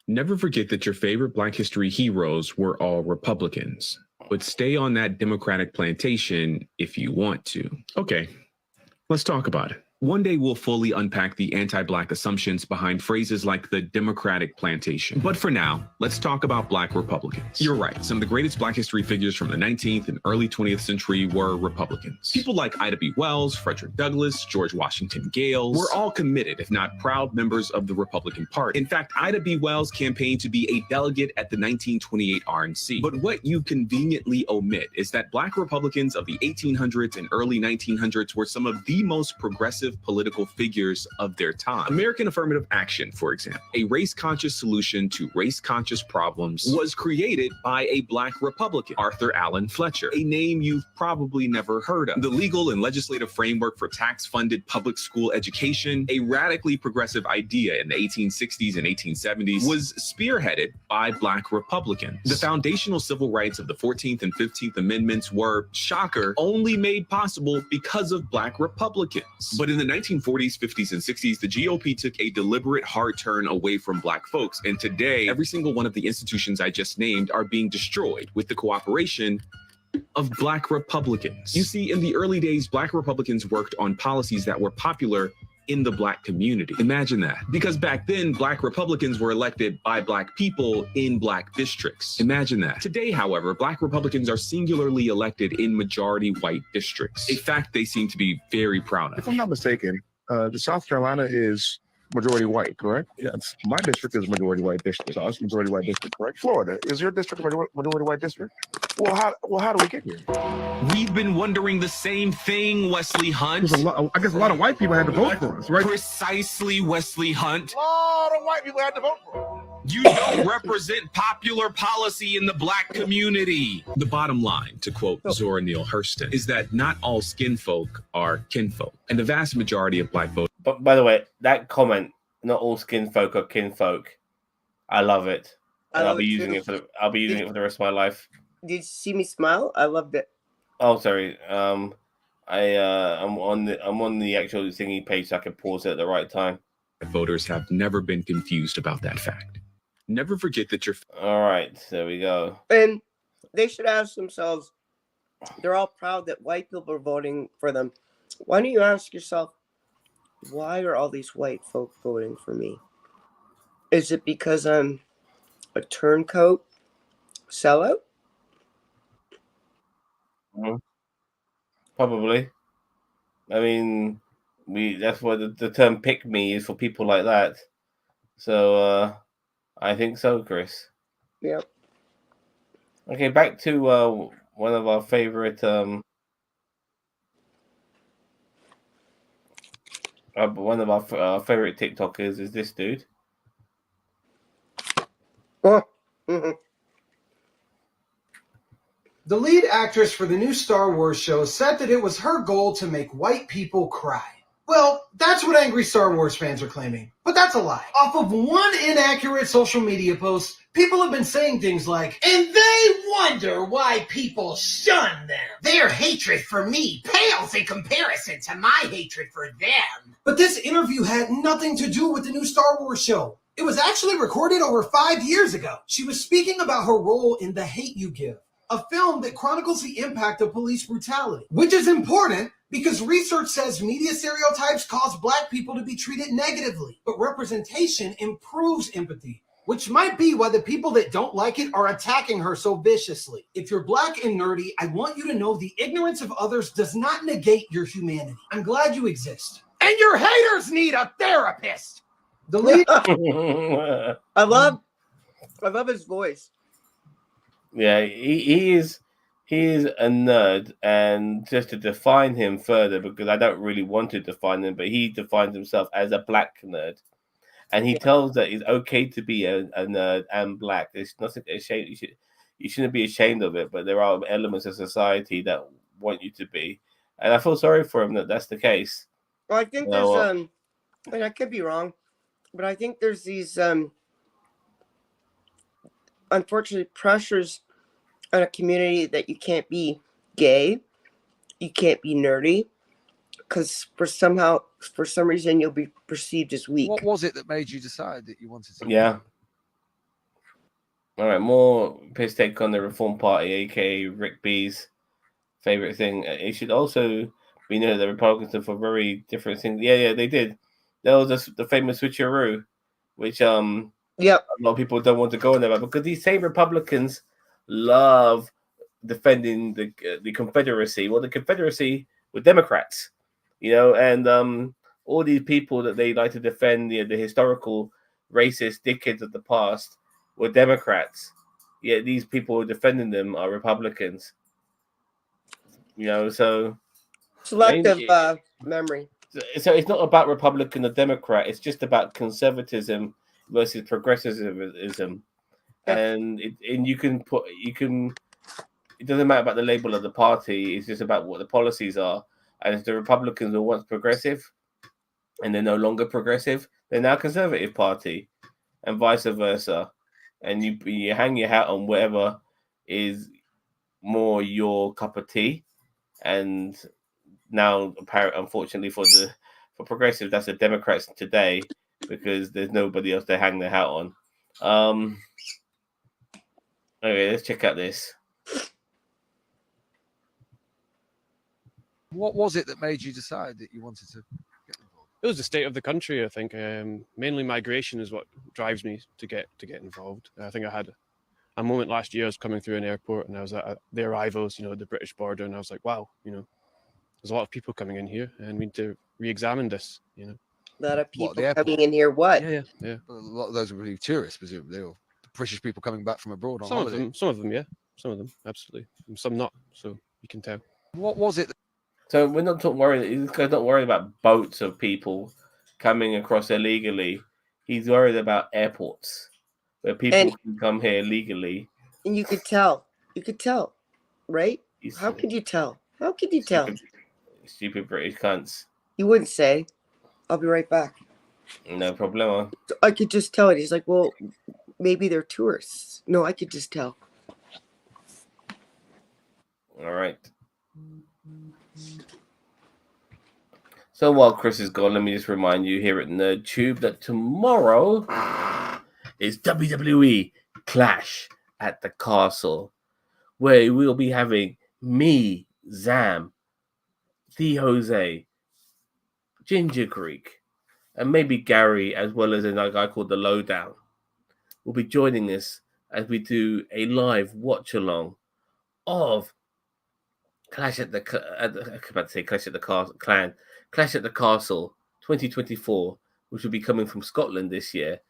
Never forget that your favorite Black history heroes were all Republicans, but stay on that Democratic plantation if you want to. Okay, let's talk about it. One day we'll fully unpack the anti-Black assumptions behind phrases like the Democratic plantation. But for now, let's talk about Black Republicans. You're right, some of the greatest Black history figures from the 19th and early 20th century were Republicans. People like Ida B. Wells, Frederick Douglass, George Washington Gales were all committed, if not proud, members of the Republican Party. In fact, Ida B. Wells campaigned to be a delegate at the 1928 RNC. But what you conveniently omit is that Black Republicans of the 1800s and early 1900s were some of the most progressive political figures of their time. American affirmative action, for example, a race-conscious solution to race-conscious problems, was created by a Black Republican, Arthur Allen Fletcher, a name you've probably never heard of. The legal and legislative framework for tax-funded public school education, a radically progressive idea in the 1860s and 1870s, was spearheaded by Black Republicans. The foundational civil rights of the 14th and 15th Amendments were, shocker, only made possible because of Black Republicans. But in the 1940s, 50s, and 60s, the GOP took a deliberate hard turn away from Black folks. And today, every single one of the institutions I just named are being destroyed with the cooperation of Black Republicans. You see, in the early days, Black Republicans worked on policies that were popular in the Black community. Imagine that. Because back then, Black Republicans were elected by Black people in Black districts. Imagine that. Today, however, Black Republicans are singularly elected in majority white districts, a fact they seem to be very proud of. If I'm not mistaken, the South Carolina is majority white, correct? Yes. My district is majority white district. So it's majority white district, correct? Florida, is your district majority white district? Well, how do we get here? We've been wondering the same thing, Wesley Hunt. I guess a lot of white people had to vote for us, right? Precisely, Wesley Hunt. A lot of white people had to vote for us. You don't represent popular policy in the Black community. The bottom line, to quote Zora Neale Hurston, is that not all skin folk are kinfolk, and the vast majority of Black voters. But by the way, that comment, not all skin folk are kinfolk, I love it. And I'll be using it for the rest of my life. Did you see me smile? I loved it. Oh, sorry. I'm on the actual thingy page, so I can pause it at the right time. Voters have never been confused about that fact. Never forget that you're. All right, there we go. And they should ask themselves, they're all proud that white people are voting for them. Why don't you ask yourself, why are all these white folk voting for me? Is it because I'm a turncoat sellout? Probably. I mean, that's what the term "pick me" is for people like that. So I think so, Chris. Yep. Okay, back to one of our favorite favorite TikTokers is this dude. Oh. Mm-hmm. The lead actress for the new Star Wars show said that it was her goal to make white people cry. Well, that's what angry Star Wars fans are claiming, but that's a lie. Off of one inaccurate social media post, people have been saying things like, and they wonder why people shun them. Their hatred for me pales in comparison to my hatred for them. But this interview had nothing to do with the new Star Wars show. It was actually recorded over 5 years ago. She was speaking about her role in The Hate U Give, a film that chronicles the impact of police brutality, which is important because research says media stereotypes cause Black people to be treated negatively, but representation improves empathy, which might be why the people that don't like it are attacking her so viciously. If you're Black and nerdy, I want you to know the ignorance of others does not negate your humanity. I'm glad you exist. And your haters need a therapist. The lead. I love his voice. Yeah, he is a nerd, and just to define him further, because I don't really want to define him, but he defines himself as a Black nerd. and he tells that it's okay to be a nerd and black. There's nothing ashamed. You shouldn't be ashamed of it, but there are elements of society that want you to be, and I feel sorry for him that that's the case. Well, I think there's and I could be wrong, but I think there's these unfortunately pressures on a community that you can't be gay, you can't be nerdy, because for some reason you'll be perceived as weak. What was it that made you decide that you wanted to? Yeah. All right, more piss take on the Reform Party, aka Rick B's favorite thing. It should also be noted that Republicans are for very different things. Yeah, they did. There was the famous switcheroo, which a lot of people don't want to go on there because these same Republicans love defending the Confederacy. Well, the Confederacy were Democrats, and all these people that they like to defend, the historical racist dickheads of the past were Democrats. Yet these people defending them are Republicans. So selective memory. So it's not about Republican or Democrat. It's just about conservatism versus progressivism, and you can. It doesn't matter about the label of the party. It's just about what the policies are. And if the Republicans were once progressive, and they're no longer progressive, they're now conservative party, and vice versa. And you hang your hat on whatever is more your cup of tea. And now, unfortunately for progressive, that's the Democrats today, because there's nobody else to hang their hat on. Okay, let's check out this. What was it that made you decide that you wanted to get involved? It was the state of the country, I think. Mainly migration is what drives me to get involved. I think I had a moment last year. I was coming through an airport and I was at the arrivals, the British border, and I was like, wow, there's a lot of people coming in here, and we need to re-examine this. A lot of people coming in here. What? Yeah. A lot of those were really tourists, presumably, or British people coming back from abroad on holiday. Some of them, yeah. Some of them, absolutely. Some not. So you can tell. What was it? So we're not worried. This guy's not worried about boats of people coming across illegally. He's worried about airports where people can come here legally. And you could tell. Right? How could you tell? Stupid British cunts. You wouldn't say. I'll be right back. No problemo. I could just tell it. He's like, well, maybe they're tourists. No, I could just tell. All right. So while Chris is gone, let me just remind you here at NerdTube that tomorrow is WWE Clash at the Castle, where we'll be having me, Zam, The Jose, Ginger Greek, and maybe Gary, as well as a guy called The Lowdown, will be joining us as we do a live watch along of Clash at the Castle 2024, which will be coming from Scotland this year.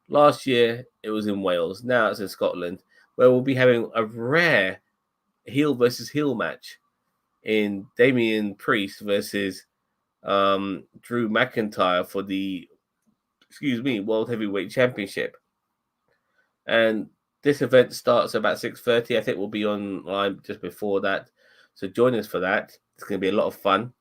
Last year it was in Wales. Now it's in Scotland, where we'll be having a rare heel versus heel match in Damian Priest versus Drew McIntyre for the World Heavyweight Championship. And this event starts about 6:30. I think we'll be online just before that. So join us for that. It's going to be a lot of fun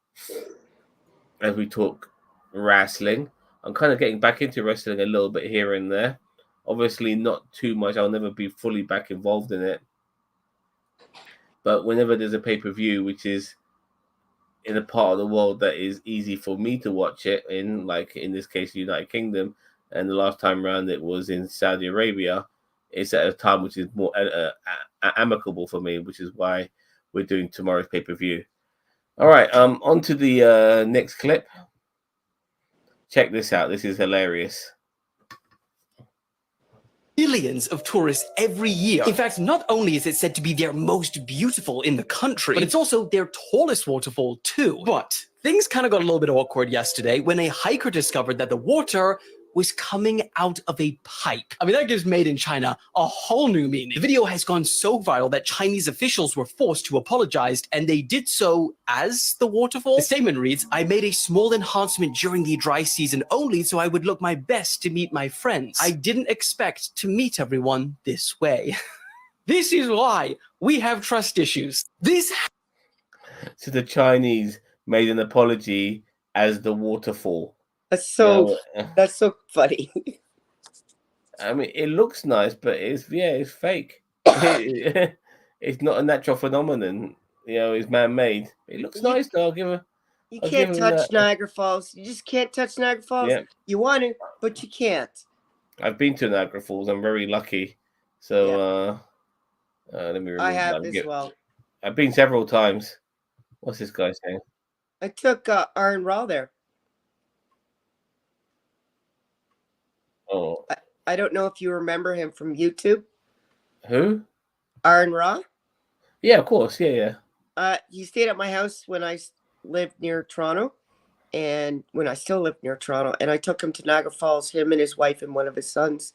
as we talk wrestling. I'm kind of getting back into wrestling a little bit here and there. Obviously not too much. I'll never be fully back involved in it. But whenever there's a pay-per-view, which is in a part of the world that is easy for me to watch it in, like in this case, the United Kingdom, and the last time around it was in Saudi Arabia, it's at a time which is more amicable for me, which is why we're doing tomorrow's pay-per-view. All right, on to the next clip. Check this out. This is hilarious. Millions of tourists every year. In fact, not only is it said to be their most beautiful in the country, but it's also their tallest waterfall too. But things kind of got a little bit awkward yesterday when a hiker discovered that the water was coming out of a pipe. I mean, that gives Made in China a whole new meaning. The video has gone so viral that Chinese officials were forced to apologize, and they did so as the waterfall. The statement reads, "I made a small enhancement during the dry season only so I would look my best to meet my friends. I didn't expect to meet everyone this way." This is why we have trust issues. So the Chinese made an apology as the waterfall. That's so funny. I mean, it looks nice, but it's fake. It's not a natural phenomenon. It's man-made. It looks nice, though. You can't touch Niagara Falls. You just can't touch Niagara Falls. Yeah. You want to, but you can't. I've been to Niagara Falls. I'm very lucky. So let me. I have as well. I've been several times. What's this guy saying? I took Aaron Raw there. Oh. I don't know if you remember him from YouTube. Who? Aaron Raw. Yeah, of course. Yeah. He stayed at my house when I lived near Toronto, and when I still lived near Toronto, and I took him to Niagara Falls, him and his wife and one of his sons.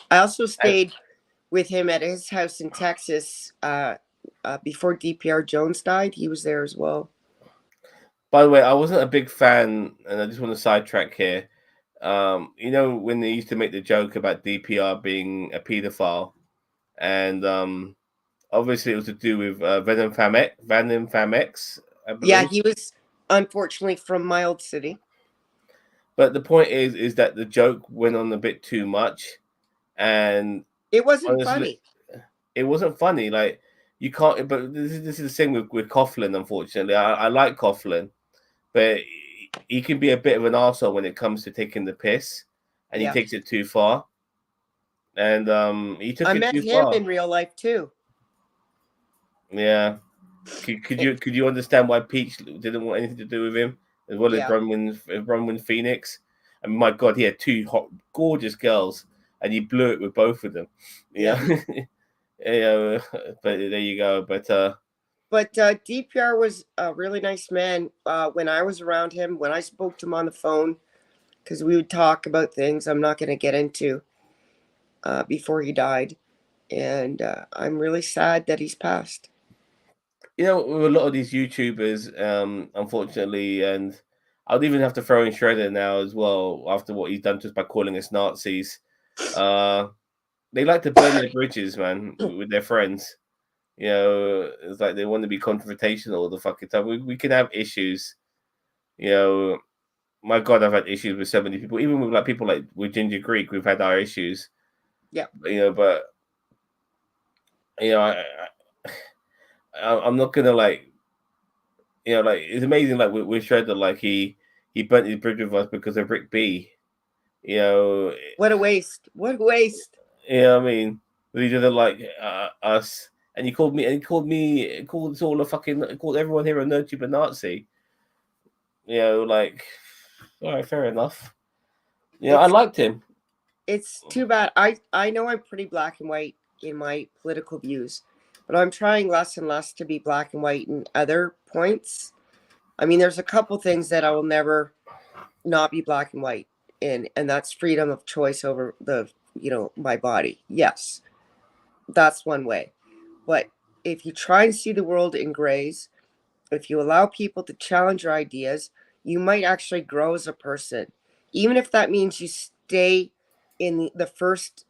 I also stayed with him at his house in Texas before DPR Jones died. He was there as well. By the way, I wasn't a big fan, and I just want to sidetrack here. When they used to make the joke about DPR being a pedophile, and obviously it was to do with Venom Famex. Yeah, he was unfortunately from my old city. But the point is that the joke went on a bit too much, and it wasn't funny. It wasn't funny. Like, you can't. But this is the thing with Coughlin. Unfortunately, I like Coughlin, but he can be a bit of an arsehole when it comes to taking the piss, and he takes it too far. And he took it too far. I met him in real life too. Yeah. Could you understand why Peach didn't want anything to do with him, as well as Bronwyn Phoenix? And my God, he had two hot, gorgeous girls, and he blew it with both of them. Yeah. But there you go. But DPR was a really nice man when I was around him, when I spoke to him on the phone, because we would talk about things I'm not going to get into before he died. And I'm really sad that he's passed. With a lot of these YouTubers, unfortunately, and I'd even have to throw in Shredder now as well, after what he's done just by calling us Nazis. They like to burn their bridges, man, with their friends. It's like they want to be confrontational all the fucking time. We can have issues. My God, I've had issues with so many people. Even with people like with Ginger Greek, we've had our issues. Yeah. I'm not gonna it's amazing. Like with Shredder, like he burnt his bridge with us because of Rick B. What a waste! What a waste! I mean, he didn't like us. And he called us all called everyone here a nerd Nazi. All right, fair enough. I liked him. It's too bad. I know I'm pretty black and white in my political views, but I'm trying less and less to be black and white in other points. I mean, there's a couple things that I will never not be black and white in, and that's freedom of choice over my body. Yes, that's one way. But if you try and see the world in grays, if you allow people to challenge your ideas, you might actually grow as a person. Even if that means you stay in the first,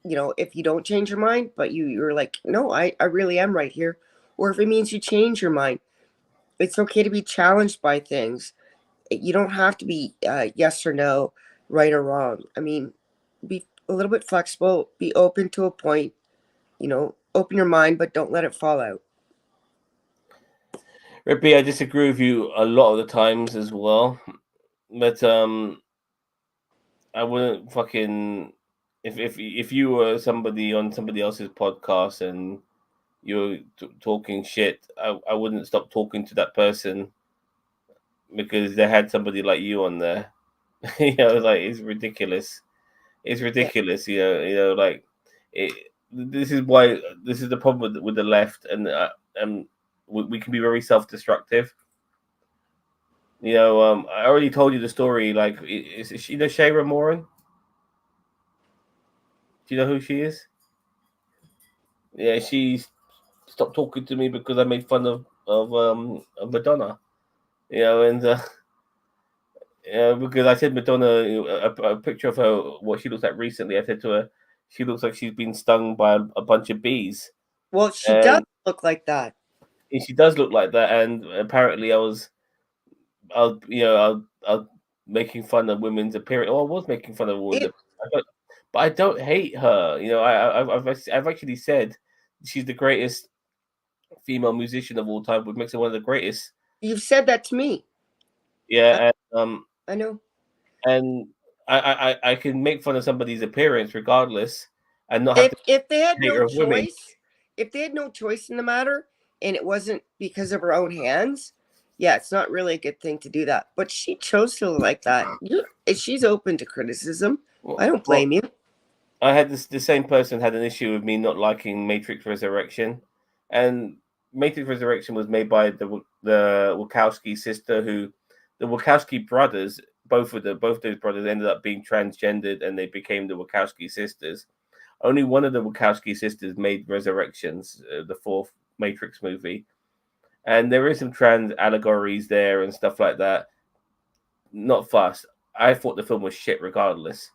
if you don't change your mind, but you're like, no, I really am right here. Or if it means you change your mind, it's okay to be challenged by things. You don't have to be yes or no, right or wrong. I mean, be a little bit flexible, be open to a point, open your mind, but don't let it fall out. Rippy, I disagree with you a lot of the times as well. But I wouldn't fucking if you were somebody on somebody else's podcast and you're talking shit, I wouldn't stop talking to that person because they had somebody like you on there. It's ridiculous. It's ridiculous. This is why this is the problem with the left, and we can be very self-destructive. You know, I already told you the story. Like, is she the Shayra Moran? Do you know who she is? Yeah, she stopped talking to me because I made fun of Madonna. You know, and because I said Madonna, a picture of her, what she looks like recently. I said to her, she looks like she's been stung by a bunch of bees. Well, she does look like that. And she does look like that, and apparently I was making fun of women's appearance. Oh, I was making fun of women's appearance, but I don't hate her. You know, I've actually said she's the greatest female musician of all time, which makes her one of the greatest. You've said that to me. Yeah, I know. And I can make fun of somebody's appearance regardless, and not have to If they had hate her no of women. choice, if they had no choice in the matter, and it wasn't because of her own hands, yeah, it's not really a good thing to do that. But she chose to look like that. She's open to criticism. I don't blame you. I had the same person had an issue with me not liking Matrix Resurrection, and Matrix Resurrection was made by the Wachowski sister, who the Wachowski brothers, both those brothers ended up being transgendered, and they became the Wachowski sisters. Only one of the Wachowski sisters made Resurrections, the fourth Matrix movie, and there is some trans allegories there and stuff like that. Not fast. I thought the film was shit regardless.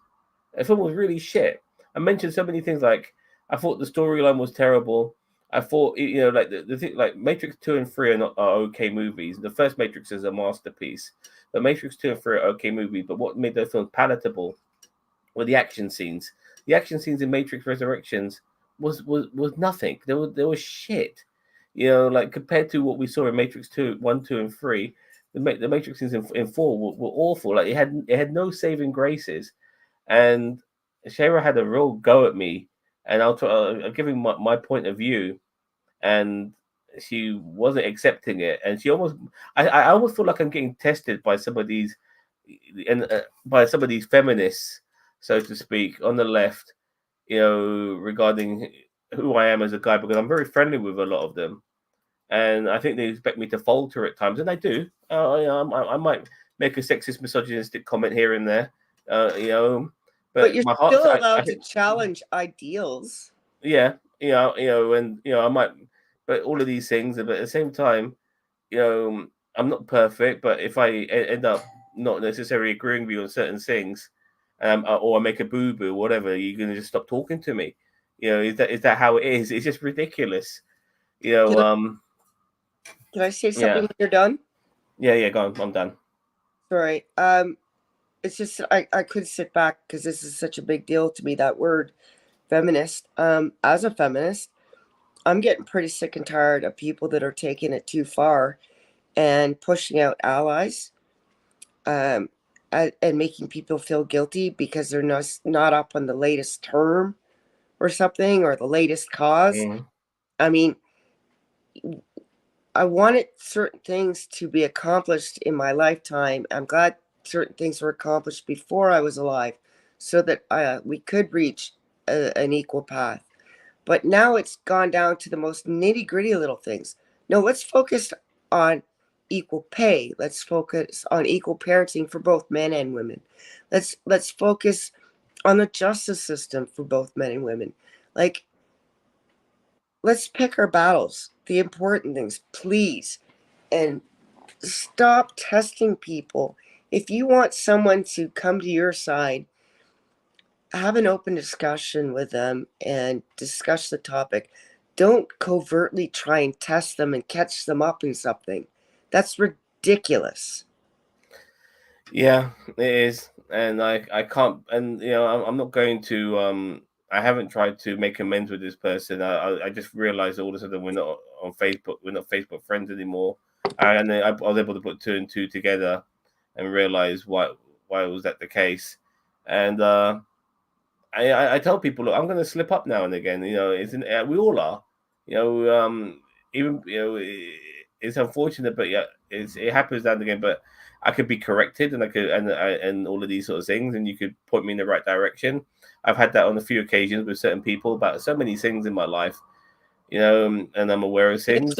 The film was really shit. I mentioned so many things, like I thought the storyline was terrible. I thought, like the thing, like Matrix 2 and 3 are okay movies. The first Matrix is a masterpiece. The Matrix 2 and 3 are okay movies, but what made those films palatable were the action scenes. The action scenes in Matrix Resurrections was nothing. They were shit. Like compared to what we saw in Matrix 1, 2, and 3, the Matrix scenes in 4 were awful. Like it had no saving graces, and Shayra had a real go at me, and I'll give him my point of view, and she wasn't accepting it, and she almost I almost feel like I'm getting tested by some of these feminists, so to speak, on the left, regarding who I am as a guy, because I'm very friendly with a lot of them, and I think they expect me to falter at times, and I do. I might make a sexist, misogynistic comment here and there, But you're still allowed to challenge ideals. Yeah, I might, but all of these things, but at the same time, I'm not perfect. But if I end up not necessarily agreeing with you on certain things, or I make a boo boo, whatever, you're gonna just stop talking to me. Is that how it is? It's just ridiculous. Can I say something when you're done? Yeah, go on. I'm done. Sorry. It's just I could sit back because this is such a big deal to me, that word feminist. As a feminist, I'm getting pretty sick and tired of people that are taking it too far and pushing out allies, and making people feel guilty because they're not up on the latest term or something, or the latest cause. I mean, I wanted certain things to be accomplished in my lifetime. I'm glad certain things were accomplished before I was alive, so that we could reach an equal path. But now it's gone down to the most nitty-gritty little things. No, let's focus on equal pay. Let's focus on equal parenting for both men and women. Let's focus on the justice system for both men and women. Like, let's pick our battles, the important things, please, and stop testing people. If you want someone to come to your side, have an open discussion with them and discuss the topic. Don't covertly try and test them and catch them up in something. That's ridiculous. Yeah, it is. And I can't, and I'm not going to I haven't tried to make amends with this person. I just realized all of a sudden we're not on Facebook, we're not Facebook friends anymore. And then I was able to put 2 and 2 together and realize why was that the case. And I tell people, look, I'm going to slip up now and again. We all are. Even it's unfortunate, but yeah, it happens now and again. But I could be corrected, and I could and all of these sort of things, and you could point me in the right direction. I've had that on a few occasions with certain people about so many things in my life, and I'm aware of things.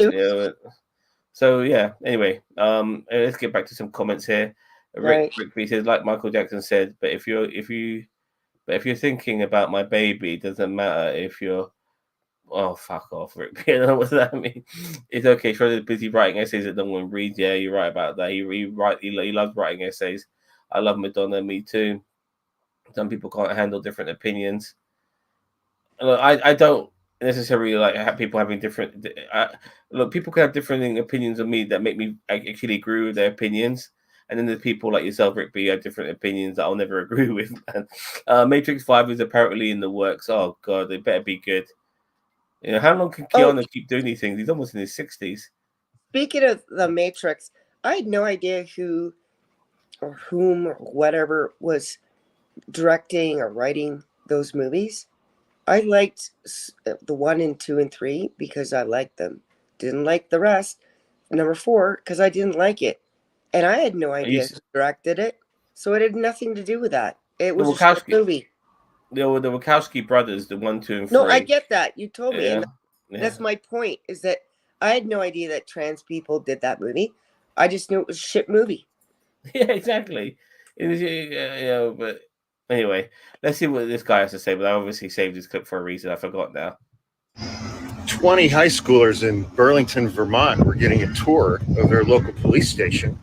So yeah. Anyway, let's get back to some comments here. Right. Rick B says, like Michael Jackson said, but if you're thinking about my baby, it doesn't matter if you're. Oh, fuck off, Rick B. I don't know what that means. It's okay. Schroeder's busy writing essays that no one reads. Yeah, you're right about that. He loves writing essays. I love Madonna. Me too. Some people can't handle different opinions. Look, I don't necessarily like have people having different. Look, people can have different opinions of me that make me actually agree with their opinions. And then there's people like yourself, Rick B, have different opinions that I'll never agree with. Matrix 5 is apparently in the works. Oh, God, they better be good. You know, how long can Keanu keep doing these things? He's almost in his 60s. Speaking of the Matrix, I had no idea who or whom or whatever was directing or writing those movies. I liked the 1 and 2 and 3 because I liked them. Didn't like the rest. Number 4 because I didn't like it. And I had no idea who directed it. So it had nothing to do with that. It was a short movie. The Wachowski brothers, the 1, 2, and 3. No, I get that. You told me. Yeah. And that's my point, is that I had no idea that trans people did that movie. I just knew it was a shit movie. Yeah, exactly. It was, but anyway, let's see what this guy has to say. But I obviously saved this clip for a reason. I forgot now. 20 high schoolers in Burlington, Vermont were getting a tour of their local police station,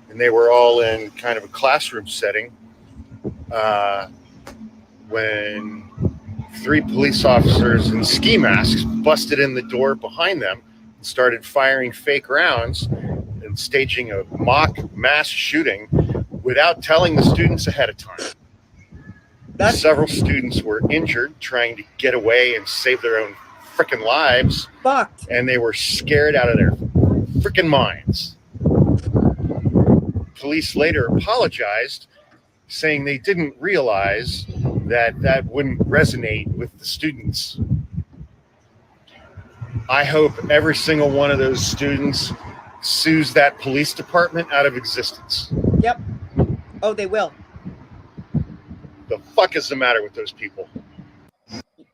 and they were all in kind of a classroom setting when 3 police officers in ski masks busted in the door behind them and started firing fake rounds and staging a mock mass shooting without telling the students ahead of time. Several students were injured trying to get away and save their own freaking lives. And they were scared out of their freaking minds. Police later apologized, saying they didn't realize that wouldn't resonate with the students. I hope every single one of those students sues that police department out of existence. Yep. Oh, they will. The fuck is the matter with those people?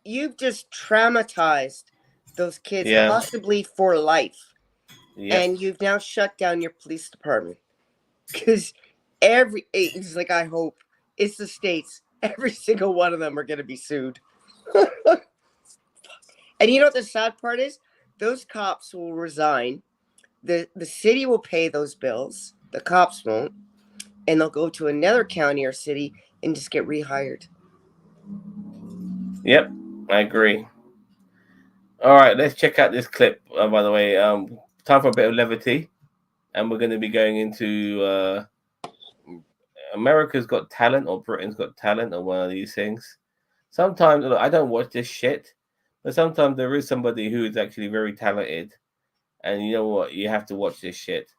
You've just traumatized those kids, Yeah. possibly for life. Yep. And you've now shut down your police department. Because it's like, I hope it's the states. Every single one of them are going to be sued. And you know what the sad part is? Those cops will resign. The city will pay those bills. The cops won't. And they'll go to another county or city and just get rehired. Yep, I agree. All right, let's check out this clip. By the way, time for a bit of levity, and we're going to be going into America's Got Talent or Britain's Got Talent or one of these things. Sometimes, look, I don't watch this shit, but sometimes there is somebody who is actually very talented, and you know what? You have to watch this shit.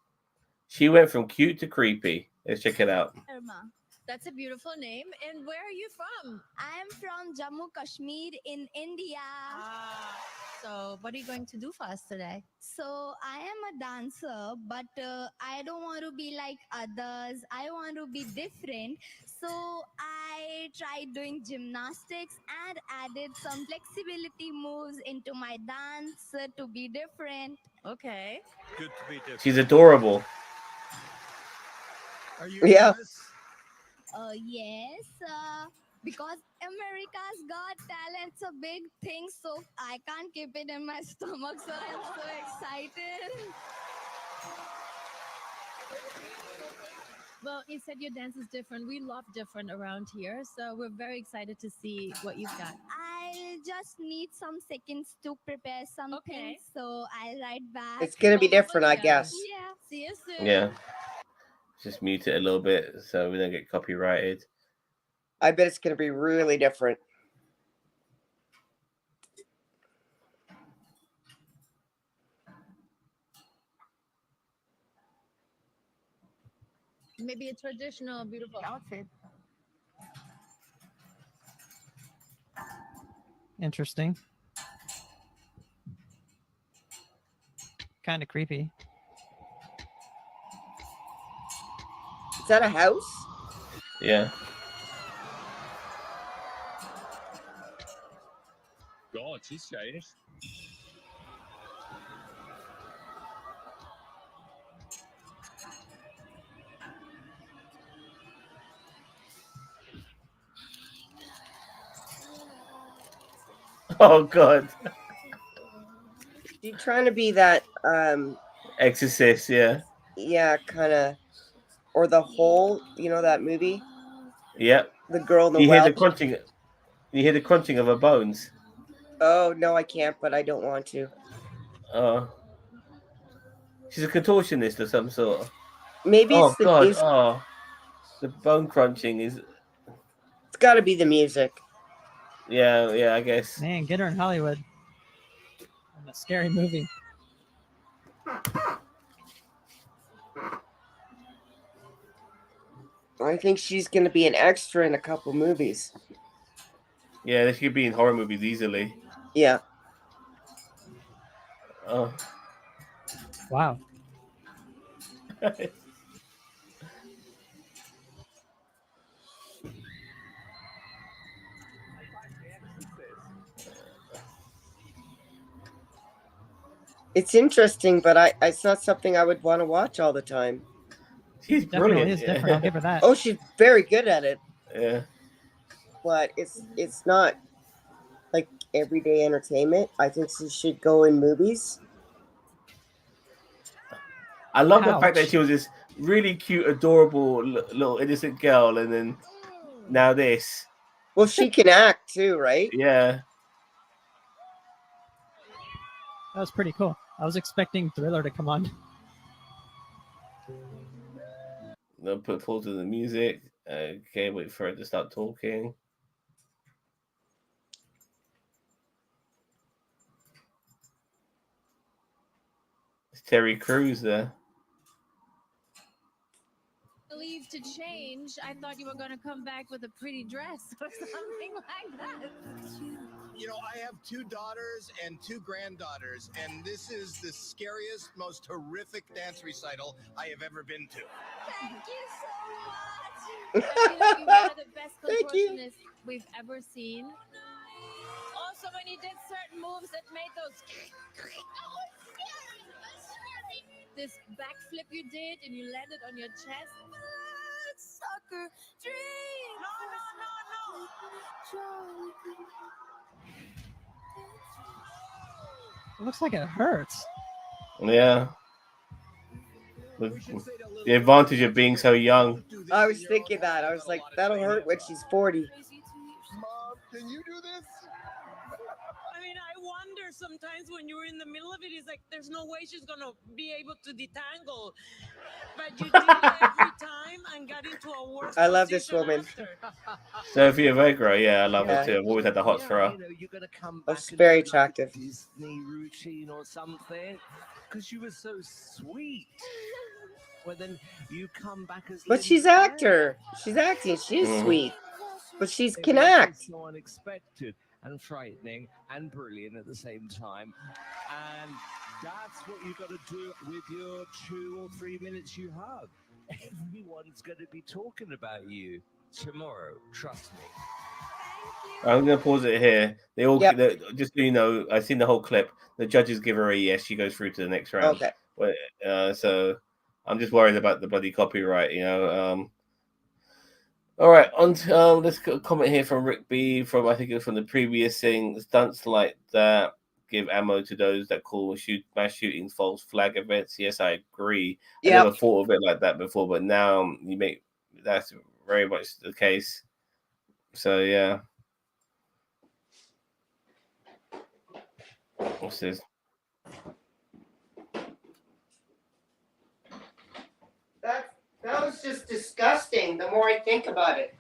She went from cute to creepy. Let's check it out. Irma. That's a beautiful name. And where are you from? I'm from Jammu Kashmir in India. So what are you going to do for us today? So I am a dancer, but I don't want to be like others. I want to be different. So I tried doing gymnastics and added some flexibility moves into my dance to be different. Okay. Good to be different. She's adorable. Are you Yeah. Yes, because America's Got Talent's a big thing, so I can't keep it in my stomach, so I'm so excited. Well, you said your dance is different. We love different around here, so we're very excited to see what you've got. I just need some seconds to prepare something, so I'll write back. It's going to be different, I guess. Yeah, see you soon. Yeah. Just mute it a little bit so we don't get copyrighted. I bet it's going to be really different. Maybe a traditional, beautiful outfit. Interesting. Kind of creepy. Is that a house? Yeah. God, she's Scottish. Oh God. She's trying to be that Exorcist, yeah. yeah, kind of, or The Hole, you know that movie? Yep. The girl in the You hear well. the crunching. You hear the crunching of her bones. Oh no, I can't, but I don't want to. She's a contortionist of some sort. Maybe Oh it's the God. music. Oh, the bone crunching is. It's got to be the music. Yeah, I guess. Man, get her in Hollywood. In a scary movie. I think she's going to be an extra in a couple movies. Yeah, she could be in horror movies easily. Yeah. Oh. Wow. It's interesting, but it's not something I would want to watch all the time. She's Definitely brilliant. is different. I'll give her that. Oh, she's very good at it. Yeah. But it's not like everyday entertainment. I think she should go in movies. I love the fact that Ouch. she was this really cute, adorable little innocent girl, and then now this. Well, she can act too, right? Yeah. That was pretty cool. I was expecting Thriller to come on. They'll put pause to the music. Okay, wait for her to start talking. It's Terry Crews there. Leave to change. I thought you were going to come back with a pretty dress or something like that. You know, I have 2 daughters and 2 granddaughters, and this is the scariest, most horrific dance recital I have ever been to. Thank you so much. I feel like you were the best contortionist we've ever seen. Also, when you did certain moves that made those... This backflip you did and you landed on your chest. Sucker dream. It looks like it hurts. Yeah. The advantage of being so young. I was thinking that. I was like, that'll hurt when she's 40. Mom, can you do this? I mean, I wonder sometimes when you're in the middle of it, it's like there's no way she's gonna be able to detangle. But you did it every time and got into a worse I love this woman. Sofia Vergara, yeah, I love her too. I've always had the hots for her. Oh, she's very attractive. Disney routine or something because you were so sweet. Well, then you come back as. But she's actor. She's acting. She's sweet. But she can act. So unexpected and frightening and brilliant at the same time. And that's what you've got to do with your 2 or 3 minutes you have. Everyone's going to be talking about you tomorrow. Trust me. I'm going to pause it here. They all, just so you know, I've seen the whole clip. The judges give her a yes. She goes through to the next round. Okay. So I'm just worried about the bloody copyright, you know. All right, on to, let's get a comment here from Rick B. From I think it was from the previous thing. Stunts like that give ammo to those that call mass shootings false flag events. Yes, I agree. I never thought of it like that before, but now that's very much the case. So yeah. What's this? That was just disgusting. The more I think about it,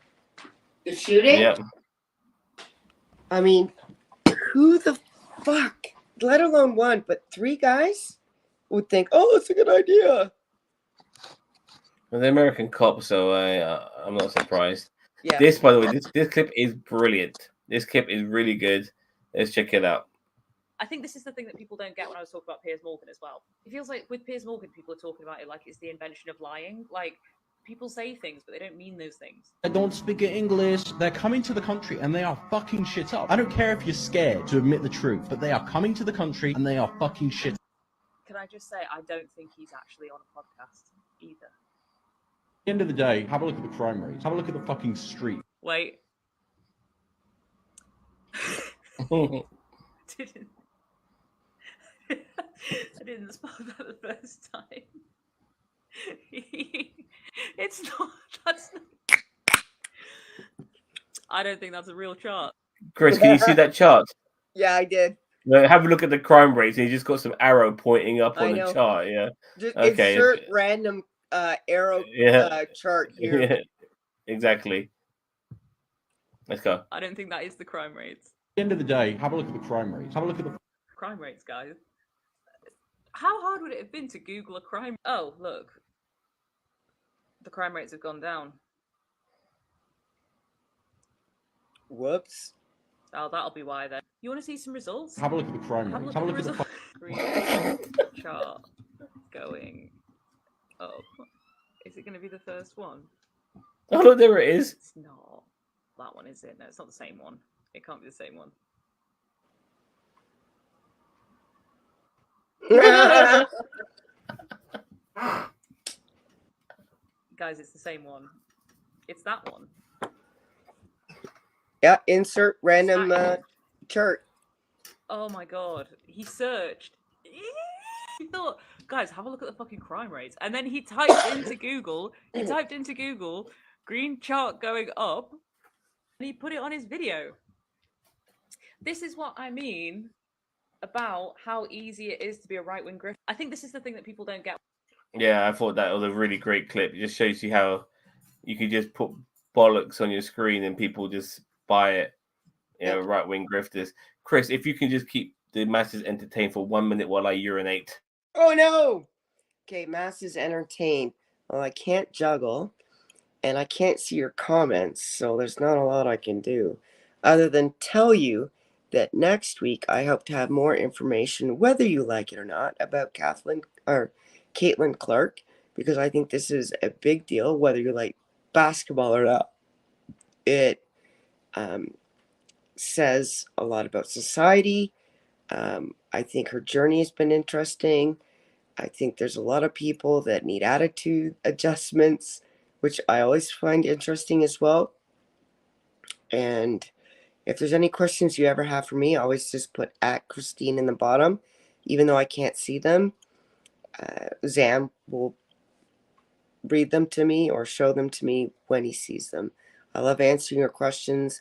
the shooting. Yeah. I mean, who the fuck? Let alone 1, but 3 guys would think, "Oh, it's a good idea." Well, the American cop, so I'm not surprised. Yeah. This, by the way, this clip is brilliant. This clip is really good. Let's check it out. I think this is the thing that people don't get when I was talking about Piers Morgan as well. It feels like with Piers Morgan, people are talking about it like it's the invention of lying. Like, people say things, but they don't mean those things. They don't speak English. They're coming to the country and they are fucking shit up. I don't care if you're scared to admit the truth, but they are coming to the country and they are fucking shit. Can I just say, I don't think he's actually on a podcast either. At the end of the day, have a look at the crime rates. Have a look at the fucking street. Wait. didn't. I didn't spell that the first time. It's not. That's not. I don't think that's a real chart. Chris, can you see that chart? Yeah, I did. Have a look at the crime rates, and you just got some arrow pointing up I on the know. chart. Yeah. Just Okay. insert random arrow chart here. Yeah. Exactly. Let's go. I don't think that is the crime rates. At the end of the day, have a look at the crime rates. Have a look at the Crime rates, guys. How hard would it have been to Google a crime? Oh, look. The crime rates have gone down. Whoops. Oh, that'll be why then. You want to see some results? have a look at the crime rates. Have a look at the Green chart going up. Is it going to be the first one? Oh, look, there it is. It's not. That one is it? No, it's not the same one. It can't be the same one. Guys, it's the same one. It's that one. Yeah, insert random chart. Oh my god. He searched. He thought, guys, have a look at the fucking crime rates. And then he typed into Google, green chart going up, and he put it on his video. This is what I mean about how easy it is to be a right-wing grifter. I think this is the thing that people don't get. Yeah, I thought that was a really great clip. It just shows you how you can just put bollocks on your screen and people just buy it. You know, right-wing grifters. Chris, if you can just keep the masses entertained for 1 minute while I urinate. Oh no! Okay, masses entertained. Well, I can't juggle, and I can't see your comments, so there's not a lot I can do, other than tell you that next week I hope to have more information, whether you like it or not, about Caitlin Clark, because I think this is a big deal, whether you like basketball or not. It says a lot about society. I think her journey has been interesting. I think there's a lot of people that need attitude adjustments, which I always find interesting as well. And if there's any questions you ever have for me, always just put @Christine in the bottom, even though I can't see them. Zam will read them to me or show them to me when he sees them. I love answering your questions.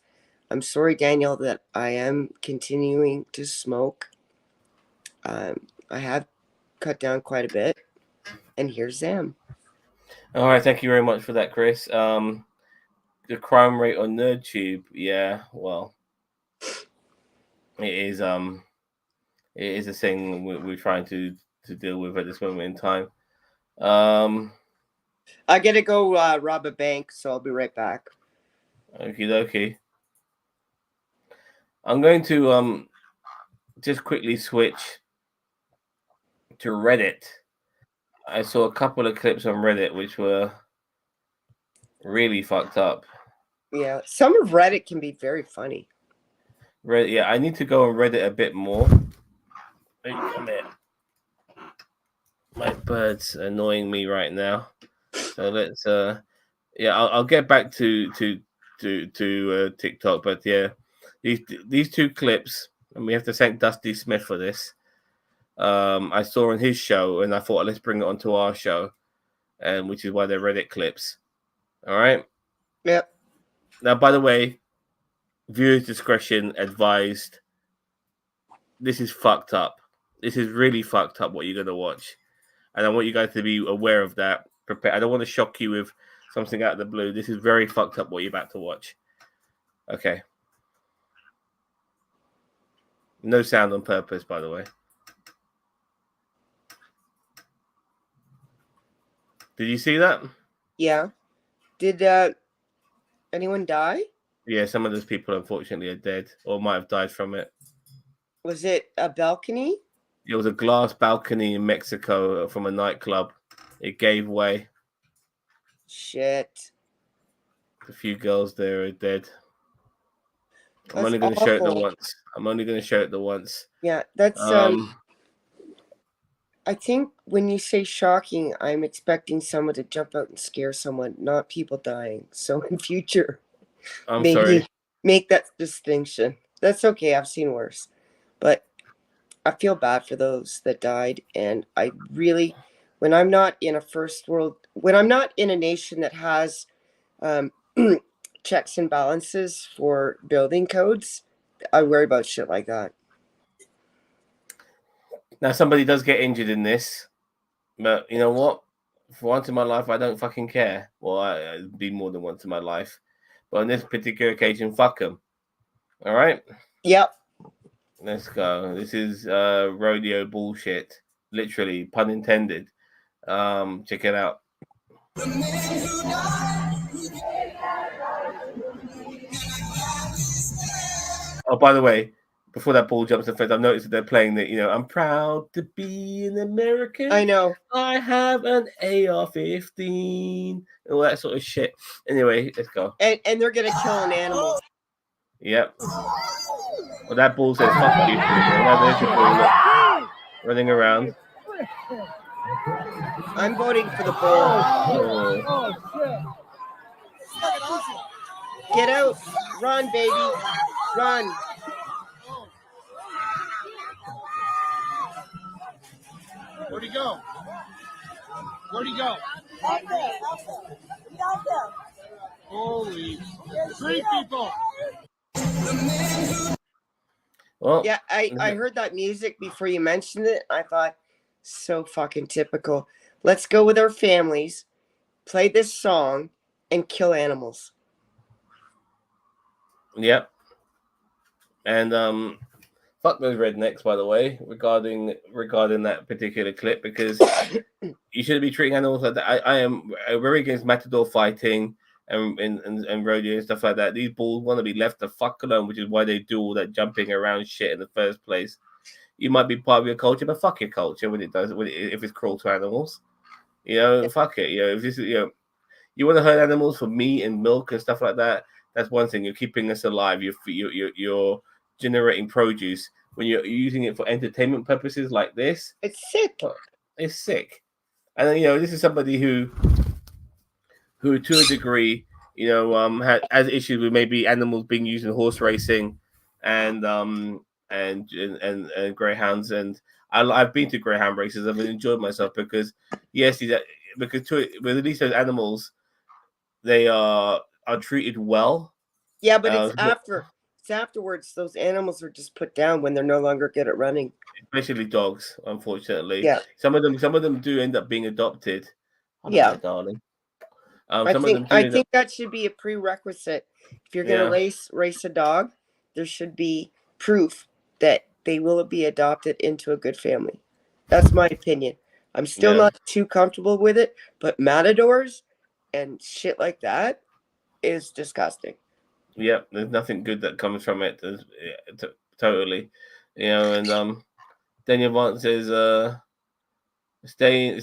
I'm sorry, Daniel, that I am continuing to smoke. I have cut down quite a bit. And here's Zam. All right, thank you very much for that, Chris. The crime rate on NerdTube, yeah, well, it is a thing we're trying to deal with at this moment in time. I gotta go rob a bank, so I'll be right back. Okie dokie. I'm going to just quickly switch to Reddit. I saw a couple of clips on Reddit which were really fucked up. Yeah, some of Reddit can be very funny. Reddit, yeah, I need to go on Reddit a bit more. Hey, come here. My bird's annoying me right now. So let's I'll get back to TikTok, but yeah, these two clips, and we have to thank Dusty Smith for this. I saw on his show, and I thought let's bring it onto our show, and which is why they're Reddit clips. All right. Yep. Now, by the way, viewers' discretion advised. This is fucked up. This is really fucked up what you're gonna watch, and I want you guys to be aware of that. Prepare. I don't want to shock you with something out of the blue. This is very fucked up what you're about to watch. Okay. No sound on purpose, by the way. Did you see that? Yeah. Did anyone die? Yeah, some of those people unfortunately are dead or might have died from it. Was it a balcony? It was a glass balcony in Mexico from a nightclub. It gave way. Shit. A few girls there are dead. I'm That's only going to show it the awful. once. I'm only going to show it the once. Yeah, that's I think when you say shocking, I'm expecting someone to jump out and scare someone, not people dying. So in future, I'm maybe sorry. make that distinction. That's okay. I've seen worse. But I feel bad for those that died, and I really, when I'm not in a when I'm not in a nation that has checks and balances for building codes, I worry about shit like that. Now, somebody does get injured in this, but you know what? For once in my life, I don't fucking care. Well, it'd be more than once in my life, but on this particular occasion, fuck them. All right. Yep. Let's go. This is rodeo bullshit. Literally, pun intended. Check it out. Oh, by the way, before that ball jumps the fence, I've noticed that they're playing that, I'm proud to be an American. I know. I have an AR-15. All that sort of shit. Anyway, let's go. And they're going to kill an animal. Yep. Well, that ball says fuck you. There's your ball running around. I'm voting for the bull. Get out. Run, baby. Run. Where'd he go? Where'd he go? Holy. 3 people. Well, yeah, I heard that music before you mentioned it. I thought, so fucking typical. Let's go with our families, play this song, and kill animals. Yep. And fuck those rednecks, by the way, regarding that particular clip, because you shouldn't be treating animals like that. I am very against matador fighting and rodeo and stuff like that. These bulls want to be left the fuck alone, which is why they do all that jumping around shit in the first place. You might be part of your culture, but fuck your culture when it does. If it's cruel to animals, fuck it. If this is, you want to hurt animals for meat and milk and stuff like that. That's one thing. You're keeping us alive. You're generating produce. When you're using it for entertainment purposes like this, it's sick. It's sick. And then, this is somebody who to a degree, has issues with maybe animals being used in horse racing and greyhounds. And I've been to greyhound races. I've enjoyed myself because at least those animals, they are treated well. Yeah, but it's afterwards. Those animals are just put down when they're no longer good at running. Especially dogs, unfortunately. Yeah. Some of them do end up being adopted. Yeah, darling. I think that should be a prerequisite. If you're going to race a dog, there should be proof that they will be adopted into a good family. That's my opinion. I'm still not too comfortable with it, but matadors and shit like that is disgusting. Yep, there's nothing good that comes from it. Totally, And Daniel Vaughn says, "Stay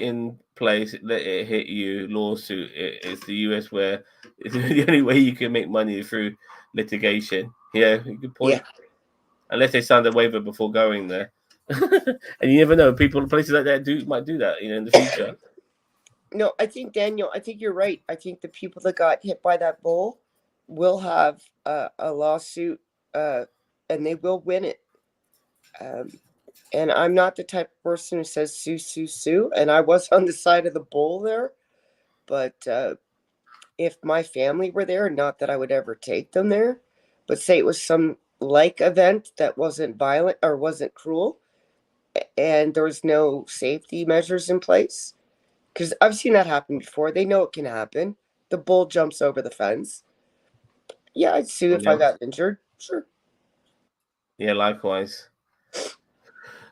in place. Let it hit you." Lawsuit. It's the US where it's the only way you can make money through litigation. Yeah, good point. Yeah. Unless they signed a waiver before going there, and you never know. Places like that might do that. In the future. No, I think Daniel. I think you're right. I think the people that got hit by that bull will have a lawsuit, and they will win it. And I'm not the type of person who says sue, sue, sue. And I was on the side of the bull there, but if my family were there, not that I would ever take them there, but say it was some event that wasn't violent or wasn't cruel, and there was no safety measures in place. Because I've seen that happen before. They know it can happen. The bull jumps over the fence. Yeah, I'd sue if I got injured. Sure. Yeah, likewise.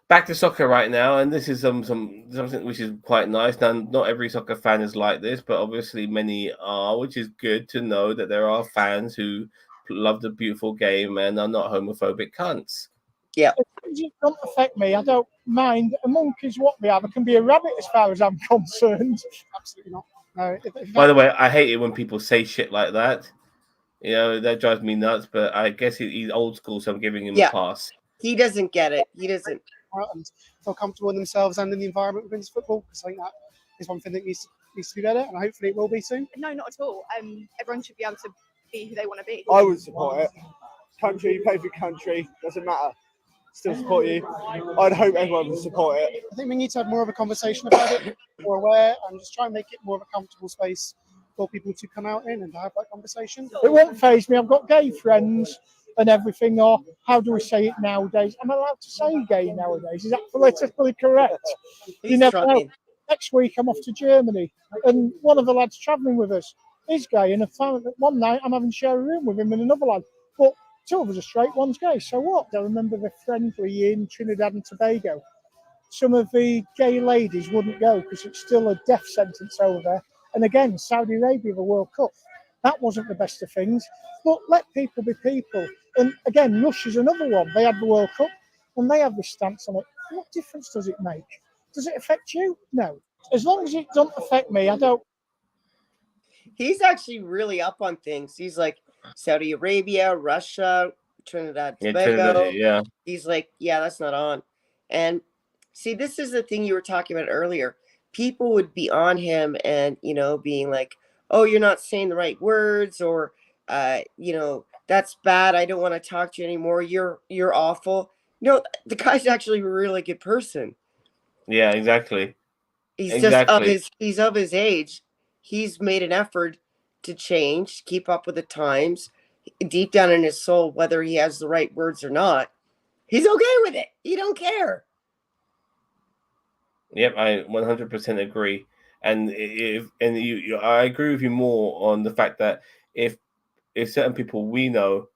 Back to soccer right now, and this is something which is quite nice. Now, not every soccer fan is like this, but obviously many are, which is good to know that there are fans who love the beautiful game and are not homophobic cunts. Yeah. It don't affect me. I don't mind. A monkey's what we have. It can be a rabbit as far as I'm concerned. Absolutely not. No. By the way, I hate it when people say shit like that. That drives me nuts, but I guess he's old school, so I'm giving him a pass. He doesn't get it. He doesn't. And feel comfortable in themselves and in the environment within football, because I think that is one thing that needs to be better, and hopefully it will be soon. No, not at all. Everyone should be able to be who they want to be. I would support it. Country, you play for country, doesn't matter. still support you. I'd hope everyone would support it. I think we need to have more of a conversation about it, more aware, and just try and make it more of a comfortable space for people to come out in and have that conversation. It won't faze me. I've got gay friends and everything, or how do we say it nowadays? Am I allowed to say gay nowadays? Is that politically correct? You never know. Next week I'm off to Germany, and one of the lads travelling with us is gay, and I found that one night I'm having to share a room with him and another lad. But two of us are straight, one's gay. So what? I remember the friendly in Trinidad and Tobago. Some of the gay ladies wouldn't go because it's still a death sentence over there. And again, Saudi Arabia, the World Cup, that wasn't the best of things. But let people be people. And again, Russia's another one. They had the World Cup and they have this stance on it. What difference does it make? Does it affect you? No. As long as it doesn't affect me, I don't. He's actually really up on things. He's like Saudi Arabia, Russia, Trinidad, Tobago. Yeah. He's like, yeah, that's not on. And see, this is the thing you were talking about earlier. People would be on him and, you know, being like, oh, you're not saying the right words, or, you know, that's bad. I don't want to talk to you anymore. You're awful. No, the guy's actually a really good person. Yeah, exactly. He's just of his age. He's made an effort to change, keep up with the times. Deep down in his soul, whether he has the right words or not, he's okay with it. He don't care. Yep, I 100% agree. And I agree with you more on the fact that if certain people we know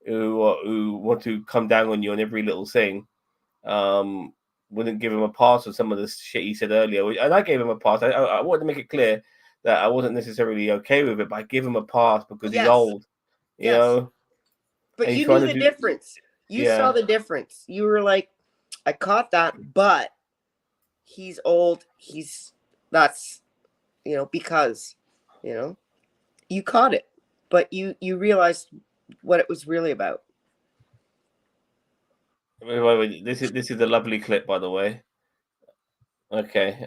who want to come down on you on every little thing, wouldn't give him a pass on some of the shit he said earlier. And I gave him a pass. I wanted to make it clear that I wasn't necessarily okay with it, but I give him a pass because he's old, you know. But you knew the difference. You saw the difference. You were like, I caught that, but he's old. That's, you know, because, you know, you caught it, but you realized what it was really about. Wait. This is a lovely clip, by the way. Okay.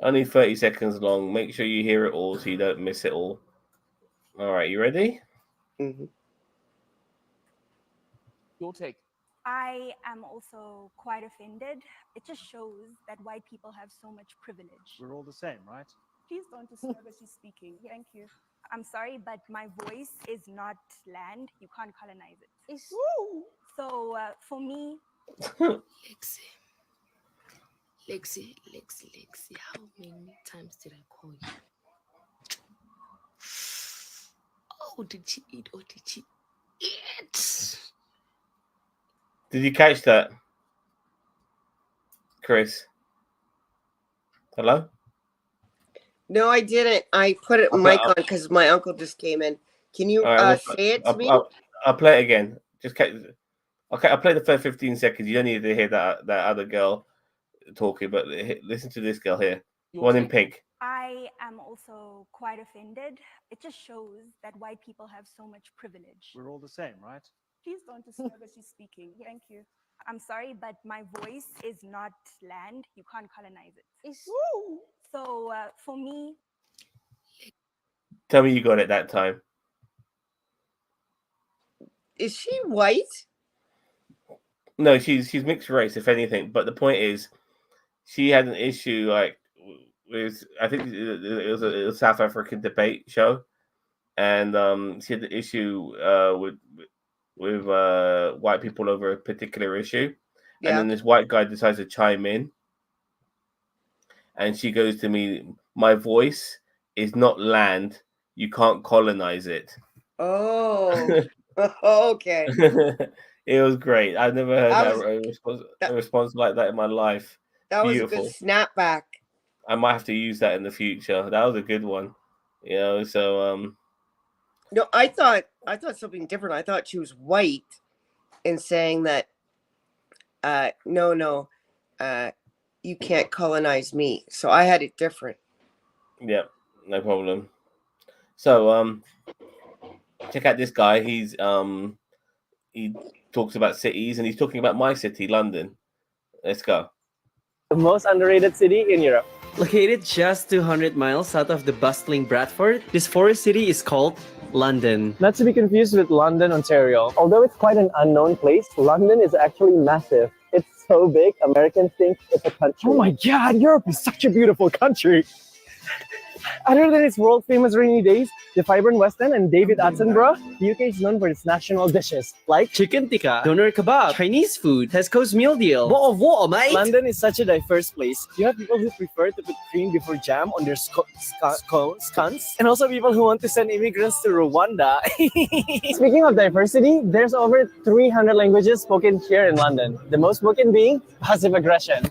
Only 30 seconds long. Make sure you hear it all so you don't miss it all. All right, you ready? Mm-hmm. Your take. I am also quite offended. It just shows that white people have so much privilege. We're all the same, right? Please don't disturb as you're speaking. Thank you. I'm sorry, but my voice is not land. You can't colonize it. So for me... Lexi, how many times did I call you? Oh, did she eat or did she eat? Did you catch that, Chris? Hello? No, I didn't. I put it mic on because my uncle just came in. Can you say it to me? I'll play it again. Okay, I'll play the first 15 seconds. You don't need to hear that other girl talking, but listen to this girl here. One in pink. I am also quite offended. It just shows that white people have so much privilege. We're all the same, right? Please don't disturb as you're speaking. Thank you. I'm sorry, but my voice is not land. You can't colonize it. So for me... Tell me you got it that time. Is she white? No, she's mixed race, if anything. But the point is, she had an issue like with, I think it was a South African debate show, and she had the issue with white people over a particular issue, and then this white guy decides to chime in, and she goes to me, "My voice is not land. You can't colonize it." Oh, okay. It was great. I've never heard a response like that in my life. That was Beautiful. a good snapback. I might have to use that in the future. That was a good one. You know, so No, I thought something different. I thought she was white and saying that no, you can't colonize me. So I had it different. Yeah, no problem. So check out this guy. He talks about cities, and he's talking about my city, London. Let's go. The most underrated city in Europe. Located just 200 miles south of the bustling Bradford, this forest city is called London. Not to be confused with London, Ontario. Although it's quite an unknown place, London is actually massive. It's so big, Americans think it's a country. Oh my god, Europe is such a beautiful country. Other than its world-famous rainy days, the vibrant West End and David Attenborough, the UK is known for its national dishes like Chicken tikka, doner kebab, Chinese food, Tesco's meal deal, bottle of water, mate. London is such a diverse place. You have people who prefer to put cream before jam on their scones, and also people who want to send immigrants to Rwanda. Speaking of diversity, there's over 300 languages spoken here in London. The most spoken being passive aggression.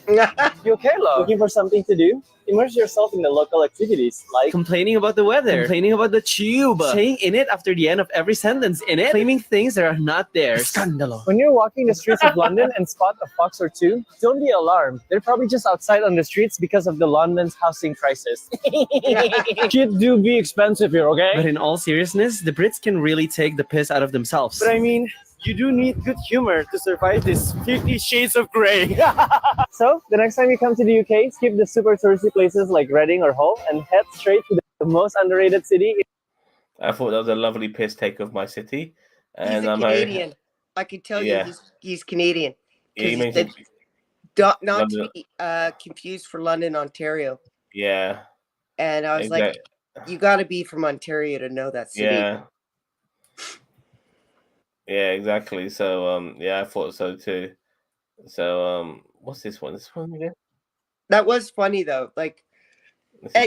You okay, love? Looking for something to do? Immerse yourself in the local activities like complaining about the weather, complaining about the tube, saying in it after the end of every sentence in it, claiming things that are not there. Scandalo. When you're walking the streets of London and spot a fox or two, don't be alarmed. They're probably just outside on the streets because of the London's housing crisis. Shit do be expensive here, okay? But in all seriousness, the Brits can really take the piss out of themselves. But I mean, you do need good humor to survive this 50 Shades of Grey. So, the next time you come to the UK, skip the super touristy places like Reading or Hull and head straight to the most underrated city. I thought that was a lovely piss take of my city. And He's a Canadian. I can tell you he's Canadian. Yeah, he He said, not to be confused for London, Ontario. Yeah. And I was like, you got to be from Ontario to know that city. Yeah. Yeah, exactly. So, yeah, I thought so too. So, what's this one? This one again? That was funny though. Like,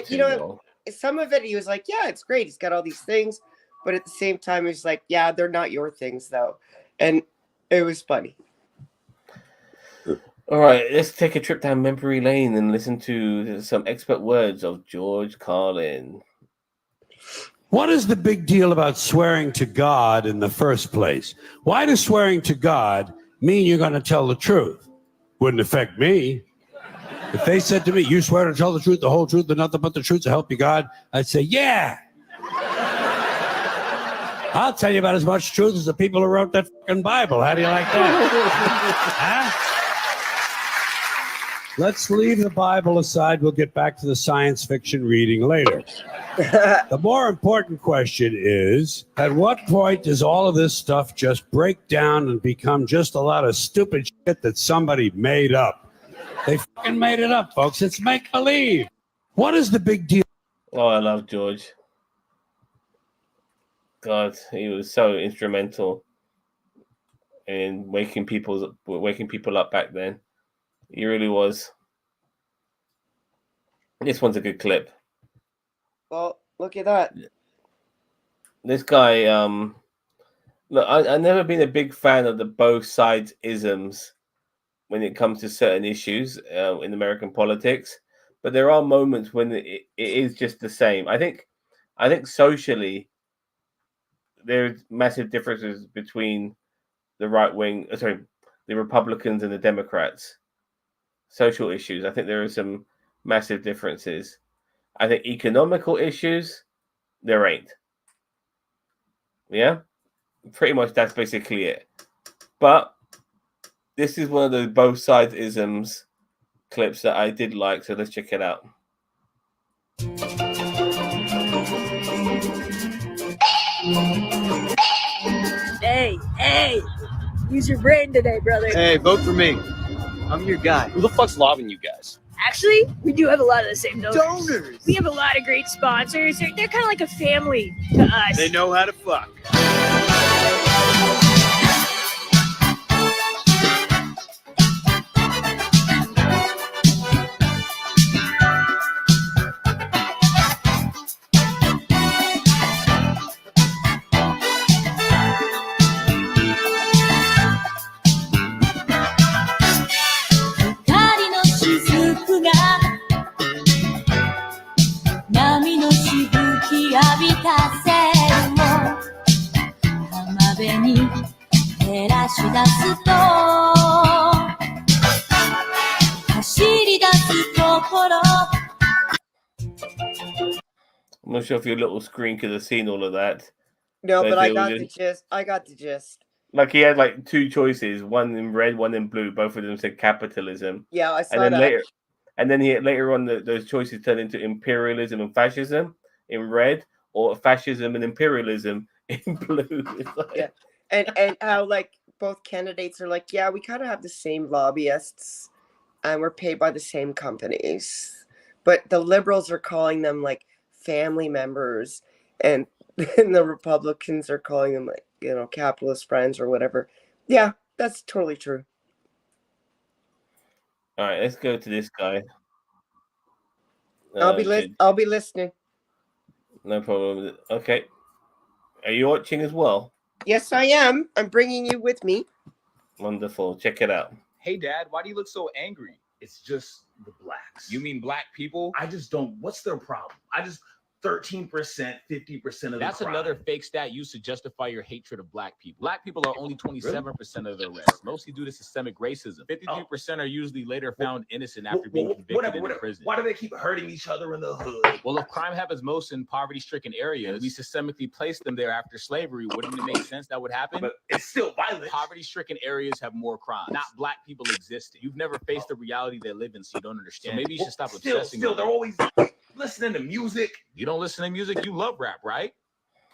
you know, some of it he was like, yeah, it's great. He's got all these things, but at the same time, he's like, yeah, they're not your things though, and it was funny. All right, let's take a trip down memory lane and listen to some expert words of George Carlin. What is the big deal about swearing to God in the first place? Why does swearing to God mean you're going to tell the truth? Wouldn't affect me. If they said to me, you swear to tell the truth, the whole truth, and nothing but the truth to help you God, I'd say, yeah. I'll tell you about as much truth as the people who wrote that fucking Bible. How do you like that? Huh? Let's leave the Bible aside. We'll get back to the science fiction reading later. The more important question is, at what point does all of this stuff just break down and become just a lot of stupid shit that somebody made up? They fucking made it up, folks. It's make-believe. What is the big deal? Oh, I love George. God, he was so instrumental in waking people up back then. He really was. This one's a good clip. Well, look at that. This guy, look, I've never been a big fan of the both sides isms when it comes to certain issues in American politics, but there are moments when it is just the same. I think socially there's massive differences between the the Republicans and the Democrats. Social issues, I think there are some massive differences. I think economical issues, there ain't. Yeah, pretty much that's basically it. But this is one of the both sides isms clips that I did like, so let's check it out. Hey, use your brain today, brother. Hey, vote for me. I'm your guy. Who the fuck's lobbing you guys? Actually, we do have a lot of the same donors. We have a lot of great sponsors. They're kind of like a family to us. They know how to fuck. I'm not sure if your little screen could have seen all of that. No, but I got the gist. I got the gist. Like he had like two choices, one in red, one in blue. Both of them said capitalism. Yeah, I saw and then that. Later on, those choices turned into imperialism and fascism in red, or fascism and imperialism in blue. It's like, Yeah, and how like both candidates are like, yeah, we kind of have the same lobbyists, and we're paid by the same companies, but the liberals are calling them like family members, and the Republicans are calling them like, you know, capitalist friends or whatever. Yeah, that's totally true. All right, let's go to this guy. I'll be listening. No problem. Okay, are you watching as well? Yes, I am. I'm bringing you with me. Wonderful. Check it out. Hey, Dad, why do you look so angry? It's just the blacks. You mean black people? I just don't. What's their problem? 13%, 50% of That's the crime. another fake stat used to justify your hatred of black people. Black people are only 27% of the arrests, mostly due to systemic racism. 53% are usually later found innocent after being convicted in prison. Why do they keep hurting each other in the hood? Well, if crime happens most in poverty-stricken areas, we systemically placed them there after slavery. Wouldn't it make sense that would happen? But it's still violent. Poverty-stricken areas have more crime. Not black people existing. You've never faced the reality they live in, so you don't understand. So maybe you should stop obsessing. Still, they're always listening to music. You don't listen to music. You love rap, right?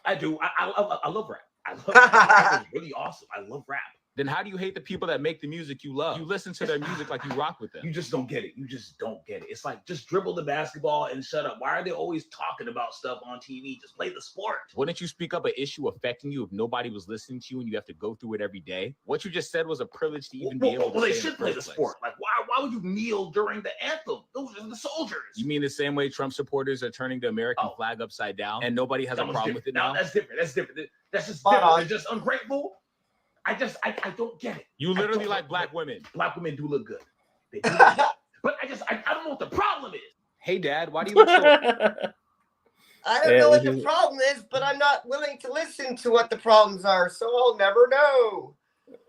I do. I love rap. I love rap. It's really awesome. I love rap. Then how do you hate the people that make the music you love? You listen to their music like you rock with them. You just don't get it. You just don't get it. It's like, just dribble the basketball and shut up. Why are they always talking about stuff on TV? Just play the sport. Wouldn't you speak up an issue affecting you if nobody was listening to you and you have to go through it every day? What you just said was a privilege to even be able to Well, they say in should play the first place. sport. Like, why would you kneel during the anthem? Those are the soldiers. You mean the same way Trump supporters are turning the American flag upside down and nobody has a problem with it now? That's different. That's different. That's just different. They're just ungrateful. I don't get it. You literally like black women. Black women do look good. They do look good. But I don't know what the problem is. Hey, Dad, why do you look so... I don't know what the problem is, but I'm not willing to listen to what the problems are, so I'll never know.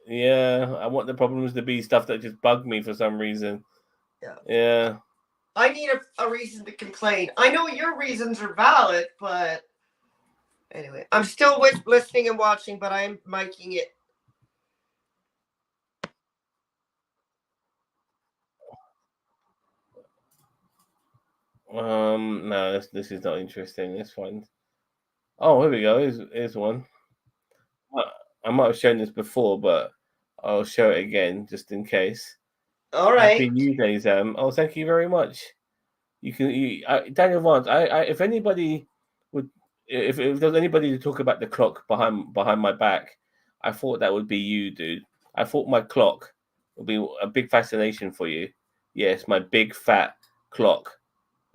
Yeah, I want the problems to be stuff that just bug me for some reason. Yeah. I need a reason to complain. I know your reasons are valid, but anyway, I'm still listening and watching, but I'm miking it. No, this is not interesting. Let's find. Oh, here we go. Here's one. I might have shown this before, but I'll show it again just in case. All right. Happy New Day, Zam. Oh, thank you very much. Daniel Vance. If anybody would, if there's anybody to talk about the clock behind my back, I thought that would be you, dude. I thought my clock would be a big fascination for you. Yes, my big fat clock.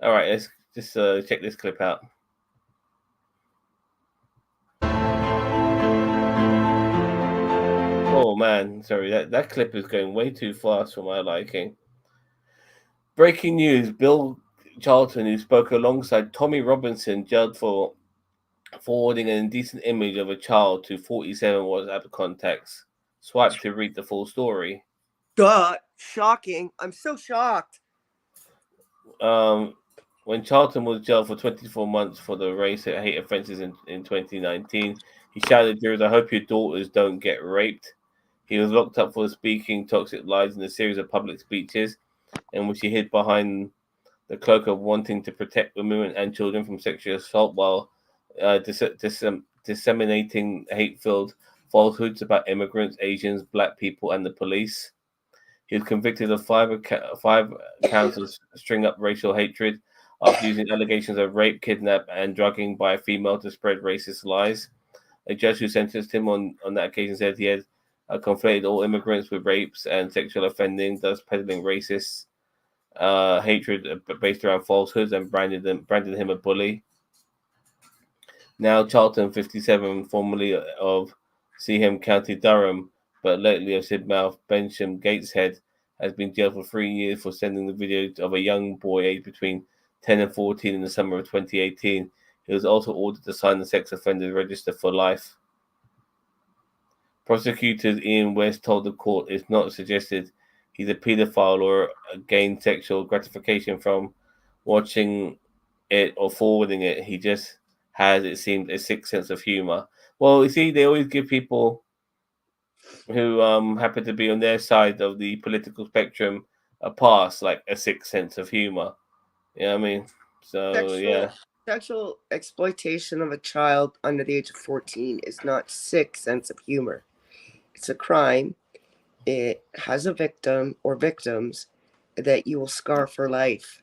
All right, let's just check this clip out. Oh man, sorry, that clip is going way too fast for my liking. Breaking news: Bill Charlton, who spoke alongside Tommy Robinson, jailed for forwarding an indecent image of a child to 47 WhatsApp contacts. Swipe to read the full story. God, shocking! I'm so shocked. When Charlton was jailed for 24 months for the race and hate offenses in 2019, he shouted, "Jurors, I hope your daughters don't get raped." He was locked up for speaking toxic lies in a series of public speeches in which he hid behind the cloak of wanting to protect women and children from sexual assault while disseminating hate-filled falsehoods about immigrants, Asians, black people, and the police. He was convicted of five counts of string-up racial hatred after using allegations of rape, kidnap, and drugging by a female to spread racist lies. A judge who sentenced him on that occasion said he had conflated all immigrants with rapes and sexual offending, thus peddling racist hatred based around falsehoods, and branded him a bully. Now Charlton, 57, formerly of Seaham County, Durham, but lately of Sidmouth, Bensham, Gateshead, has been jailed for 3 years for sending the video of a young boy aged between 10 and 14 in the summer of 2018. He was also ordered to sign the sex offenders register for life. Prosecutor Ian West told the court it's not suggested he's a paedophile or gained sexual gratification from watching it or forwarding it. He just has, it seemed, a sick sense of humor. Well, you see, they always give people who happen to be on their side of the political spectrum a pass, like a sick sense of humor. You know what I mean? So, Sexual exploitation of a child under the age of 14 is not sick sense of humor. It's a crime. It has a victim or victims that you will scar for life.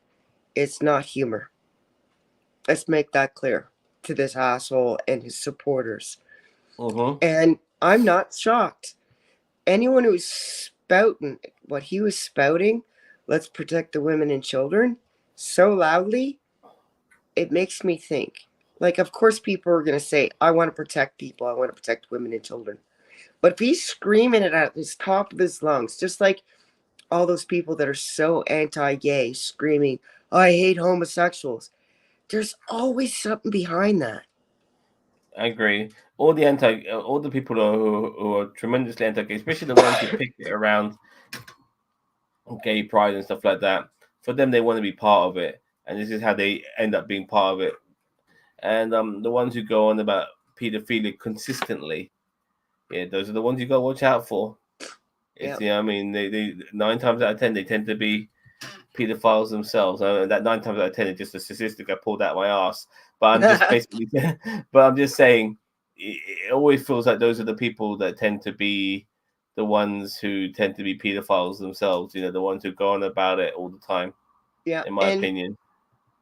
It's not humor. Let's make that clear to this asshole and his supporters. And I'm not shocked. Anyone who's spouting what he was spouting, let's protect the women and children, so loudly, it makes me think. Like, of course, people are going to say, I want to protect people. I want to protect women and children. But if he's screaming it at the top of his lungs, just like all those people that are so anti-gay screaming, I hate homosexuals, there's always something behind that. I agree. All the people who are tremendously anti-gay, especially the ones who pick it around gay pride and stuff like that, for them, they want to be part of it. And this is how they end up being part of it. And the ones who go on about pedophilia consistently, yeah, those are the ones you got to watch out for. It's, I mean, they 9 times out of 10, they tend to be pedophiles themselves. That 9 times out of 10 is just a statistic I pulled out my ass. But I'm just basically, but I'm just saying, it always feels like those are the people that tend to be the ones who tend to be pedophiles themselves. You know, the ones who go on about it all the time. Yeah, in my opinion.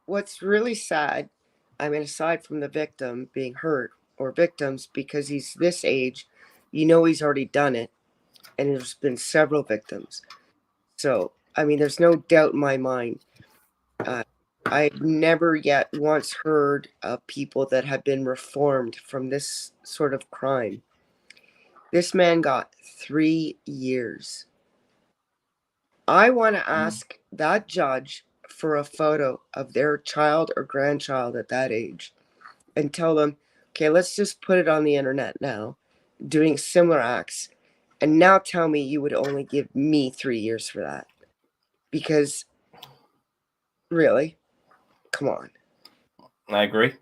What's really sad, I mean, aside from the victim being hurt or victims, because he's this age, you know he's already done it, and there's been several victims. So, I mean, there's no doubt in my mind. I've never yet once heard of people that have been reformed from this sort of crime. This man got 3 years. I want to ask that judge for a photo of their child or grandchild at that age and tell them, okay, let's just put it on the internet now, doing similar acts. And now tell me you would only give me 3 years for that. Because, really? Come on. I agree.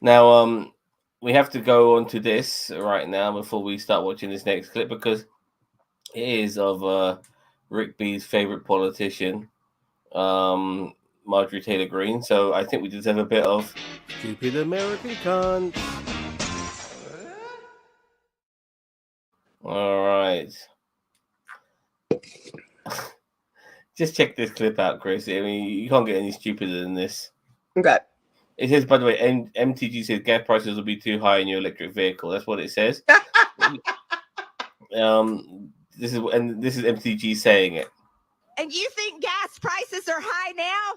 Now, we have to go on to this right now before we start watching this next clip, because it is of Rick B's favorite politician, Marjorie Taylor Greene. So I think we deserve a bit of stupid American cunt. All right. Just check this clip out, Chris. I mean, you can't get any stupider than this. Okay. It says, by the way, MTG says gas prices will be too high in your electric vehicle. That's what it says. This is MTG saying it. And you think gas prices are high now?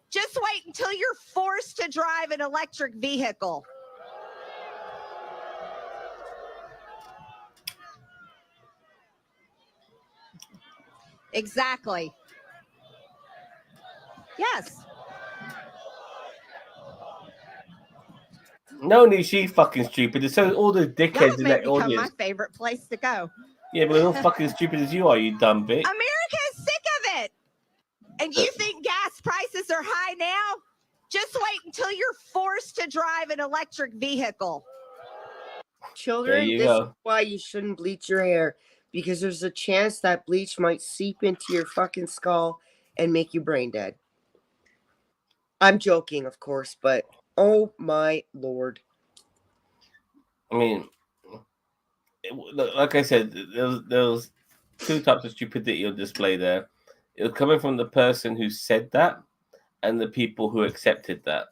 Just wait until you're forced to drive an electric vehicle. Exactly. Yes. No, only she's fucking stupid. It's so all the dickheads That in may that become audience. my favorite place to go. Yeah, but they're not fucking stupid as you are, you dumb bitch. America is sick of it. And you think gas prices are high now? Just wait until you're forced to drive an electric vehicle. Children, you this go. is why you shouldn't bleach your hair, because there's a chance that bleach might seep into your fucking skull and make you brain dead. I'm joking, of course, but oh my lord. I mean, like I said, there was 2 types of stupidity on display there. It was coming from the person who said that and the people who accepted that.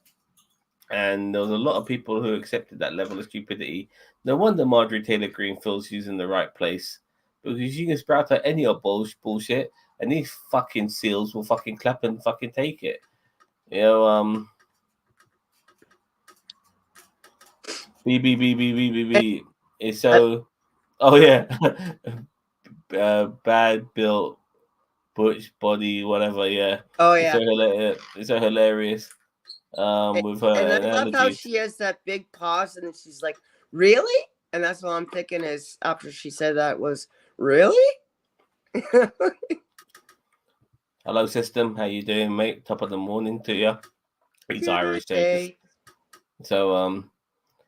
And there was a lot of people who accepted that level of stupidity. No wonder Marjorie Taylor Greene feels she's in the right place, because she can sprout out any old bullshit, and these fucking seals will fucking clap and fucking take it. You know, B. It's so. Oh yeah, bad built, butch body, whatever. Yeah. Oh yeah. It's so hilarious. With her And I love how analogies. she has that big pause, and she's like, "Really?" And that's what I'm thinking is after she said that was, "Really?" Hello, system. How you doing, mate? Top of the morning to you. He's Good Irish, day. so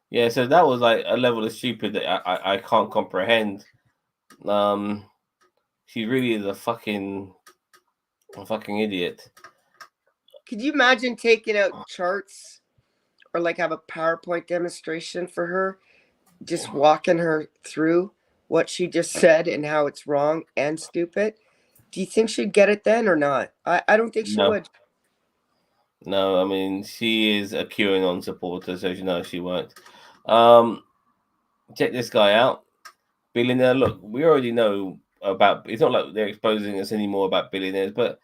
yeah. So that was like a level of stupid that I can't comprehend. She really is a fucking idiot. Could you imagine taking out charts or like have a PowerPoint demonstration for her, just walking her through what she just said and how it's wrong and stupid? Do you think she'd get it then or not? I don't think she No. would. No, I mean, she is a QAnon supporter, so you know she won't. Check this guy out. Billionaire. Look, we already know about. It's not like they're exposing us anymore about billionaires, but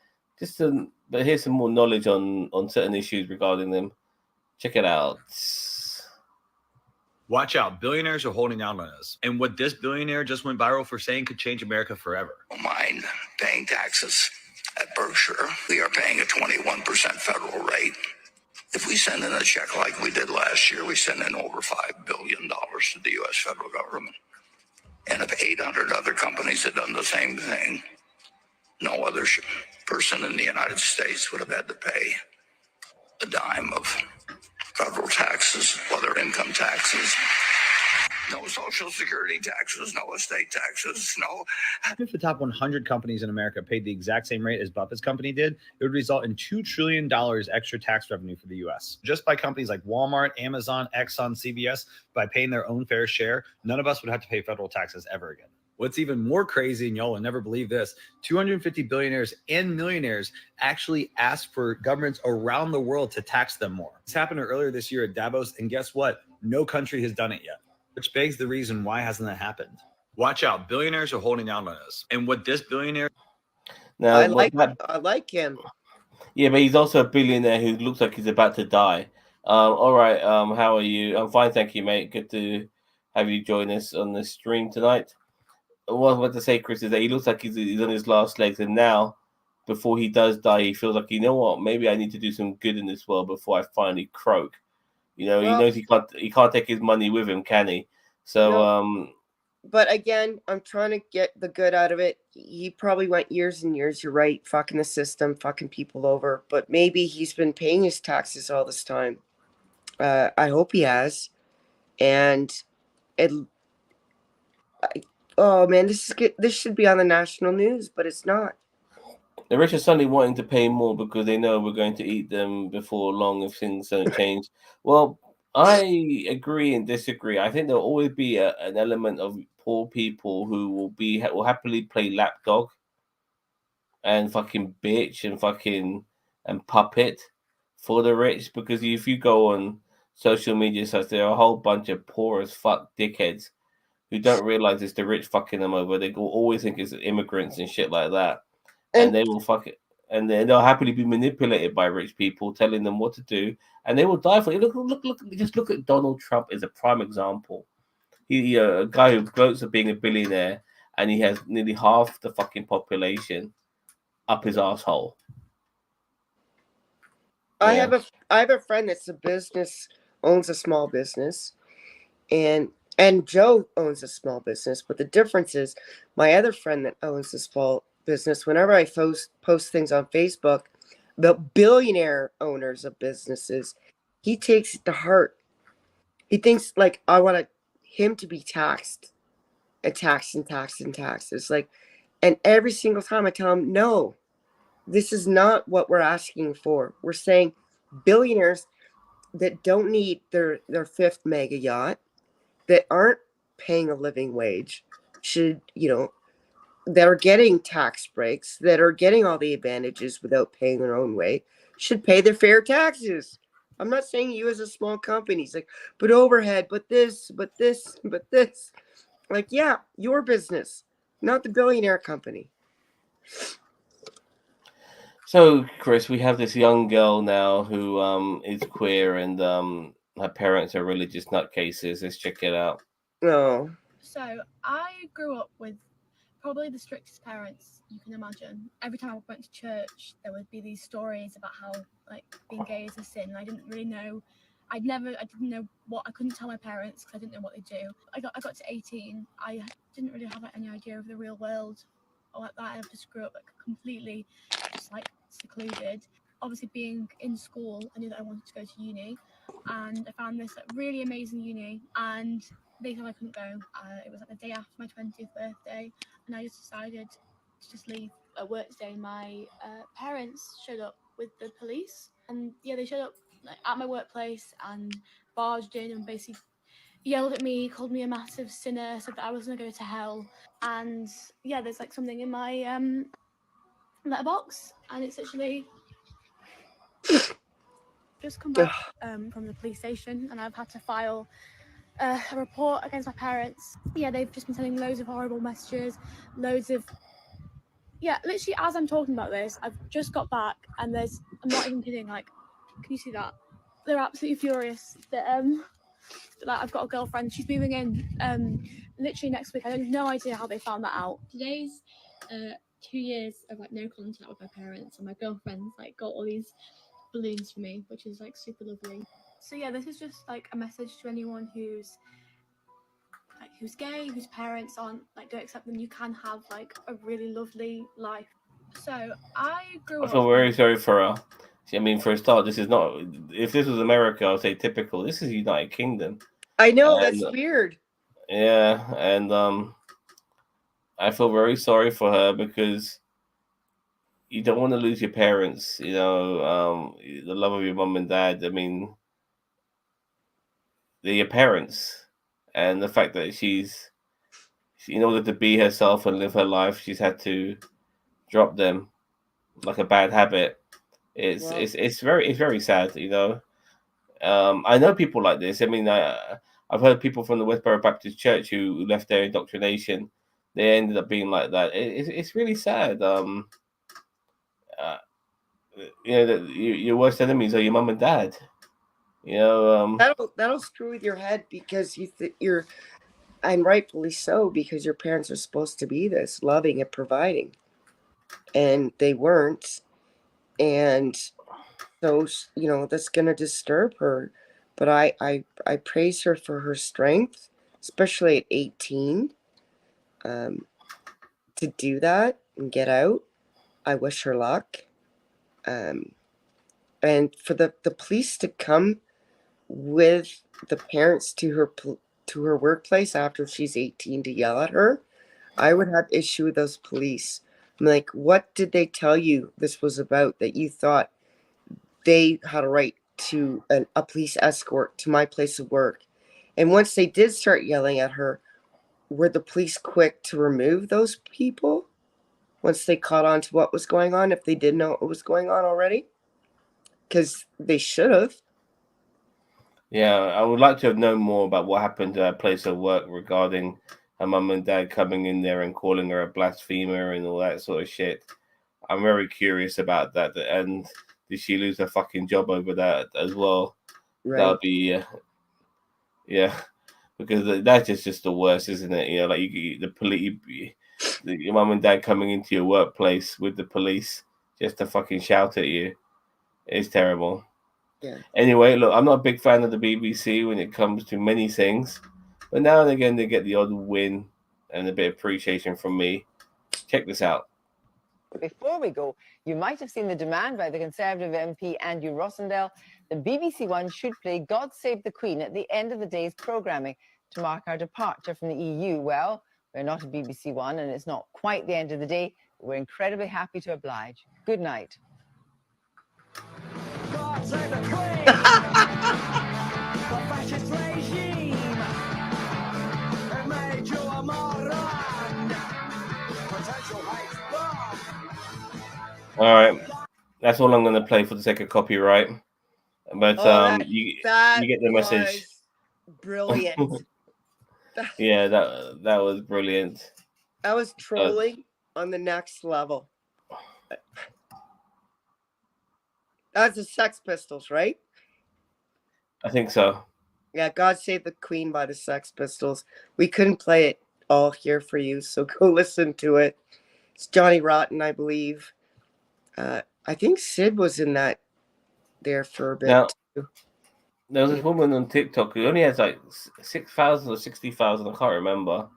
but here's some more knowledge on certain issues regarding them. Check it out. Watch out, billionaires are holding out on us. And what this billionaire just went viral for saying could change America forever. Mind paying taxes. At Berkshire, we are paying a 21% federal rate. If we send in a check like we did last year, we send in over $5 billion to the U.S. federal government. And if 800 other companies had done the same thing, no other person in the United States would have had to pay a dime of federal taxes, whether income taxes, no social security taxes, no estate taxes, no. If the top 100 companies in America paid the exact same rate as Buffett's company did, it would result in $2 trillion extra tax revenue for the U.S. Just by companies like Walmart, Amazon, Exxon, CVS, by paying their own fair share, none of us would have to pay federal taxes ever again. What's even more crazy, and y'all will never believe this, 250 billionaires and millionaires actually asked for governments around the world to tax them more. This happened earlier this year at Davos, and guess what? No country has done it yet. Which begs the reason, why hasn't that happened? Watch out, billionaires are holding out on us. And what this billionaire... Now, I like him. Yeah, but he's also a billionaire who looks like he's about to die. All right, how are you? I'm fine, thank you, mate. Good to have you join us on the stream tonight. What I was about to say, Chris, is that he looks like he's on his last legs, and now, before he does die, he feels like, you know what, maybe I need to do some good in this world before I finally croak. You know, he knows he can't take his money with him, can he? So, No. But again, I'm trying to get the good out of it. He probably went years and years, you're right, fucking the system, fucking people over. But maybe he's been paying his taxes all this time. I hope he has. And oh man, this should be on the national news, but it's not. The rich are suddenly wanting to pay more because they know we're going to eat them before long if things don't change. Well, I agree and disagree. I think there'll always be an element of poor people who will happily play lapdog and fucking bitch and puppet for the rich, because if you go on social media sites, there are a whole bunch of poor as fuck dickheads who don't realize it's the rich fucking them over. They will always think it's immigrants and shit like that. And they will fuck it, and then they'll happily be manipulated by rich people, telling them what to do, and they will die for it. Look! Just look at Donald Trump as a prime example. He a guy who gloats at being a billionaire, and he has nearly half the fucking population up his asshole. I have a friend that's owns a small business, and Joe owns a small business. But the difference is, my other friend that owns a small business, whenever I post things on Facebook about billionaire owners of businesses, he takes it to heart. He thinks like I want him to be taxed and taxed and taxed and taxed. It's like, and every single time I tell him, no, this is not what we're asking for. We're saying billionaires that don't need their fifth mega yacht, that aren't paying a living wage, should, that are getting tax breaks, that are getting all the advantages without paying their own way, should pay their fair taxes. I'm not saying you as a small company. It's like, but overhead, but this. Like, yeah, your business, not the billionaire company. So, Chris, we have this young girl now who is queer, and her parents are religious nutcases. Let's check it out. No. So I grew up with probably the strictest parents you can imagine. Every time I went to church, there would be these stories about how being gay is a sin. I didn't really know. I didn't know what. I couldn't tell my parents because I didn't know what they do. I got to 18. I didn't really have any idea of the real world or like that. I just grew up completely just secluded. Obviously, being in school, I knew that I wanted to go to uni, and I found this really amazing uni, and they said I couldn't go. It was the day after my 20th birthday, and I just decided to just leave. A work day, my parents showed up with the police, and yeah, they showed up like at my workplace and barged in and basically yelled at me, called me a massive sinner, said that I was gonna go to hell, and yeah, there's like something in my letterbox, and it's actually just come back from the police station, and I've had to file a report against my parents. Yeah, they've just been sending loads of horrible messages, loads of literally as I'm talking about this, I've just got back, and I'm not even kidding, like, can you see that? They're absolutely furious that like I've got a girlfriend. She's moving in literally next week. I have no idea how they found that out. Today's 2 years of like no contact with my parents, and my girlfriend's like got all these balloons for me, which is like super lovely. So yeah, this is just like a message to anyone who's gay, whose parents don't accept them. You can have like a really lovely life. So I grew I up. feel very sorry for her. I mean, for a start, this is not. If this was America, I'd say typical. This is United Kingdom. I know, And, that's weird. Yeah, and I feel very sorry for her because you don't want to lose your parents. You know, the love of your mom and dad. I mean, they're your parents, and the fact that she's in order to be herself and live her life, she's had to drop them like a bad habit. It's very sad, you know. I know people like this. I mean, I've heard people from the Westboro Baptist Church who left their indoctrination. They ended up being like that. It's really sad. You know that your worst enemies are your mom and dad. You know, that'll screw with your head because you're, and rightfully so, because your parents are supposed to be this loving and providing, and they weren't. And so, you know, that's going to disturb her. But I praise her for her strength, especially at 18, to do that and get out. I wish her luck. And for the police to come with the parents to her workplace after she's 18 to yell at her, I would have issue with those police. I'm like, what did they tell you this was about that you thought they had a right to a police escort to my place of work? And once they did start yelling at her, were the police quick to remove those people once they caught on to what was going on, if they didn't know what was going on already? Because they should have. Yeah, I would like to have known more about what happened at her place of work regarding her mum and dad coming in there and calling her a blasphemer and all that sort of shit. I'm very curious about that. And did she lose her fucking job over that as well? Right. That would be, yeah, because that's just the worst, isn't it? You know, like the police, your mum and dad coming into your workplace with the police just to fucking shout at you. It's terrible. Yeah. Anyway, look, I'm not a big fan of the BBC when it comes to many things, but now and again they get the odd win and a bit of appreciation from me. Check this out. Before we go, you might have seen the demand by the Conservative MP Andrew Rossendale. The BBC One should play God Save the Queen at the end of the day's programming to mark our departure from the EU. Well, we're not a BBC One and it's not quite the end of the day, but we're incredibly happy to oblige. Good night. God save the Queen! The fascist regime have made you a moron. Potential hate bomb. All right, that's all I'm going to play for the sake of copyright. But you get the message. Brilliant. Yeah, that was brilliant. That was trolling on the next level. That's the Sex Pistols, right? I think so. Yeah, God Save the Queen by the Sex Pistols. We couldn't play it all here for you, so go listen to it. It's Johnny Rotten, I believe. I think Sid was in that there for a bit Now, too. there was this woman on TikTok who only has like 6,000 or 60,000, I can't remember,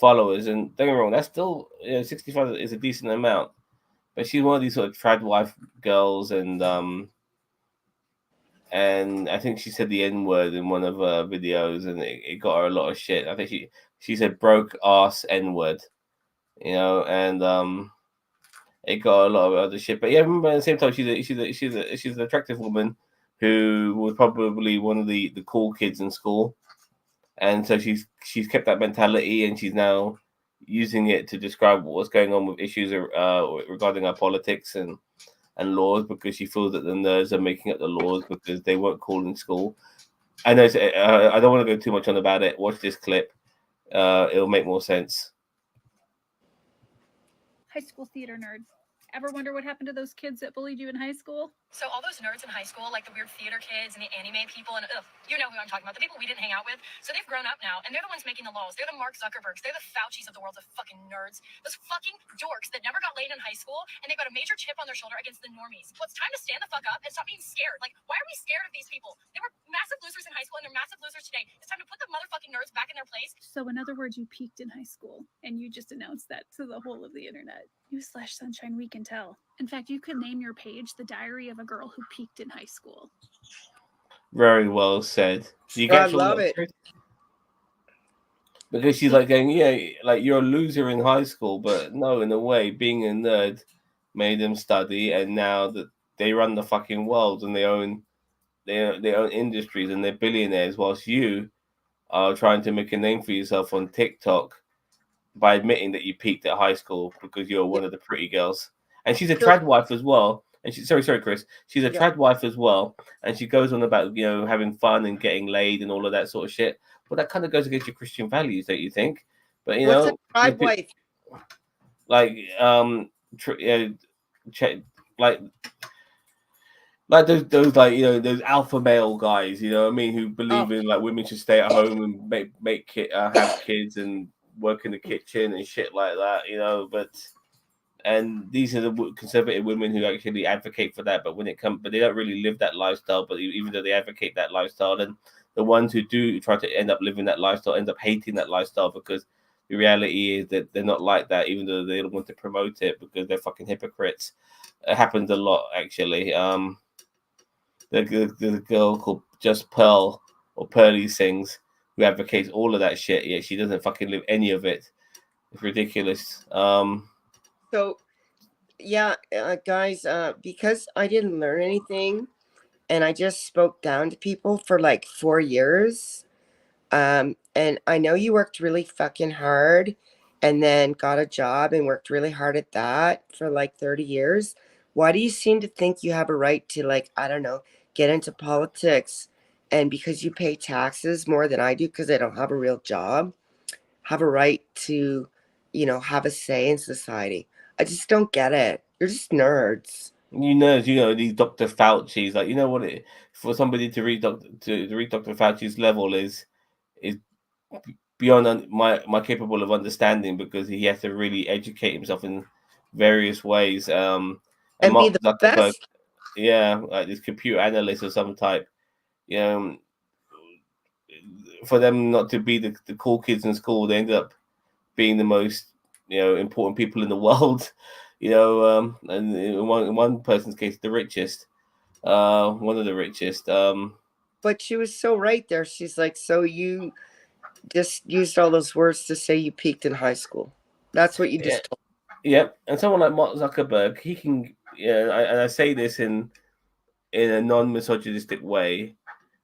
followers. And don't get me wrong, that's still 60,000 is a decent amount. But she's one of these sort of trad wife girls, and I think she said the N-word in one of her videos, and it got her a lot of shit. I think she said broke ass N-word, you know, and it got a lot of other shit. But yeah, remember at the same time, she's an attractive woman who was probably one of the cool kids in school, and so she's kept that mentality, and she's now using it to describe what's going on with issues regarding our politics and laws, because she feels that the nerds are making up the laws because they weren't cool in school. I know I don't want to go too much on about it. Watch this clip. It'll make more sense. High school theater nerd. Ever wonder what happened to those kids that bullied you in high school? So all those nerds in high school, like the weird theater kids and the anime people, and you know who I'm talking about, the people we didn't hang out with. So they've grown up now, and they're the ones making the laws. They're the Mark Zuckerbergs. They're the Faucis of the world, the fucking nerds. Those fucking dorks that never got laid in high school, and they got a major chip on their shoulder against the normies. Well, it's time to stand the fuck up and stop being scared. Like, why are we scared of these people? They were massive losers in high school, and they're massive losers today. It's time to put the motherfucking nerds back in their place. So in other words, you peaked in high school, and you just announced that to the whole of the internet. Sunshine, we can tell. In fact, you could name your page The Diary of a Girl Who Peaked in High School. Very well said. I love it. Because she's like going, yeah, like you're a loser in high school, but no, in a way, being a nerd made them study, and now that they run the fucking world and they own industries and they're billionaires, whilst you are trying to make a name for yourself on TikTok by admitting that you peaked at high school because you're one of the pretty girls. And she's a trad wife as well. And she's sorry, Chris. She's a trad wife as well. And she goes on about, having fun and getting laid and all of that sort of shit. Well, that kind of goes against your Christian values, don't you think? But what's a trad wife? Like like those like those alpha male guys, you know what I mean, who believe in like women should stay at home and have kids and work in the kitchen and shit like that, and these are the conservative women who actually advocate for that, but they don't really live that lifestyle. But even though they advocate that lifestyle, then the ones who do try to end up living that lifestyle end up hating that lifestyle, because the reality is that they're not like that, even though they don't want to promote it because they're fucking hypocrites. It happens a lot, actually. The girl called Just Pearl, or Pearly Sings, who advocates all of that shit, yet she doesn't fucking live any of it. It's ridiculous. So, yeah, guys, because I didn't learn anything and I just spoke down to people for like 4 years, and I know you worked really fucking hard and then got a job and worked really hard at that for like 30 years. Why do you seem to think you have a right to, like, I don't know, get into politics, and because you pay taxes more than I do because I don't have a real job, have a right to, have a say in society? I just don't get it. You're just nerds. These Dr. Fauci's, like, for somebody to read Dr. Fauci's level is beyond my capable of understanding, because he has to really educate himself in various ways. And be the best. Yeah, like this computer analyst of some type. For them not to be the cool kids in school, they end up being the most important people in the world. And in one person's case, the richest, one of the richest. But she was so right there. She's like, so you just used all those words to say you peaked in high school. That's what you just told. Yep. And someone like Mark Zuckerberg, he can, and I say this in a non-misogynistic way,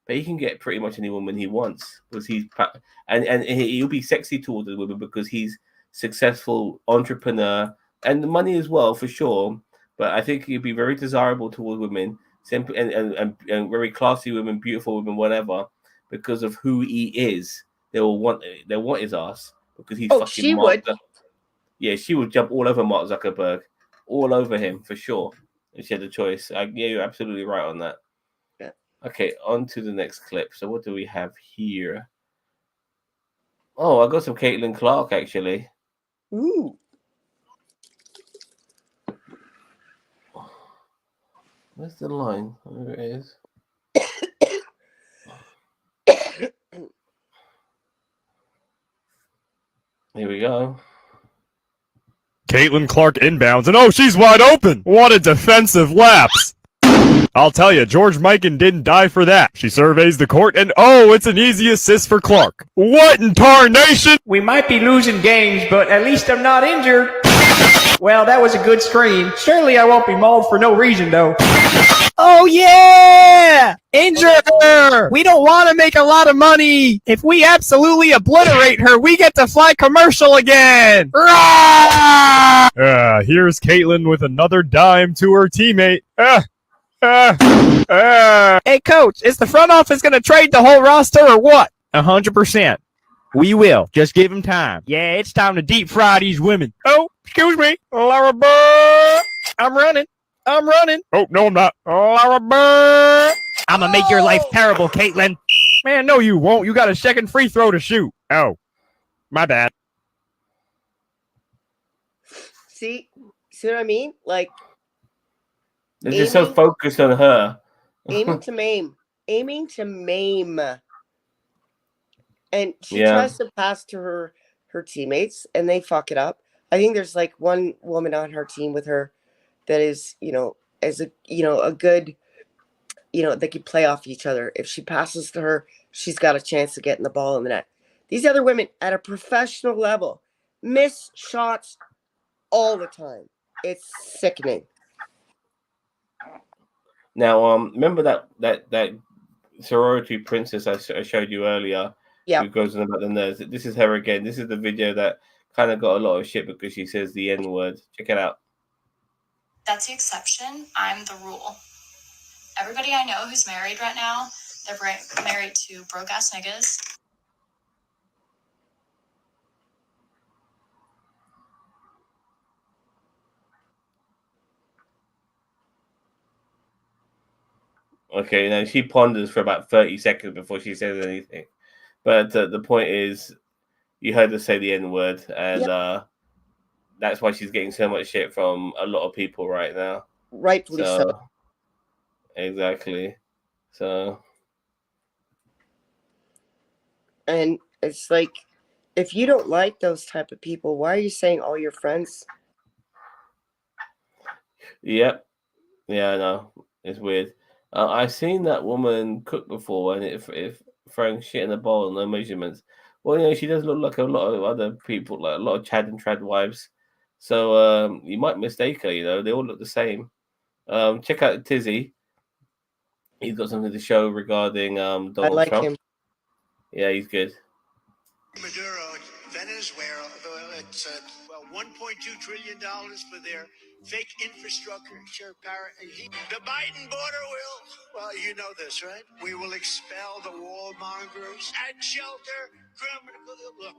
but he can get pretty much any woman he wants, because and he'll be sexy towards the women because he's successful entrepreneur, and the money as well, for sure. But I think he'd be very desirable towards women, simple and very classy women, beautiful women, whatever, because of who he is. They want his ass because he's fucking. She would. Yeah, she would jump all over Mark Zuckerberg, all over him for sure, if she had a choice. Yeah, you're absolutely right on that. Yeah. Okay, on to the next clip. So what do we have here? Oh, I got some Caitlin Clark, actually. Ooh. Where's the line? There it is. Here we go. Caitlin Clark inbounds, and she's wide open! What a defensive lapse! I'll tell you, George Mikan didn't die for that. She surveys the court, and it's an easy assist for Clark. What in tarnation? We might be losing games, but at least I'm not injured. Well, that was a good scream. Surely I won't be mauled for no reason, though. Oh yeah! Injure her! We don't want to make a lot of money. If we absolutely obliterate her, we get to fly commercial again. Rah! Here's Caitlyn with another dime to her teammate. Hey, coach, is the front office going to trade the whole roster or what? 100%. We will. Just give him time. Yeah, it's time to deep fry these women. Oh, excuse me. Laura Bird. I'm running. Oh, no, I'm not. Laura Bird. I'm going to make your life terrible, Caitlyn. Man, no, you won't. You got a second free throw to shoot. Oh, my bad. See what I mean? Like, They're just so focused on her. aiming to maim. And she Yeah. tries to pass to her teammates, and they fuck it up. I think there's like one woman on her team with her that is, as a good, they could play off each other. If she passes to her, she's got a chance of getting the ball in the net. These other women at a professional level miss shots all the time. It's sickening. Now, remember that sorority princess I showed you earlier? Yeah. Who goes on about the nerds. This is her again. This is the video that kind of got a lot of shit because she says the N word. Check it out. That's the exception. I'm the rule. Everybody I know who's married right now, they're married to broke ass niggas. Okay, now she ponders for about 30 seconds before she says anything. But the point is, you heard her say the N word, and that's why she's getting so much shit from a lot of people right now. Rightfully so. Exactly. So. And it's like, if you don't like those type of people, why are you saying all your friends? Yep. Yeah, I know. It's weird. I've seen that woman cook before, and if throwing shit in a bowl and no measurements. Well, she does look like a lot of other people, like a lot of Chad and Trad wives. So you might mistake her. They all look the same. Check out Tizzy. He's got something to show regarding Donald like Trump. him. Yeah, he's good. Maduro, Venezuela, it's $1.2 trillion for their fake infrastructure. The Biden border well, you know this, right? We will expel the warmongers and shelter criminals. Look,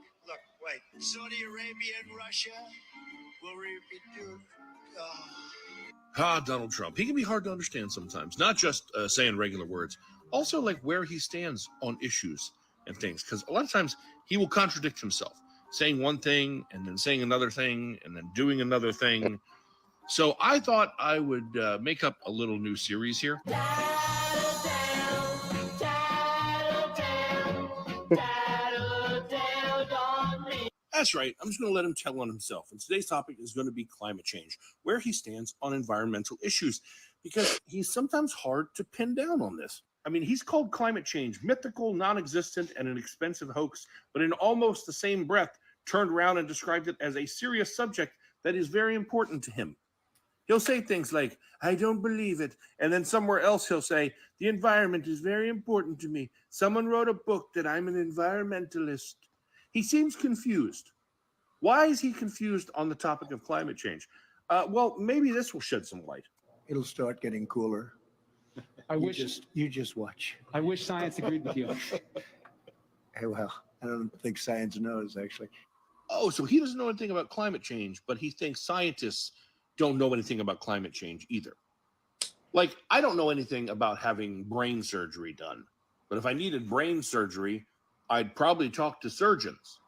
wait. Saudi Arabia and Russia will repeat. Donald Trump. He can be hard to understand sometimes, not just saying regular words, also like where he stands on issues and things, because a lot of times he will contradict himself, saying one thing and then saying another thing and then doing another thing. So I thought I would make up a little new series here. That's right. I'm just going to let him tell on himself. And today's topic is going to be climate change, where he stands on environmental issues, because he's sometimes hard to pin down on this. I mean, he's called climate change mythical, non-existent, and an expensive hoax, but in almost the same breath, turned around and described it as a serious subject that is very important to him. He'll say things like, I don't believe it. And then somewhere else he'll say, the environment is very important to me. Someone wrote a book that I'm an environmentalist. He seems confused. Why is he confused on the topic of climate change? Well, maybe this will shed some light. It'll start getting cooler. You just watch. I wish science agreed with you. Hey, well, I don't think science knows, actually. Oh, so he doesn't know anything about climate change, but he thinks scientists don't know anything about climate change either. Like, I don't know anything about having brain surgery done, but if I needed brain surgery, I'd probably talk to surgeons,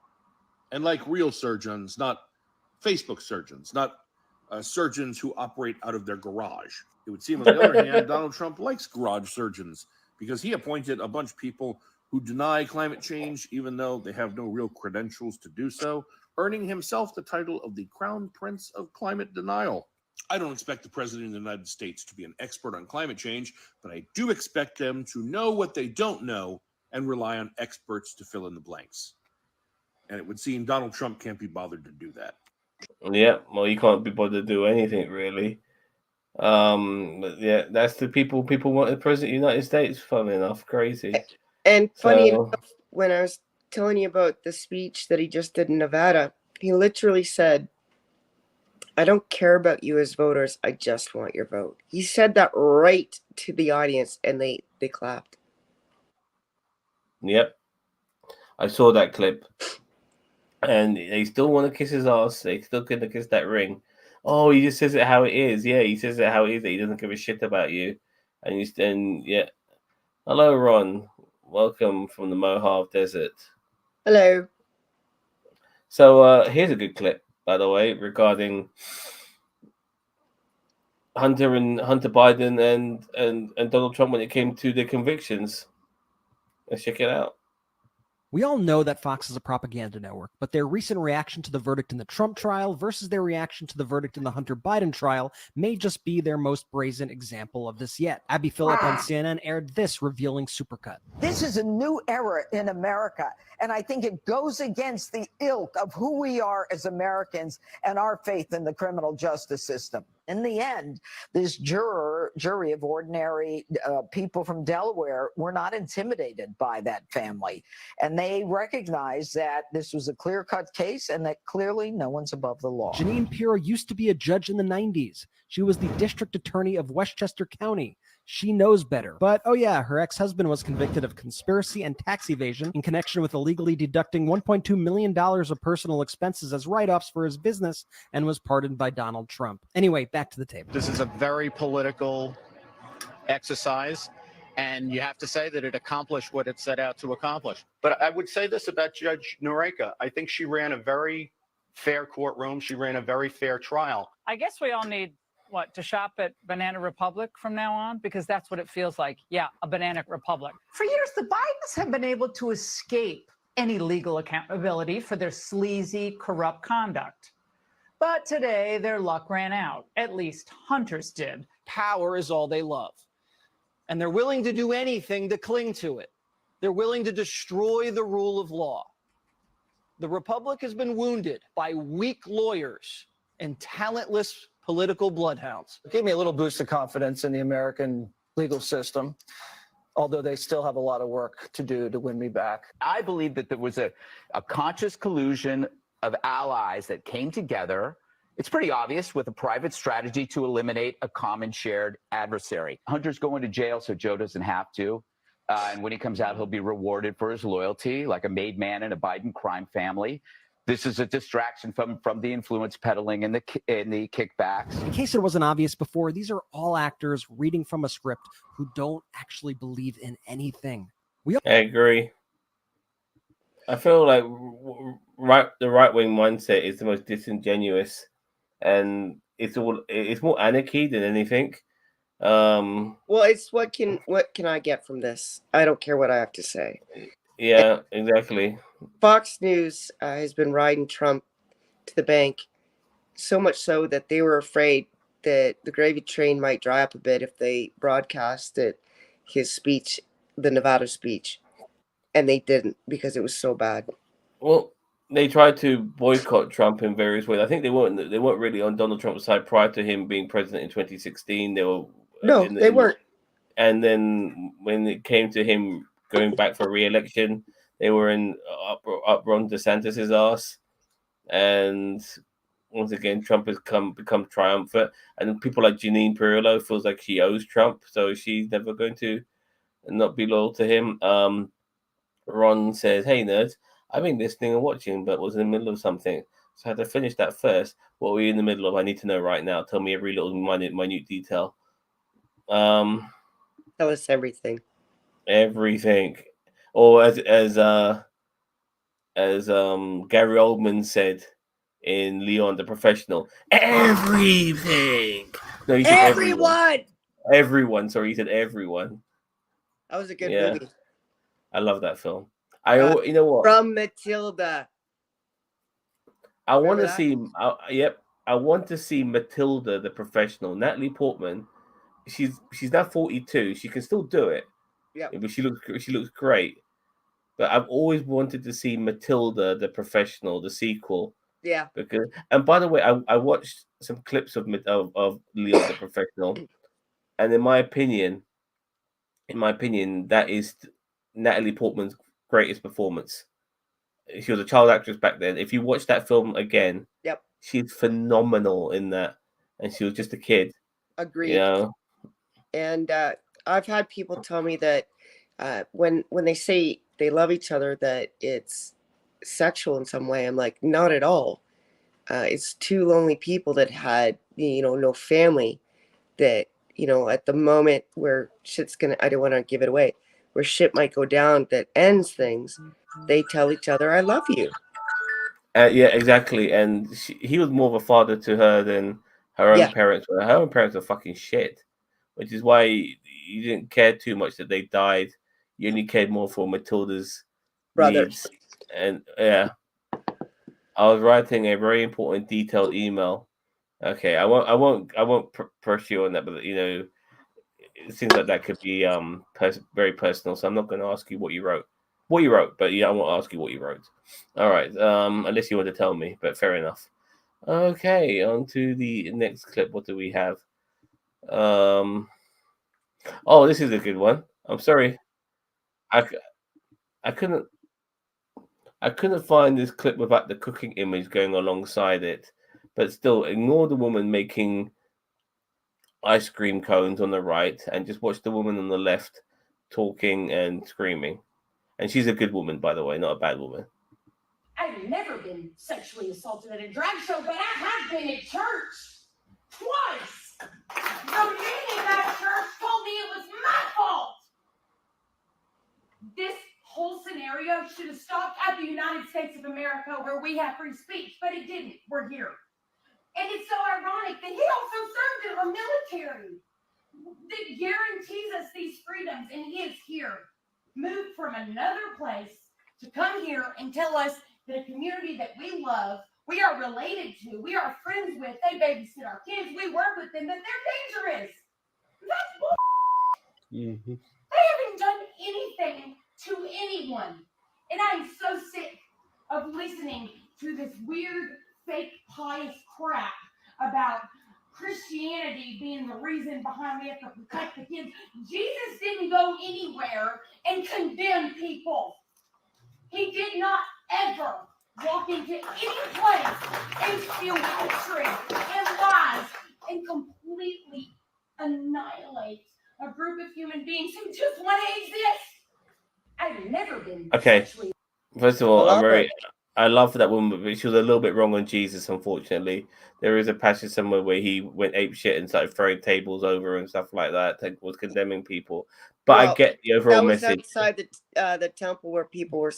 and like real surgeons, not Facebook surgeons, not surgeons who operate out of their garage. It would seem, on the other hand, Donald Trump likes garage surgeons because he appointed a bunch of people who deny climate change, even though they have no real credentials to do so, earning himself the title of the Crown Prince of Climate Denial. I don't expect the President of the United States to be an expert on climate change, but I do expect them to know what they don't know and rely on experts to fill in the blanks. And it would seem Donald Trump can't be bothered to do that. Yeah, well, you can't be bothered to do anything really. But yeah, that's the people want the president of the United States. Funnily enough, crazy. And funny So enough, when I was telling you about the speech that he just did in Nevada, he literally said, "I don't care about you as voters. I just want your vote." He said that right to the audience, and they clapped. yep, I saw that clip, and they still want to kiss his ass. They still gonna kiss that ring. Oh, he just says it how it is. Yeah, he says it how it is. That he doesn't give a shit about you, and yeah. Hello, Ron. Welcome from the Mojave Desert. Hello. So here's a good clip, by the way, regarding Hunter Biden and Donald Trump when it came to the convictions. Let's check it out. We all know that Fox is a propaganda network, but their recent reaction to the verdict in the Trump trial versus their reaction to the verdict in the Hunter Biden trial may just be their most brazen example of this yet. Abby Phillip on CNN aired this revealing supercut. This is a new era in America, and I think it goes against the ilk of who we are as Americans and our faith in the criminal justice system. In the end, this jury of ordinary people from Delaware were not intimidated by that family, and they recognized that this was a clear-cut case and that clearly no one's above the law. Jeanine Pirro used to be a judge in the 90s. She was the district attorney of Westchester County. She knows better. But, oh yeah, her ex-husband was convicted of conspiracy and tax evasion in connection with illegally deducting $1.2 million of personal expenses as write-offs for his business and was pardoned by Donald Trump. Anyway, back to the table. This is a very political exercise, and you have to say that it accomplished what it set out to accomplish. But I would say this about Judge Noreika. I think she ran a very fair courtroom. She ran a very fair trial. I guess we all need to shop at Banana Republic from now on, because that's what it feels like. Yeah, a Banana Republic. For years, the Bidens have been able to escape any legal accountability for their sleazy, corrupt conduct. But today, their luck ran out. At least Hunter's did. Power is all they love. And they're willing to do anything to cling to it. They're willing to destroy the rule of law. The Republic has been wounded by weak lawyers and talentless political bloodhounds. It gave me a little boost of confidence in the American legal system, although they still have a lot of work to do to win me back. I believe that there was a conscious collusion of allies that came together. It's pretty obvious, with a private strategy to eliminate a common shared adversary. Hunter's going to jail, so Joe doesn't have to. And when he comes out, he'll be rewarded for his loyalty, like a made man in a Biden crime family. This is a distraction from the influence peddling and the kickbacks. In case it wasn't obvious before, these are all actors reading from a script who don't actually believe in anything. I agree. I feel like the right-wing mindset is the most disingenuous, and it's more anarchy than anything. Well, it's what can I get from this? I don't care what I have to say. Yeah, exactly. Fox News has been riding Trump to the bank, so much so that they were afraid that the gravy train might dry up a bit if they broadcasted his speech, the Nevada speech, and they didn't because it was so bad. Well, they tried to boycott Trump in various ways. I think they weren't really on Donald Trump's side prior to him being president in 2016. They were they weren't. And then when it came to him going back for re-election, they were up Ron DeSantis' ass. And once again, Trump has become triumphant. And people like Jeanine Pirro feels like she owes Trump, so she's never going to not be loyal to him. Ron says, "Hey, nerds, I've been listening and watching, but was in the middle of something. So I had to finish that first. What were you in the middle of? I need to know right now. Tell me every little minute detail." Tell us everything. Everything. Or as Gary Oldman said in Leon the Professional, everything. No, he said everyone. Everyone. Sorry, he said everyone. That was a good movie. I love that film. You know what? From Matilda. I want to see. I want to see Matilda the Professional. Natalie Portman. She's now 42. She can still do it. Yeah. But she looks great. But I've always wanted to see Matilda the Professional, the sequel, Yeah. Because, and by the way, I watched some clips of Leon the Professional, and in my opinion, that is Natalie Portman's greatest performance. She was a child actress back then. If you watch that film again, Yep. she's phenomenal in that, and she was just a kid. Agreed. You know, And I've had people tell me that when they say they love each other, that it's sexual in some way. I'm like, not at all. It's two lonely people that had, no family, that, at the moment where shit's I don't want to give it away, where shit might go down that ends things, they tell each other, I love you. yeah, exactly. And he was more of a father to her than her own parents were. Her own parents are fucking shit, which is why you didn't care too much that they died. You only cared more for Matilda's brothers. needs. And yeah, I was writing a very important, detailed email. Okay, I won't press you on that, but it seems like that could be very personal. So I'm not going to ask you what you wrote. But yeah, I won't ask you what you wrote. All right, unless you want to tell me, but fair enough. Okay, on to the next clip. What do we have? Oh, this is a good one. I'm sorry, I couldn't find this clip without the cooking image going alongside it. But still, ignore the woman making ice cream cones on the right and just watch the woman on the left talking and screaming. And she's a good woman, by the way, not a bad woman. I've never been sexually assaulted at a drag show, but I have been at church twice. The man in that church told me it was my fault. This whole scenario should have stopped at the United States of America, where we have free speech, but it didn't. We're here. And it's so ironic that he also served in the military that guarantees us these freedoms, and he is here, moved from another place to come here and tell us that a community that we love, we are related to, we are friends with, they babysit our kids, we work with them, that they're dangerous. That's bull. They haven't done anything to anyone. And I am so sick of listening to this weird, fake, pious crap about Christianity being the reason behind we have to protect the kids. Jesus didn't go anywhere and condemn people. He did not ever walk into any place and spew hatred and lies and completely annihilate a group of human beings who just want to exist. I've never been Okay. sexually. First of all, I love that woman, but she was a little bit wrong on Jesus, unfortunately. There is a passage somewhere where he went ape shit and started throwing tables over and stuff like that, was condemning people. But I get the overall message. That was outside the temple where people were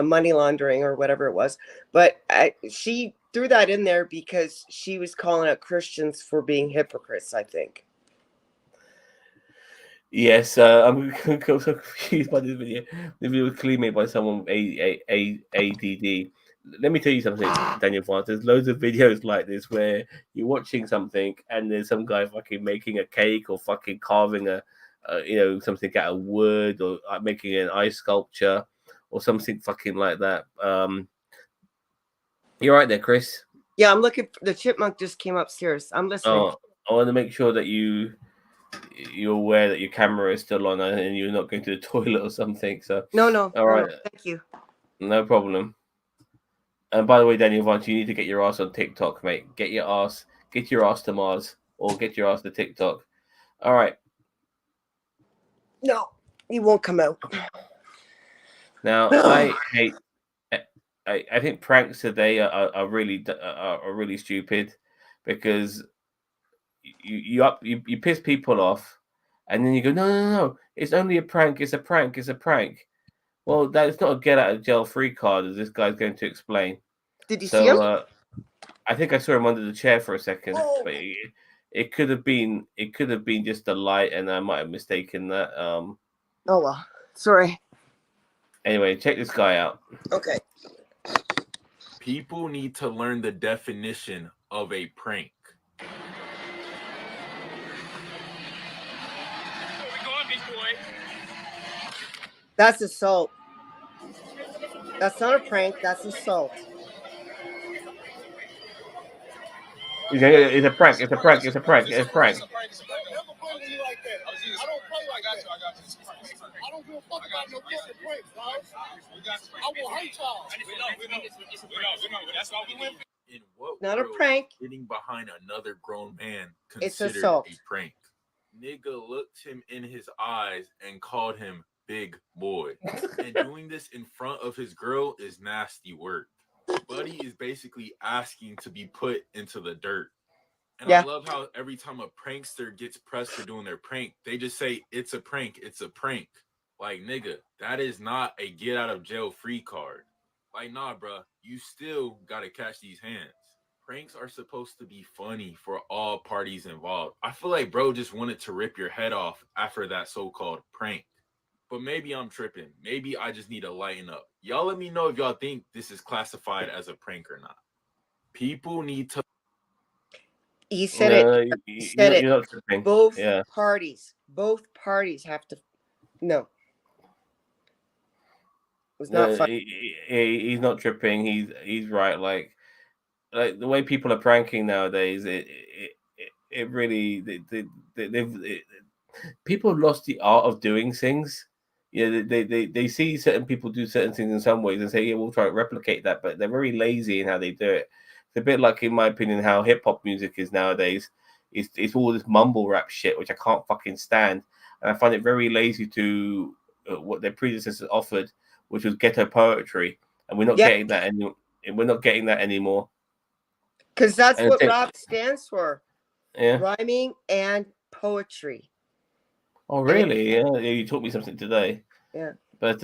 money laundering or whatever it was. But she threw that in there because she was calling out Christians for being hypocrites, I think. Yes, I'm so confused by this video. The video was clearly made by someone with ADD. Let me tell you something, Daniel Vance. There's loads of videos like this where you're watching something and there's some guy fucking making a cake or fucking carving something out of wood or making an ice sculpture or something fucking like that. You're right there, Chris. Yeah, I'm looking. The chipmunk just came upstairs. I'm listening. Oh, I want to make sure that you're aware that your camera is still on and you're not going to the toilet or something. So No. All right. Thank you. No problem. And by the way, Daniel Vance, you need to get your ass on TikTok, mate. Get your ass to Mars or get your ass to TikTok. All right. No, he won't come out. Now I think pranks today are really stupid because you piss people off and then you go, no, it's only a prank, it's a prank. Well, that's not a get out of jail free card, as this guy's going to explain. Did you see him? I think I saw him under the chair for a second, but it could have been just a light, and I might have mistaken that. Oh well, sorry. Anyway, check this guy out. Okay. People need to learn the definition of a prank. That's assault. That's not a prank. That's assault. It's a prank. It's a prank. It's a prank. It's a prank. In what Not a world prank. is getting behind another grown man It's considered assault. a prank? Nigga looked him in his eyes and called him big boy. And doing this in front of his girl is nasty work. Buddy is basically asking to be put into the dirt. And Yeah. I love how every time a prankster gets pressed for doing their prank, they just say, it's a prank, it's a prank. Like, nigga, that is not a get out of jail free card. Like, nah, bruh, you still gotta catch these hands. Pranks are supposed to be funny for all parties involved. I feel like bro just wanted to rip your head off after that so-called prank. But maybe I'm tripping. Maybe I just need to lighten up. Y'all let me know if y'all think this is classified as a prank or not. People need to... He said it. He said it. You're not tripping. Both Yeah. parties have to. No. It was No, not funny. he's not tripping. He's right. Like the way people are pranking nowadays, it really people have lost the art of doing things. Yeah, they see certain people do certain things in some ways and say, yeah, we'll try to replicate that, but they're very lazy in how they do it. It's a bit like, in my opinion, how hip hop music is nowadays. It's all this mumble rap shit, which I can't fucking stand, and I find it very lazy to what their predecessors offered, which was ghetto poetry, and we're not getting that anymore. We're not getting that anymore. Because that's And what it- rap stands for. Yeah. Rhyming and poetry. Oh, really? Yeah, you taught me something today. Yeah. But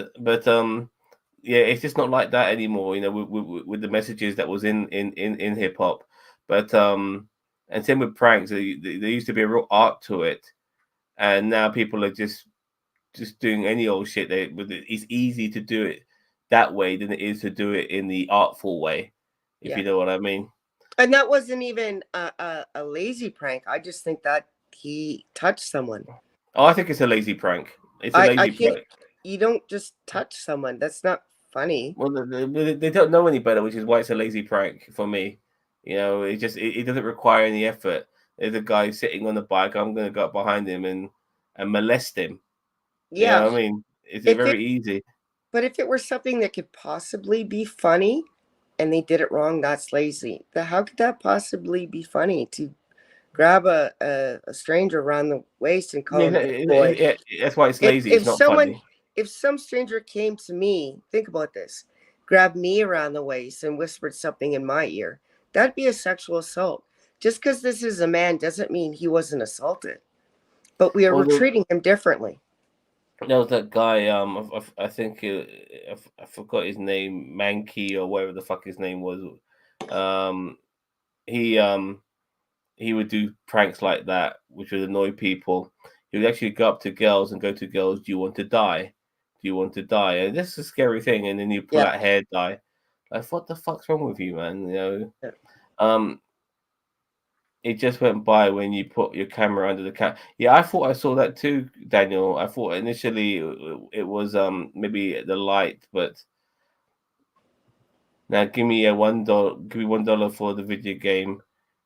yeah, it's just not like that anymore. You know, with the messages that was in hip hop. But and same with pranks. There used to be a real art to it, and now people are just doing any old shit. It's easy to do it that way than it is to do it in the artful way, if you know what I mean. And that wasn't even a lazy prank. I just think that he touched someone. Oh, I think it's a lazy prank. It's a lazy I think prank. you don't just touch someone. That's not funny. Well, they don't know any better, which is why it's a lazy prank for me. You know, it doesn't require any effort. There's a guy sitting on the bike. I'm going to go up behind him and molest him. Yeah. You know what I mean? It's If very easy. But if it were something that could possibly be funny and they did it wrong, that's lazy. How could that possibly be funny, to grab a stranger around the waist and call him big boy? That's why it's lazy. It's not funny. If some stranger came to me, think about this, grabbed me around the waist and whispered something in my ear, that'd be a sexual assault. Just because this is a man doesn't mean he wasn't assaulted. But we are treating him differently. There was that guy. I think I forgot his name, Mankey or whatever the fuck his name was. He would do pranks like that, which would annoy people. He would actually go up to girls and go to girls, "Do you want to die? Do you want to die?" And this is a scary thing. And then you pull out hair dye. Like, what the fuck's wrong with you, man? You know. It just went by when you put your camera under the cat. Yeah, I thought I saw that too, Daniel. I thought initially it was maybe the light, but now give me $1. Give me $1 for the video game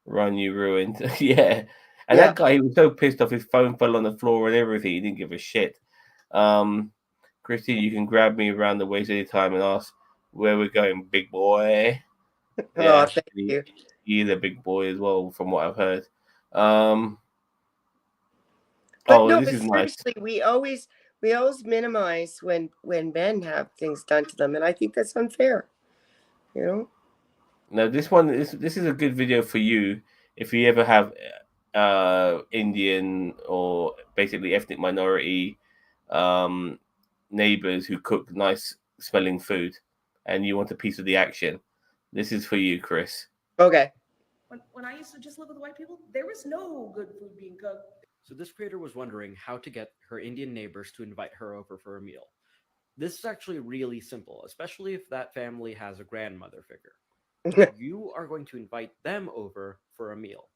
run you ruined. Yeah, and that guy, he was so pissed off. His phone fell on the floor and everything. He didn't give a shit. Christine, you can grab me around the waist anytime and ask where we're going, big boy. Oh, thank you. He's a big boy as well, from what I've heard. But This is nice. seriously, we always minimize when men have things done to them, and I think that's unfair. You know. Now this one this is a good video for you if you ever have Indian or basically ethnic minority neighbors who cook nice smelling food, and you want a piece of the action. This is for you, Chris. Okay. When I used to just live with white people, there was no good food being cooked. So this creator was wondering how to get her Indian neighbors to invite her over for a meal. This is actually really simple, especially if that family has a grandmother figure. You are going to invite them over for a meal.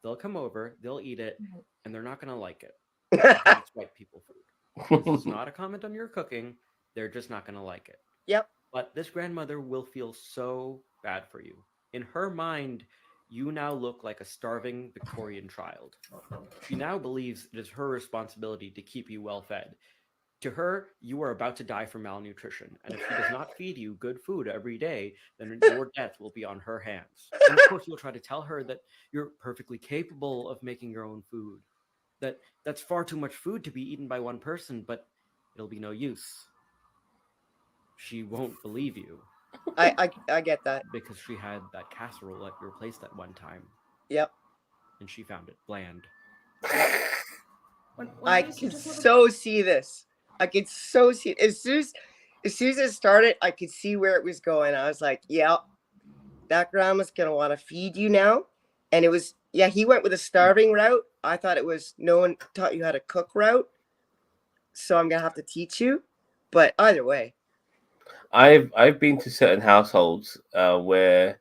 They'll come over, they'll eat it, and they're not going to like it. That's white people food. This is not a comment on your cooking. They're just not going to like it. Yep. But this grandmother will feel so bad for you. In her mind, You now look like a starving Victorian child. She now believes it is her responsibility to keep you well fed. To her, you are about to die from malnutrition, and if she does not feed you good food every day, then your death will be on her hands. And of course, you'll try to tell her that you're perfectly capable of making your own food, that that's far too much food to be eaten by one person, but it'll be no use. She won't believe you. I get that. Because she had that casserole at your place that one time. Yep. And she found it bland. I can so see this. I could so see it. As soon as it started, I could see where it was going. I was like, yeah, that grandma's gonna want to feed you now. And it was, yeah, he went with a starving route. I thought it was no one taught you how to cook route. So I'm gonna have to teach you. But either way. I've been to certain households where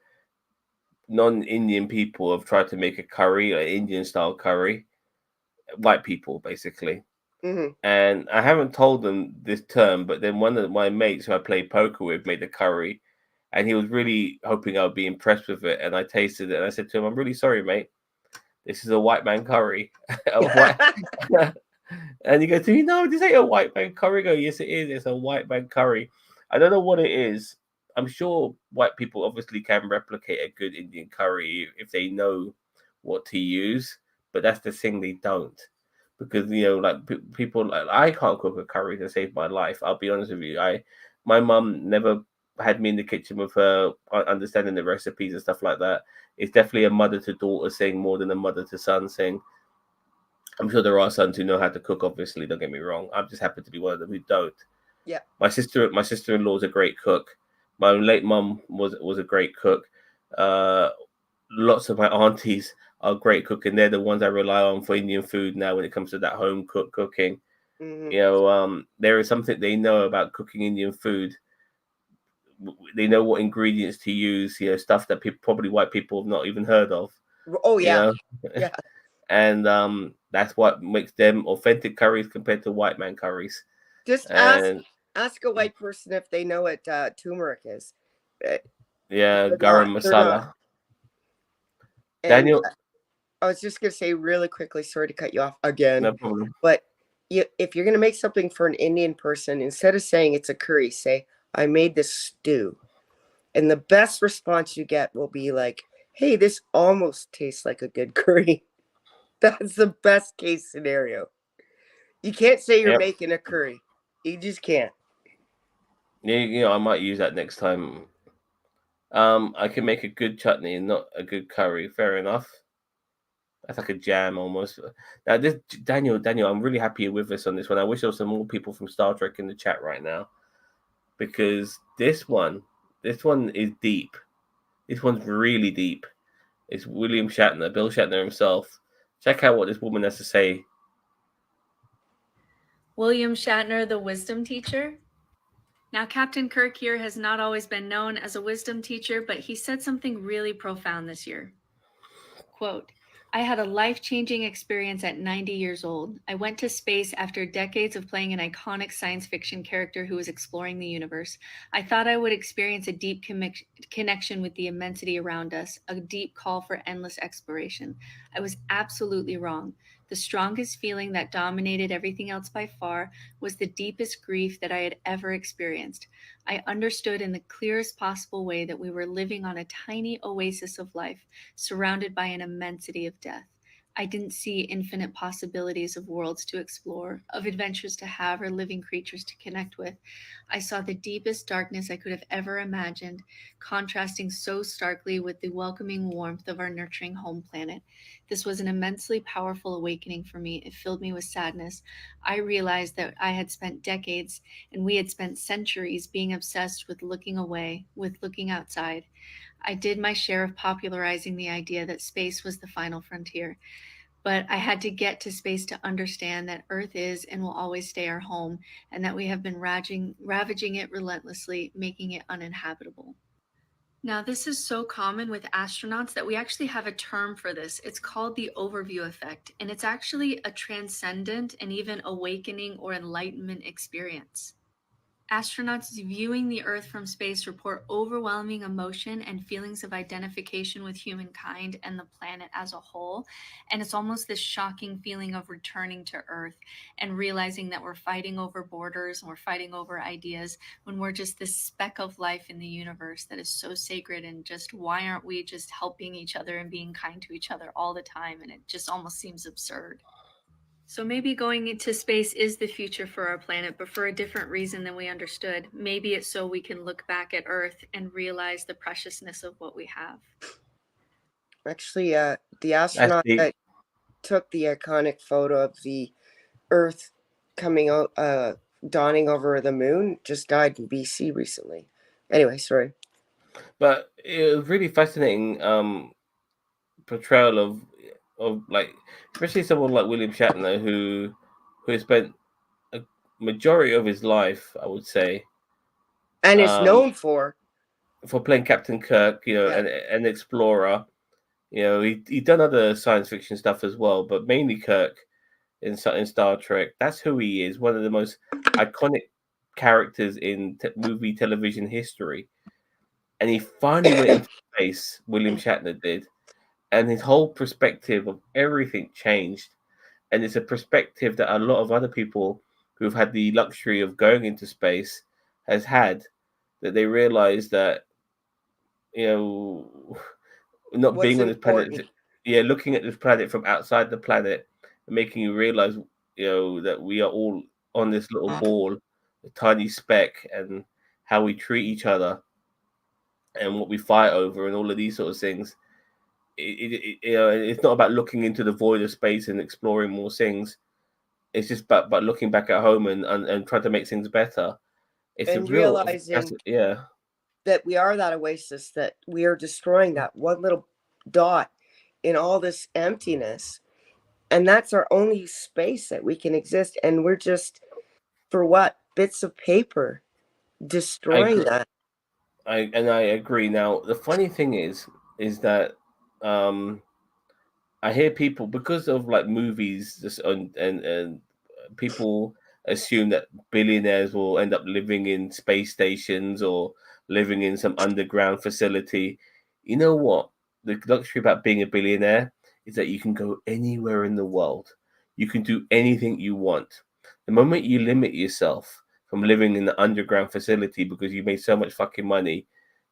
non-Indian people have tried to make a curry, like Indian style curry, white people basically. Mm-hmm. And I haven't told them this term, but then one of my mates who I play poker with made the curry, and he was really hoping I'd be impressed with it. And I tasted it, and I said to him, "I'm really sorry, mate. This is a white man curry." And he goes to me, "No, this ain't a white man curry." I go, "Yes, it is. It's a white man curry." I don't know what it is. I'm sure white people obviously can replicate a good Indian curry if they know what to use, but that's the thing, they don't. Because, you know, like people, like, I can't cook a curry to save my life. I'll be honest with you. My mum never had me in the kitchen with her understanding the recipes and stuff like that. It's definitely a mother to daughter thing more than a mother to son thing. I'm sure there are sons who know how to cook, obviously, don't get me wrong. I'm just happen to be one of them who don't. Yeah. My sister-in-law is a great cook. My late mum was a great cook. Lots of my aunties are great cooking. They're the ones I rely on for Indian food now when it comes to that home cooking. Mm-hmm. You know, there is something they know about cooking Indian food. They know what ingredients to use, you know, stuff that probably white people have not even heard of. Oh, yeah. You know? Yeah. And that's what makes them authentic curries compared to white man curries. Just ask a white person if they know what turmeric is. Yeah, garam masala. Daniel, I was just gonna say really quickly. Sorry to cut you off again. No problem. But if you're gonna make something for an Indian person, instead of saying it's a curry, say I made this stew, and the best response you get will be like, "Hey, this almost tastes like a good curry." That's the best case scenario. You can't say you're making a curry. You just can't. Yeah, you know, I might use that next time. I can make a good chutney, not a good curry. Fair enough. That's like a jam almost. Now, this Daniel, I'm really happy you're with us on this one. I wish there was some more people from Star Trek in the chat right now, because this one is deep. This one's really deep. It's William Shatner, Bill Shatner himself. Check out what this woman has to say. William Shatner, the wisdom teacher. Now, Captain Kirk here has not always been known as a wisdom teacher, but he said something really profound this year. Quote, I had a life-changing experience at 90 years old. I went to space after decades of playing an iconic science fiction character who was exploring the universe. I thought I would experience a deep connection with the immensity around us, a deep call for endless exploration. I was absolutely wrong. The strongest feeling that dominated everything else by far was the deepest grief that I had ever experienced. I understood in the clearest possible way that we were living on a tiny oasis of life, surrounded by an immensity of death. I didn't see infinite possibilities of worlds to explore, of adventures to have, or living creatures to connect with. I saw the deepest darkness I could have ever imagined, contrasting so starkly with the welcoming warmth of our nurturing home planet. This was an immensely powerful awakening for me. It filled me with sadness. I realized that I had spent decades, and we had spent centuries, being obsessed with looking away, with looking outside. I did my share of popularizing the idea that space was the final frontier, but I had to get to space to understand that Earth is and will always stay our home, and that we have been ravaging it relentlessly, making it uninhabitable. Now, this is so common with astronauts that we actually have a term for this. It's called the overview effect, and it's actually a transcendent and even awakening or enlightenment experience. Astronauts viewing the Earth from space report overwhelming emotion and feelings of identification with humankind and the planet as a whole. And it's almost this shocking feeling of returning to Earth and realizing that we're fighting over borders and we're fighting over ideas when we're just this speck of life in the universe that is so sacred. And just why aren't we just helping each other and being kind to each other all the time? And it just almost seems absurd. So maybe going into space is the future for our planet, but for a different reason than we understood. Maybe it's so we can look back at Earth and realize the preciousness of what we have. Actually, the astronaut that took the iconic photo of the Earth coming out, dawning over the moon, just died in BC recently. Anyway, sorry. But it was really fascinating portrayal of like, especially someone like William Shatner, who spent a majority of his life, I would say, and is known for playing Captain Kirk, you know, and an explorer. You know, he done other science fiction stuff as well, but mainly Kirk in Star Trek. That's who he is. One of the most iconic characters in movie television history. And he finally went into space. William Shatner did. And his whole perspective of everything changed. And it's a perspective that a lot of other people who've had the luxury of going into space has had, that they realize that, you know, not being on this planet, looking at this planet from outside the planet, making you realize, you know, that we are all on this little ball, a tiny speck, and how we treat each other and what we fight over and all of these sort of things. You know, it's not about looking into the void of space and exploring more things. It's just about looking back at home and trying to make things better. It's and a real, realizing yeah, that we are that oasis, that we are destroying that one little dot in all this emptiness. And that's our only space that we can exist. And we're just, for what? Bits of paper destroying that. I agree. Now, the funny thing is that I hear people, because of like movies, just and people assume that billionaires will end up living in space stations or living in some underground facility. You know what? The luxury about being a billionaire is that you can go anywhere in the world. You can do anything you want. The moment you limit yourself from living in the underground facility because you made so much fucking money,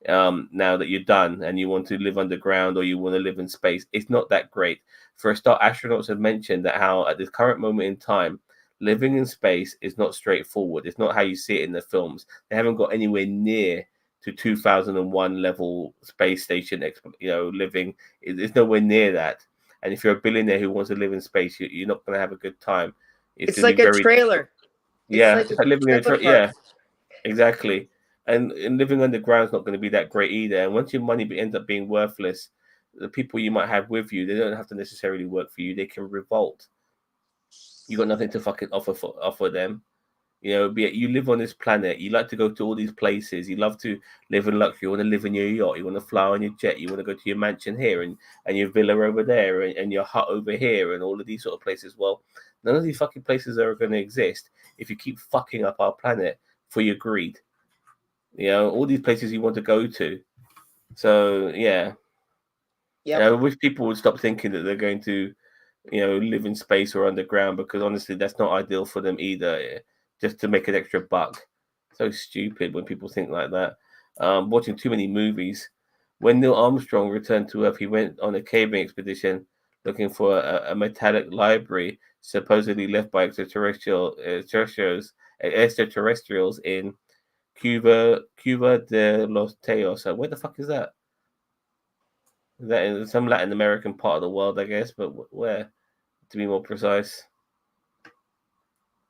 now that you're done and you want to live underground or you want to live in space, it's not that great. For a start, astronauts have mentioned that how at this current moment in time, living in space is not straightforward. It's not how you see it in the films. They haven't got anywhere near to 2001 level space station, you know, living. It's nowhere near that. And if you're a billionaire who wants to live in space, you're not going to have a good time. It's like a trailer. Yeah, it's like living in a trailer. Yeah, exactly. And living underground is not going to be that great either. And once your money ends up being worthless, the people you might have with you, they don't have to necessarily work for you. They can revolt. You got nothing to fucking offer them. You know, you live on this planet. You like to go to all these places. You love to live in luxury. You want to live in your yacht. You want to fly on your jet. You want to go to your mansion here and your villa over there and your hut over here and all of these sort of places. Well, none of these fucking places are going to exist if you keep fucking up our planet for your greed. You know, all these places you want to go to. So, yeah. I wish people would stop thinking that they're going to, you know, live in space or underground, because honestly, that's not ideal for them either, just to make an extra buck. So stupid when people think like that. Watching too many movies. When Neil Armstrong returned to Earth, he went on a caving expedition looking for a metallic library supposedly left by extraterrestrials in Cuba de los Teos. Where the fuck is that? Is that in some Latin American part of the world, I guess, but where, to be more precise?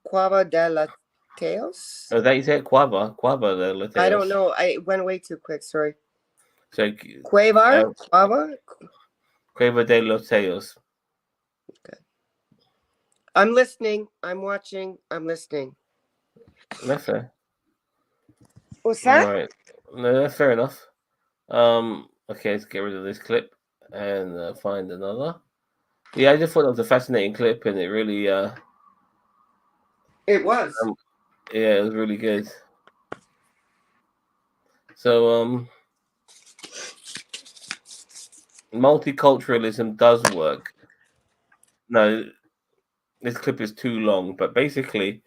Cueva de los Teos? Oh, that you said Cueva de los Teos. I don't know. I went way too quick. Sorry. So, Cueva de los Teos. Okay. I'm listening. I'm watching. I'm listening. That's fair. What's that? All right. No, that's fair enough. Okay, let's get rid of this clip and find another. Yeah, I just thought that was a fascinating clip, and it really it was. Yeah, it was really good. So multiculturalism does work. No, this clip is too long, but basically,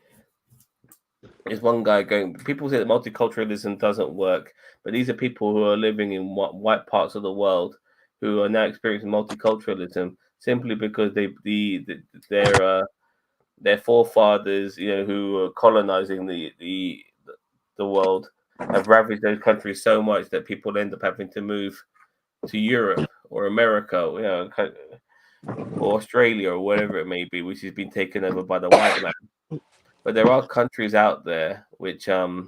there's one guy going. People say that multiculturalism doesn't work, but these are people who are living in white parts of the world who are now experiencing multiculturalism simply because their forefathers, who were colonizing the world, have ravaged those countries so much that people end up having to move to Europe or America, or Australia or whatever it may be, which has been taken over by the white man. But there are countries out there which let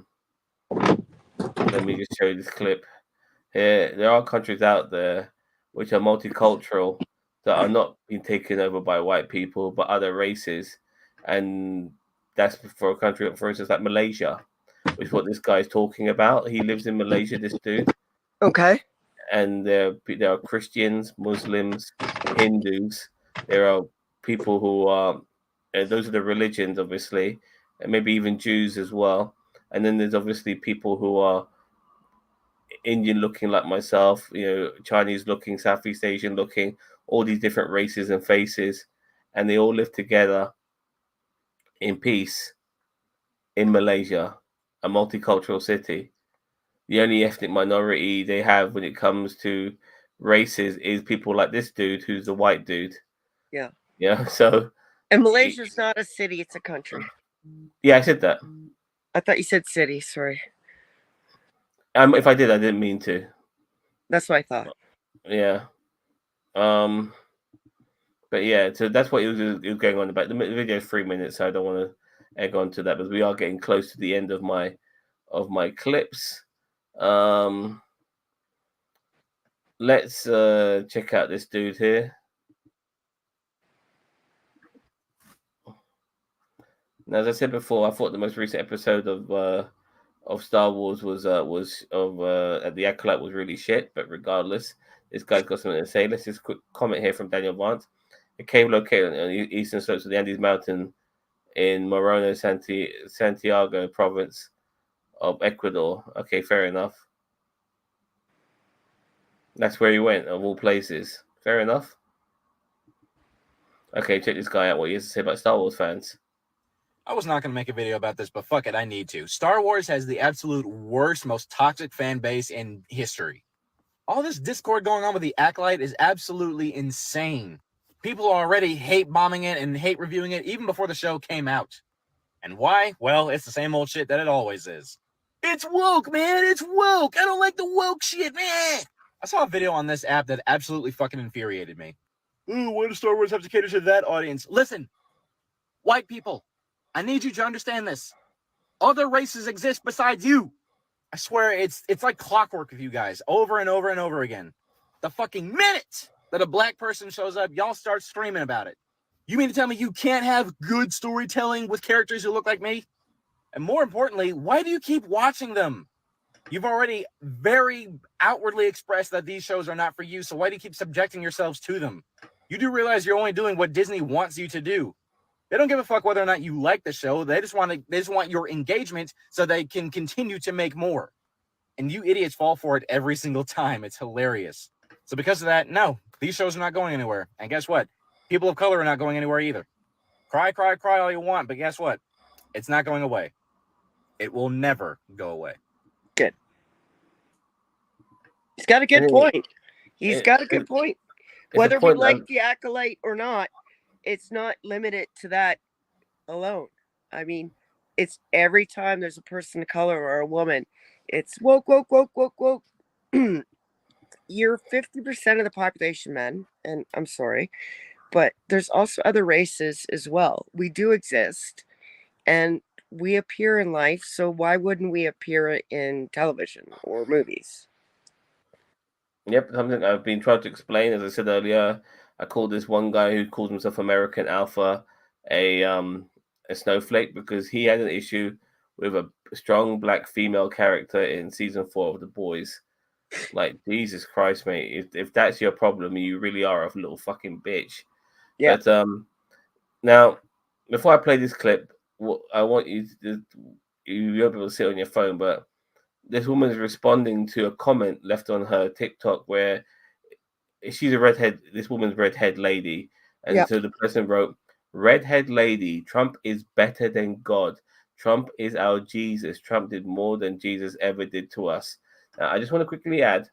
me just show you this clip here. There are countries out there which are multicultural that are not being taken over by white people but other races, and that's for a country, for instance, like Malaysia, which is what this guy is talking about. He lives in Malaysia, this dude. Okay. And there are Christians, Muslims, Hindus. There are people who are, those are the religions, obviously, and maybe even Jews as well. And then there's obviously people who are Indian looking like myself, Chinese looking, Southeast Asian looking, all these different races and faces. And they all live together in peace in Malaysia, a multicultural city. The only ethnic minority they have when it comes to races is people like this dude, who's a white dude. Yeah. Yeah. So. And Malaysia's not a city; it's a country. Yeah, I said that. I thought you said city. Sorry. If I did, I didn't mean to. That's what I thought. Yeah. But yeah, so that's what he was going on about. The video is 3 minutes, so I don't want to egg on to that, but we are getting close to the end of my clips. Let's check out this dude here. Now, as I said before, I thought the most recent episode of Star Wars was The Acolyte was really shit. But regardless, this guy's got something to say. Let's just quick comment here from Daniel Vance. A cave located on the eastern slopes of the Andes Mountain in Moreno, Santiago province of Ecuador. Okay, fair enough. That's where he went, of all places. Fair enough. Okay, check this guy out, what he has to say about Star Wars fans. I was not going to make a video about this, but fuck it, I need to. Star Wars has the absolute worst, most toxic fan base in history. All this discord going on with The Acolyte is absolutely insane. People already hate bombing it and hate reviewing it even before the show came out. And why? Well, it's the same old shit that it always is. It's woke, man. It's woke. I don't like the woke shit, man. I saw a video on this app that absolutely fucking infuriated me. Ooh, why does Star Wars have to cater to that audience? Listen, white people, I need you to understand this. Other races exist besides you. I swear it's like clockwork with you guys, over and over and over again. The fucking minute that a black person shows up, y'all start screaming about it. You mean to tell me you can't have good storytelling with characters who look like me? And more importantly, why do you keep watching them? You've already very outwardly expressed that these shows are not for you, so why do you keep subjecting yourselves to them? You do realize you're only doing what Disney wants you to do. They don't give a fuck whether or not you like the show. They just want your engagement so they can continue to make more. And you idiots fall for it every single time. It's hilarious. So because of that, no, these shows are not going anywhere. And guess what? People of color are not going anywhere either. Cry, cry, cry all you want, but guess what? It's not going away. It will never go away. Good. He's got a good point. He's got a good point. Whether we like The Acolyte or not, it's not limited to that alone. I mean, it's every time there's a person of color or a woman, it's woke, woke, woke, woke, woke. You're 50% of the population, men, and I'm sorry, but there's also other races as well. We do exist, and we appear in life, so why wouldn't we appear in television or movies? Yep, something I've been trying to explain. As I said earlier, I call this one guy who calls himself American Alpha a snowflake because he had an issue with a strong black female character in season 4 of The Boys. Like, Jesus Christ, mate! If that's your problem, you really are a little fucking bitch. Yeah. But now, before I play this clip, I want you to you'll be able to see it on your phone, but this woman is responding to a comment left on her TikTok where she's a redhead. This woman's redhead lady, and Yep. so the person wrote, "Redhead lady, Trump is better than God. Trump is our Jesus. Trump did more than Jesus ever did to us." Now, I just want to quickly add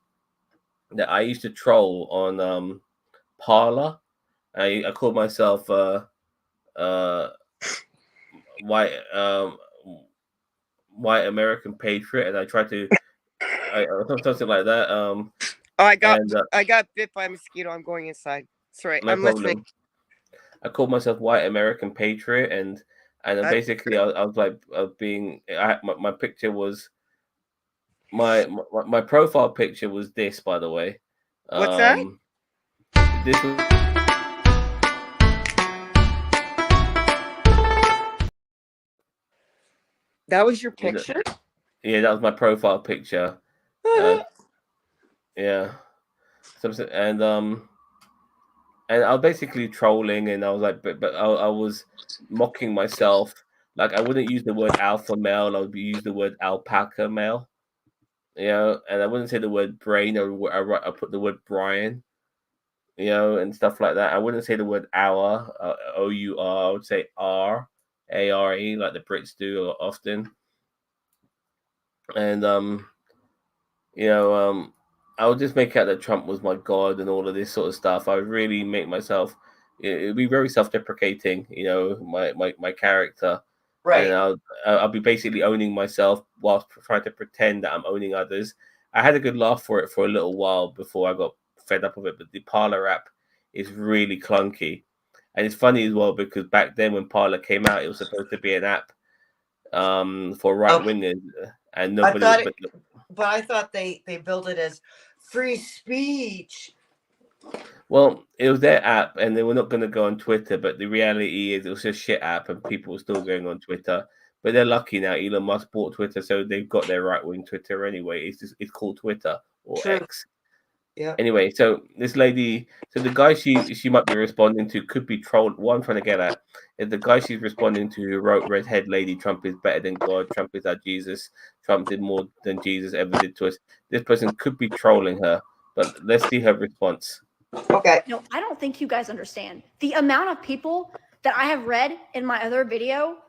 that I used to troll on Parler. I called myself white white American patriot, and I tried to something like that. Oh, I got And, bit by a mosquito. I'm going inside. Sorry, no I'm listening. problem. I called myself white American patriot, and That's basically I was like being. My picture was my profile picture was this, by the way. What's that? This was. That was your picture? Yeah, that was my profile picture. Yeah. And I was basically trolling, and I was like, but I was mocking myself. Like, I wouldn't use the word alpha male, I would use the word alpaca male. You know, and I wouldn't say the word brain, or I put the word Brian, you know, and stuff like that. I wouldn't say the word hour, O-U-R. I would say R-A-R-E, like the Brits do often. And you know, I would just make out that Trump was my god and all of this sort of stuff. I would really make myself. It would be very self-deprecating, you know, my character. Right. And I'll be basically owning myself whilst trying to pretend that I'm owning others. I had a good laugh for it for a little while before I got fed up of it. But the Parler app is really clunky, and it's funny as well because back then when Parler came out, it was supposed to be an app for right wingers, and nobody. But I thought they built it as free speech. Well, it was their app, and they were not going to go on Twitter. But the reality is, it was a shit app, and people were still going on Twitter. But they're lucky now. Elon Musk bought Twitter, so they've got their right wing Twitter anyway. It's called Twitter or True. X. Yeah. Anyway, so this lady, so the guy she might be responding to could be trolled. What I'm trying to get at is the guy she's responding to who wrote "Redhead Lady, Trump is better than God. Trump is our Jesus. Trump did more than Jesus ever did to us." This person could be trolling her, but let's see her response. Okay. No, I don't think you guys understand the amount of people that I have read in my other video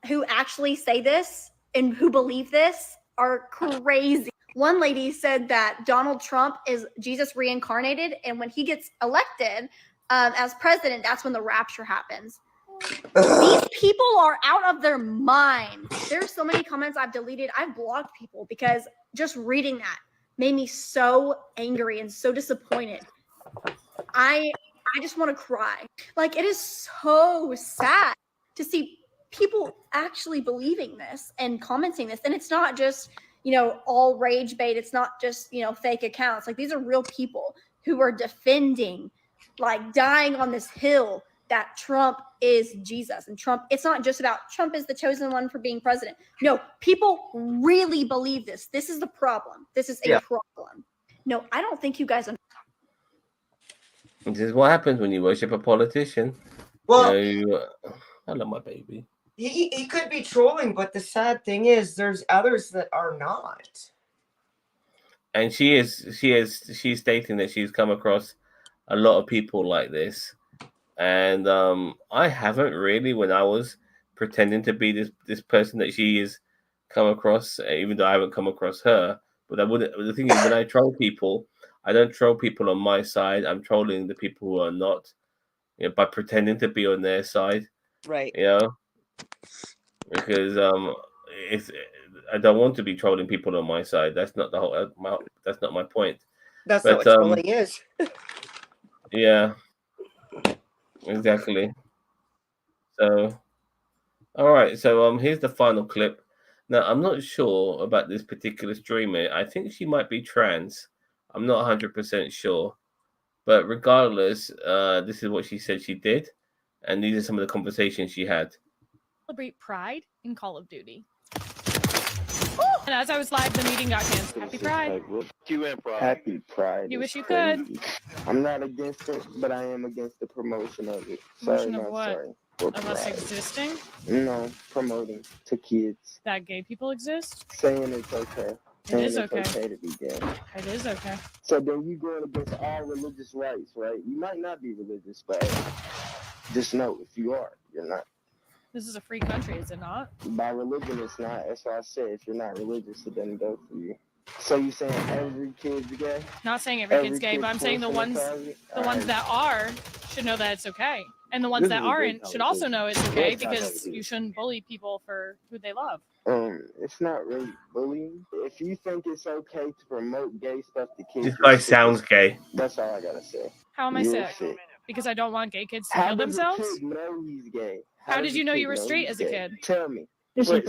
who actually say this and who believe this are crazy. One lady said that Donald Trump is Jesus reincarnated, and when he gets elected as president, that's when the rapture happens. These people are out of their minds. There's so many comments I've deleted. I've blocked people because just reading that made me so angry and so disappointed. I just want to cry. Like, it is so sad to see people actually believing this and commenting this. And it's not just, you know, all rage bait. It's not just, you know, fake accounts. Like, these are real people who are defending, like, dying on this hill that Trump is Jesus. And Trump, it's not just about Trump is the chosen one for being president. No, people really believe this. This is the problem. This is a problem. No, I don't think you guys understand. This is what happens when you worship a politician. Well, I love my baby. He could be trolling, but the sad thing is there's others that are not. And she's stating that she's come across a lot of people like this. And I haven't really, when I was pretending to be this person that she has come across, even though I haven't come across her. But I wouldn't. The thing is, when I troll people, I don't troll people on my side. I'm trolling the people who are not, you know, by pretending to be on their side. Right. You know, because I don't want to be trolling people on my side. That's not the whole. That's not my point. That's not what trolling is. Yeah. Exactly. So, all right. So here's the final clip. Now, I'm not sure about this particular streamer. I think she might be trans. I'm not 100% sure. But regardless, this is what she said she did. And these are some of the conversations she had. Celebrate Pride in Call of Duty. And as I was live, the meeting got canceled. Happy Pride. Happy Pride. You is wish you crazy. could. I'm not against it, but I am against the promotion of it. Promotion Sorry, of not what? sorry. or Of us pride. existing? No, promoting to kids, That gay people exist? saying it's okay. It Saying is it's okay. to be gay. It is okay. So then you going against all religious rights, right? You might not be religious, but just know if you are, you're not. This is a free country, is it not? By religion, it's not. That's why I said if you're not religious, it doesn't go for you. So you saying every kid's gay? Not saying every kid's gay, kid but I'm saying the forced in ones closet? that are should know that it's okay. And the ones This that is a great aren't should also know it's okay Yes, I know because it you is. shouldn't bully people for who they love. It's not really bullying. If you think it's okay to promote gay stuff to kids, This you're guy sick. sounds gay. That's all I gotta say. How am I You're sick? Because I don't want gay kids to How kill does a themselves? kid know he's gay? How does did a you know kid you were straight he's as a gay? kid? Tell me. Wait, Wait,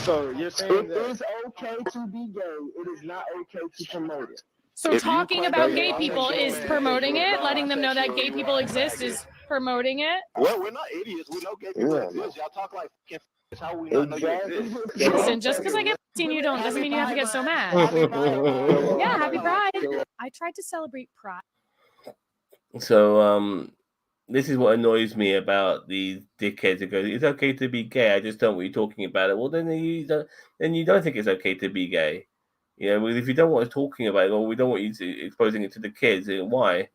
so you're saying it that is okay to be gay. It is not okay to promote it. So If you talking claim about that gay you're people is homosexual, promoting you're it, letting them know that gay bisexual, people you're a exist faggot. is promoting it. Well, we're not idiots. We know gay people Yeah, exist. Y'all talk like f***ing f***ers. How we not know you exist? Listen, just because I get and you don't doesn't mean you have to get so mad. Yeah, happy Pride. I tried to celebrate Pride. So this is what annoys me about these dickheads who go, it's okay to be gay, I just don't want you talking about it. Well, then you don't think it's okay to be gay. You know, if you don't want us talking about it, or we don't want you to exposing it to the kids, then why?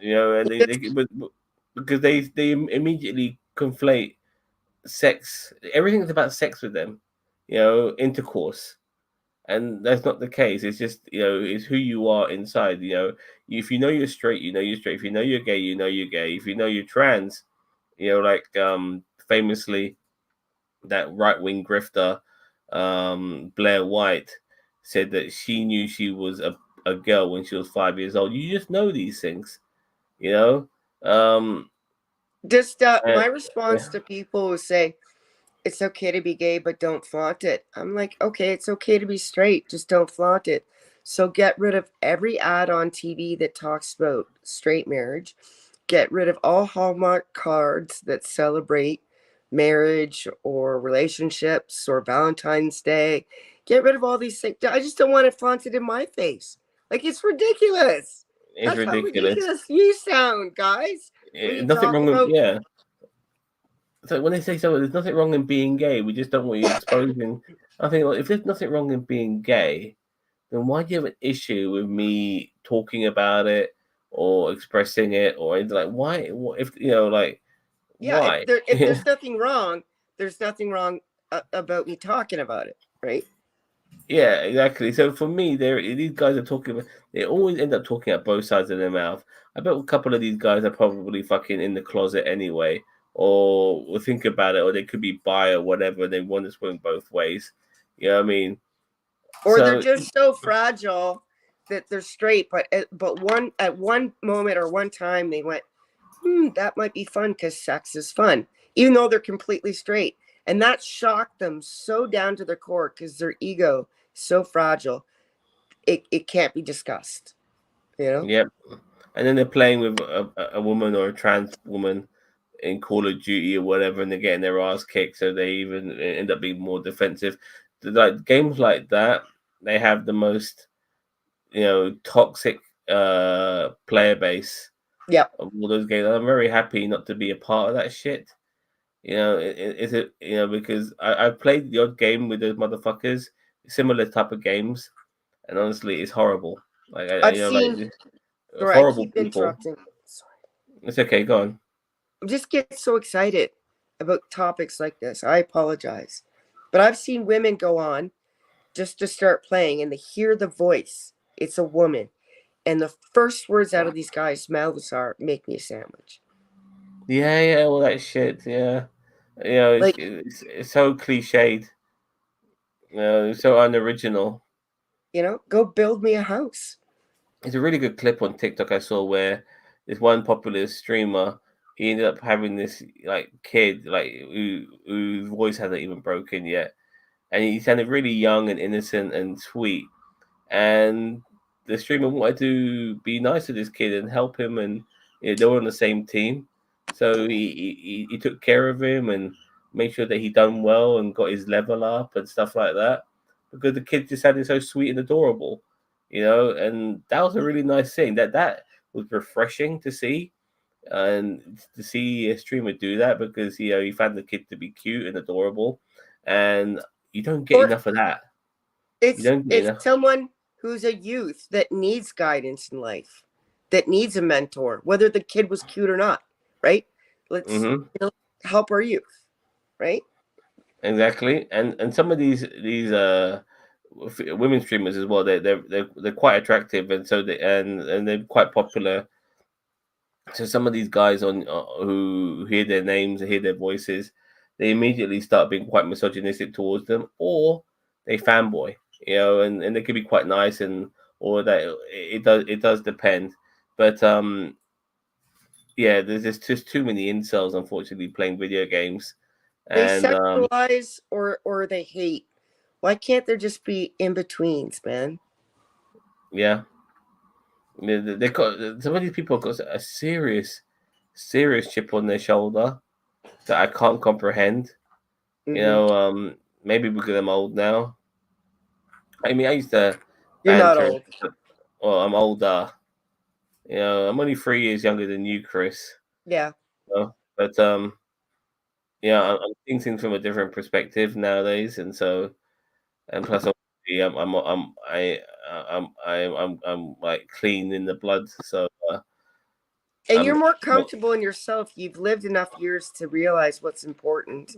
You know, and but because they immediately conflate sex, everything's about sex with them, you know, intercourse. And that's not the case. It's just, you know, it's who you are inside. You know, if you know you're straight, you know you're straight. If you know you're gay, you know you're gay. If you know you're trans, you know, like famously that right-wing grifter Blair White said that she knew she was a girl when she was 5 years old. You just know these things, you know. Just my And- response to people who say it's okay to be gay, but don't flaunt it. I'm like, okay, it's okay to be straight, just don't flaunt it. So get rid of every ad on TV that talks about straight marriage. Get rid of all Hallmark cards that celebrate marriage or relationships or Valentine's Day. Get rid of all these things. I just don't want it flaunted in my face. Like, it's ridiculous. It's That's how ridiculous. ridiculous you sound, guys. when you Nothing talk wrong with about- yeah. So when they say so, there's nothing wrong in being gay. We just don't want you exposing. I think well, if there's nothing wrong in being gay, then why do you have an issue with me talking about it or expressing it or anything like? Why? If you know, like, Yeah, why? if there's nothing wrong, there's nothing wrong about me talking about it, right? Yeah, exactly. So for me, these guys are talking about. They always end up talking out both sides of their mouth. I bet a couple of these guys are probably fucking in the closet anyway, or will think about it, or they could be bi or whatever. They want to swing both ways. You know what I mean? Or So- they're just so fragile that they're straight, but at one moment or one time they went, that might be fun because sex is fun, even though they're completely straight, and that shocked them so down to their core because their ego is so fragile, it can't be discussed. You know? Yep. And then they're playing with a woman or a trans woman in Call of Duty or whatever, and they're getting their ass kicked, so they even end up being more defensive. Like games like that, they have the most, you know, toxic player base. Yeah. Of all those games, I'm very happy not to be a part of that shit. You know, is it? You know, because I've played the odd game with those motherfuckers, similar type of games, and honestly, it's horrible. Like I've you know, seen. like, Sorry, horrible I keep people. interrupting. It's okay, go on. I just get so excited about topics like this. I apologize. But I've seen women go on just to start playing and they hear the voice. It's a woman. And the first words out of these guys' mouths are, make me a sandwich. Yeah, all that shit. Yeah, you know, it's so cliched. You know, it's so unoriginal. You know, go build me a house. It's a really good clip on TikTok I saw where this one popular streamer, he ended up having this like kid like whose voice hasn't even broken yet, and he sounded really young and innocent and sweet, and the streamer wanted to be nice to this kid and help him, and you know, they were on the same team, so he took care of him and made sure that he done well and got his level up and stuff like that, because the kid just sounded so sweet and adorable. You know, and that was a really nice thing. That was refreshing to see. And to see a streamer do that because he found the kid to be cute and adorable, and you don't get Or enough of that. It's You don't get enough. someone who's a youth that needs guidance in life, that needs a mentor, whether the kid was cute or not, right? Let's help our youth, right? Exactly, and some of these women streamers as well. They're quite attractive, and so and they're quite popular. So some of these guys on who hear their names, hear their voices, they immediately start being quite misogynistic towards them, or they fanboy, and they can be quite nice or that it does depend, but yeah, there's just too many incels unfortunately playing video games, They and sexualize or they hate. Why can't there just be in betweens, man? yeah. They got some of these people got a serious chip on their shoulder that I can't comprehend. Maybe because I'm old now. I mean, I used to. You're not banter- old. Well, I'm older. I'm only 3 years younger than you, Chris. Yeah. But yeah, I'm seeing things from a different perspective nowadays, and so, and plus, obviously, I'm like clean in the blood, so. And you're more comfortable in yourself. You've lived enough years to realize what's important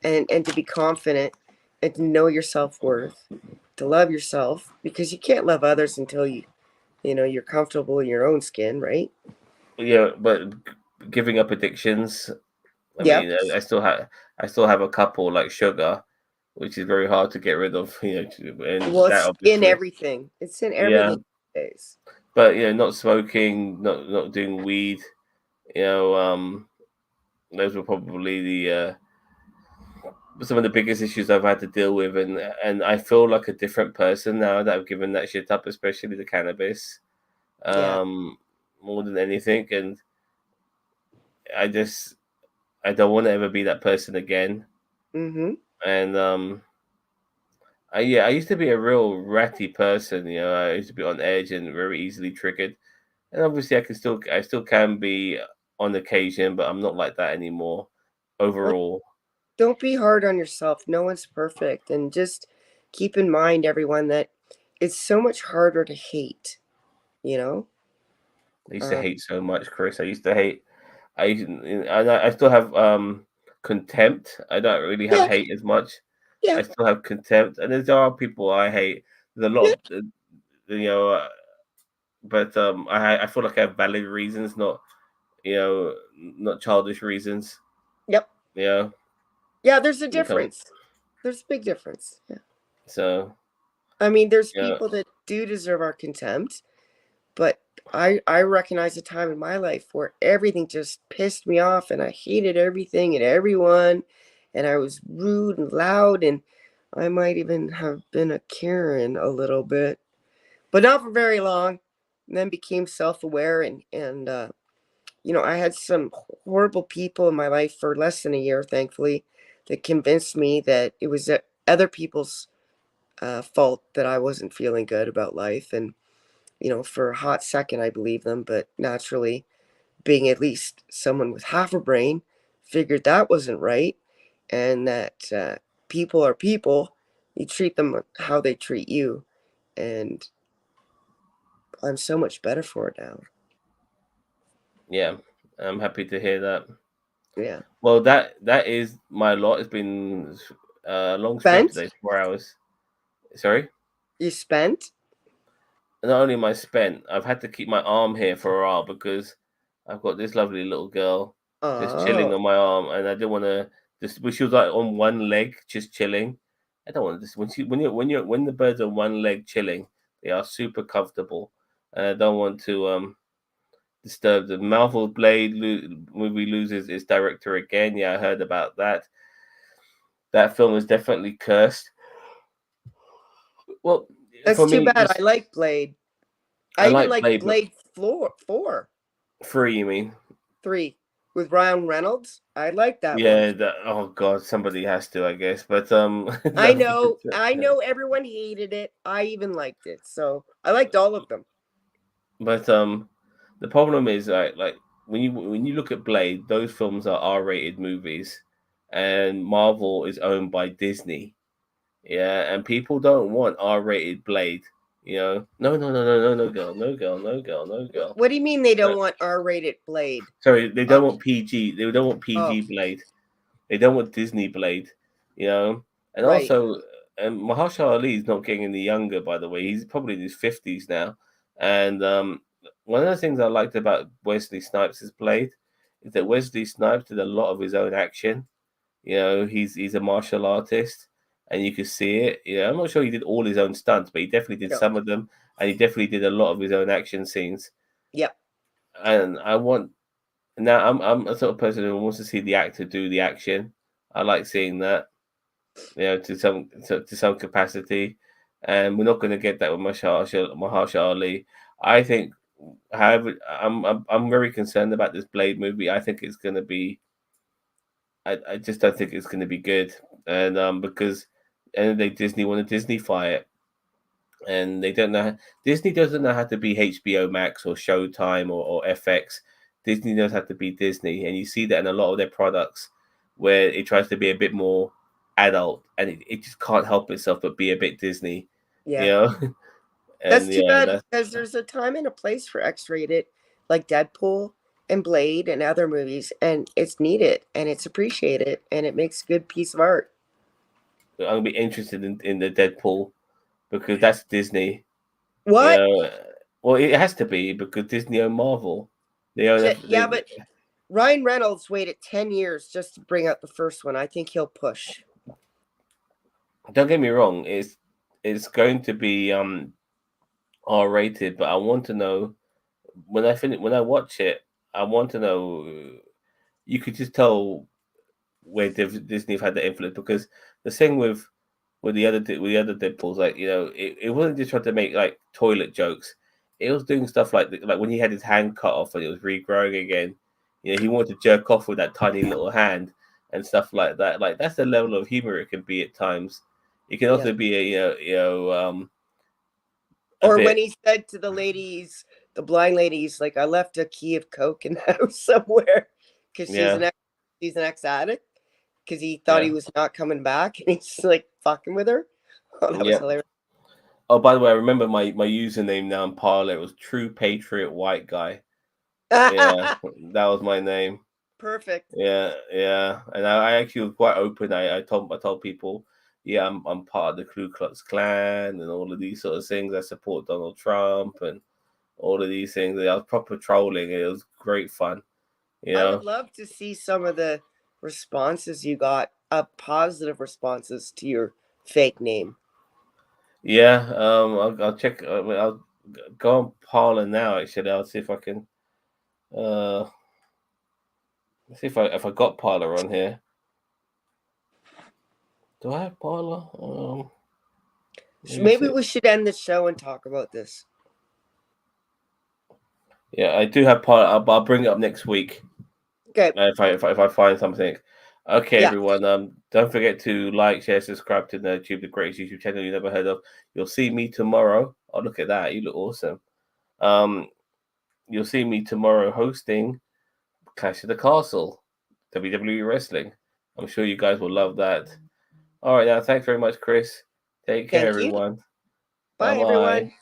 and to be confident and to know your self-worth, to love yourself, because you can't love others until you're comfortable in your own skin, right? Yeah, but giving up addictions. I mean, I still have a couple like sugar, which is very hard to get rid of. And Well, that it's in everything. It's in everything these days. But not smoking, not doing weed. Those were probably the some of the biggest issues I've had to deal with, and I feel like a different person now that I've given that shit up, especially the cannabis, more than anything. And I don't want to ever be that person again. Mm-hmm. And I used to be a real ratty person. I used to be on edge and very easily triggered. And obviously, I still can be on occasion, but I'm not like that anymore. Overall, don't be hard on yourself. No one's perfect, and just keep in mind, everyone, that it's so much harder to hate. I used to hate so much, Chris. I used to hate. I still have contempt. I don't really have hate as much. Yeah. I still have contempt, and there are people I hate. There's a lot of, but I feel like I have valid reasons, not childish reasons. Yep. Yeah. Yeah, there's a difference. There's a big difference. Yeah. So, I mean, there's people that do deserve our contempt, but I recognize a time in my life where everything just pissed me off and I hated everything and everyone, and I was rude and loud, and I might even have been a Karen a little bit, but not for very long. And then became self-aware and I had some horrible people in my life for less than a year, thankfully, that convinced me that it was other people's fault that I wasn't feeling good about life. And, for a hot second, I believed them, but naturally, being at least someone with half a brain, figured that wasn't right, and that people are people. You treat them how they treat you. And I'm so much better for it now. Yeah, I'm happy to hear that. Yeah. Well, that is my lot. It's been a long stream today, 4 hours. Sorry? You spent? Not only am I spent, I've had to keep my arm here for a while because I've got this lovely little girl just chilling on my arm, and I didn't want to. She was like on one leg, just chilling. I don't want this. When the birds are on one leg chilling, they are super comfortable, and I don't want to disturb them. Marvel Blade movie loses its director again. Yeah, I heard about that. That film is definitely cursed. Well, that's too bad. I like Blade. I even like Blade 4. 3, you mean? 3 with Ryan Reynolds. I like that. Yeah. Oh God, somebody has to, I guess. But I know everyone hated it. I even liked it, so I liked all of them. But the problem is, like when you look at Blade, those films are R-rated movies, and Marvel is owned by Disney. Yeah, and people don't want R-rated Blade. You know, no, girl, no girl, no girl, no girl. What do you mean they don't want R-rated Blade? Sorry, they don't want PG. They don't want PG Oh. Blade. They don't want Disney Blade. You know, and Right. also, Mahershala Ali is not getting any younger. By the way, he's probably in his 50s now. And one of the things I liked about Wesley Snipes' Blade is that Wesley Snipes did a lot of his own action. You know, he's a martial artist, and you could see it. You know, I'm not sure he did all his own stunts, but he definitely did No. some of them, and he definitely did a lot of his own action scenes. Yep. And I'm a sort of person who wants to see the actor do the action. I like seeing that, you know, to some capacity, and we're not going to get that with Mahershala Ali. I think, however, I'm very concerned about this Blade movie. I think it's going to be. I just don't think it's going to be good, and because and they Disney want to Disneyfy it, and they don't know. Disney doesn't know how to be HBO Max or Showtime or FX. Disney knows how to be Disney, and you see that in a lot of their products, where it tries to be a bit more adult, and it just can't help itself but be a bit Disney. Yeah. You know? That's And, too yeah, bad because there's a time and a place for X-rated, like Deadpool and Blade and other movies, and it's needed and it's appreciated and it makes a good piece of art. I'm gonna be interested in the Deadpool because that's Disney. What? You know? Well, it has to be because Disney own Marvel. They own Yeah, but Ryan Reynolds waited 10 years just to bring out the first one. I think he'll push. Don't get me wrong, it's going to be R-rated, but I want to know when I watch it, I want to know. You could just tell where Disney have had the influence, because the thing with the other Deadpools, like, you know, it wasn't just trying to make like toilet jokes. It was doing stuff like when he had his hand cut off and it was regrowing again. You know, he wanted to jerk off with that tiny little hand and stuff like that. Like, that's the level of humor it can be at times. It can also be or when he said to the ladies, the blind ladies, like, I left a key of Coke in the house somewhere because she's an ex-addict, because he thought he was not coming back and he's like fucking with her. Oh, that was hilarious. Oh, by the way, I remember my username now in Parler. It was True Patriot White Guy. Yeah, that was my name. Perfect. Yeah. And I actually was quite open. I told people, yeah, I'm part of the Ku Klux Klan and all of these sort of things. I support Donald Trump and all of these things. I was proper trolling. It was great fun. You know? I would love to see some of the responses you got, positive responses to your fake name. Yeah, I'll check. I'll go on Parler now. Actually, I'll see if I can. See if I got Parler on here. Do I have Parler? So maybe we should end the show and talk about this. Yeah, I do have Parler. I'll bring it up next week. Okay. If I find something. Okay, Yeah. everyone. Don't forget to like, share, subscribe to NerdTube, the greatest YouTube channel you never heard of. You'll see me tomorrow. Oh, look at that! You look awesome. You'll see me tomorrow hosting Clash of the Castle, WWE Wrestling. I'm sure you guys will love that. All right, now thanks very much, Chris. Take care, Thank you. everyone. Bye, Bye-bye. everyone.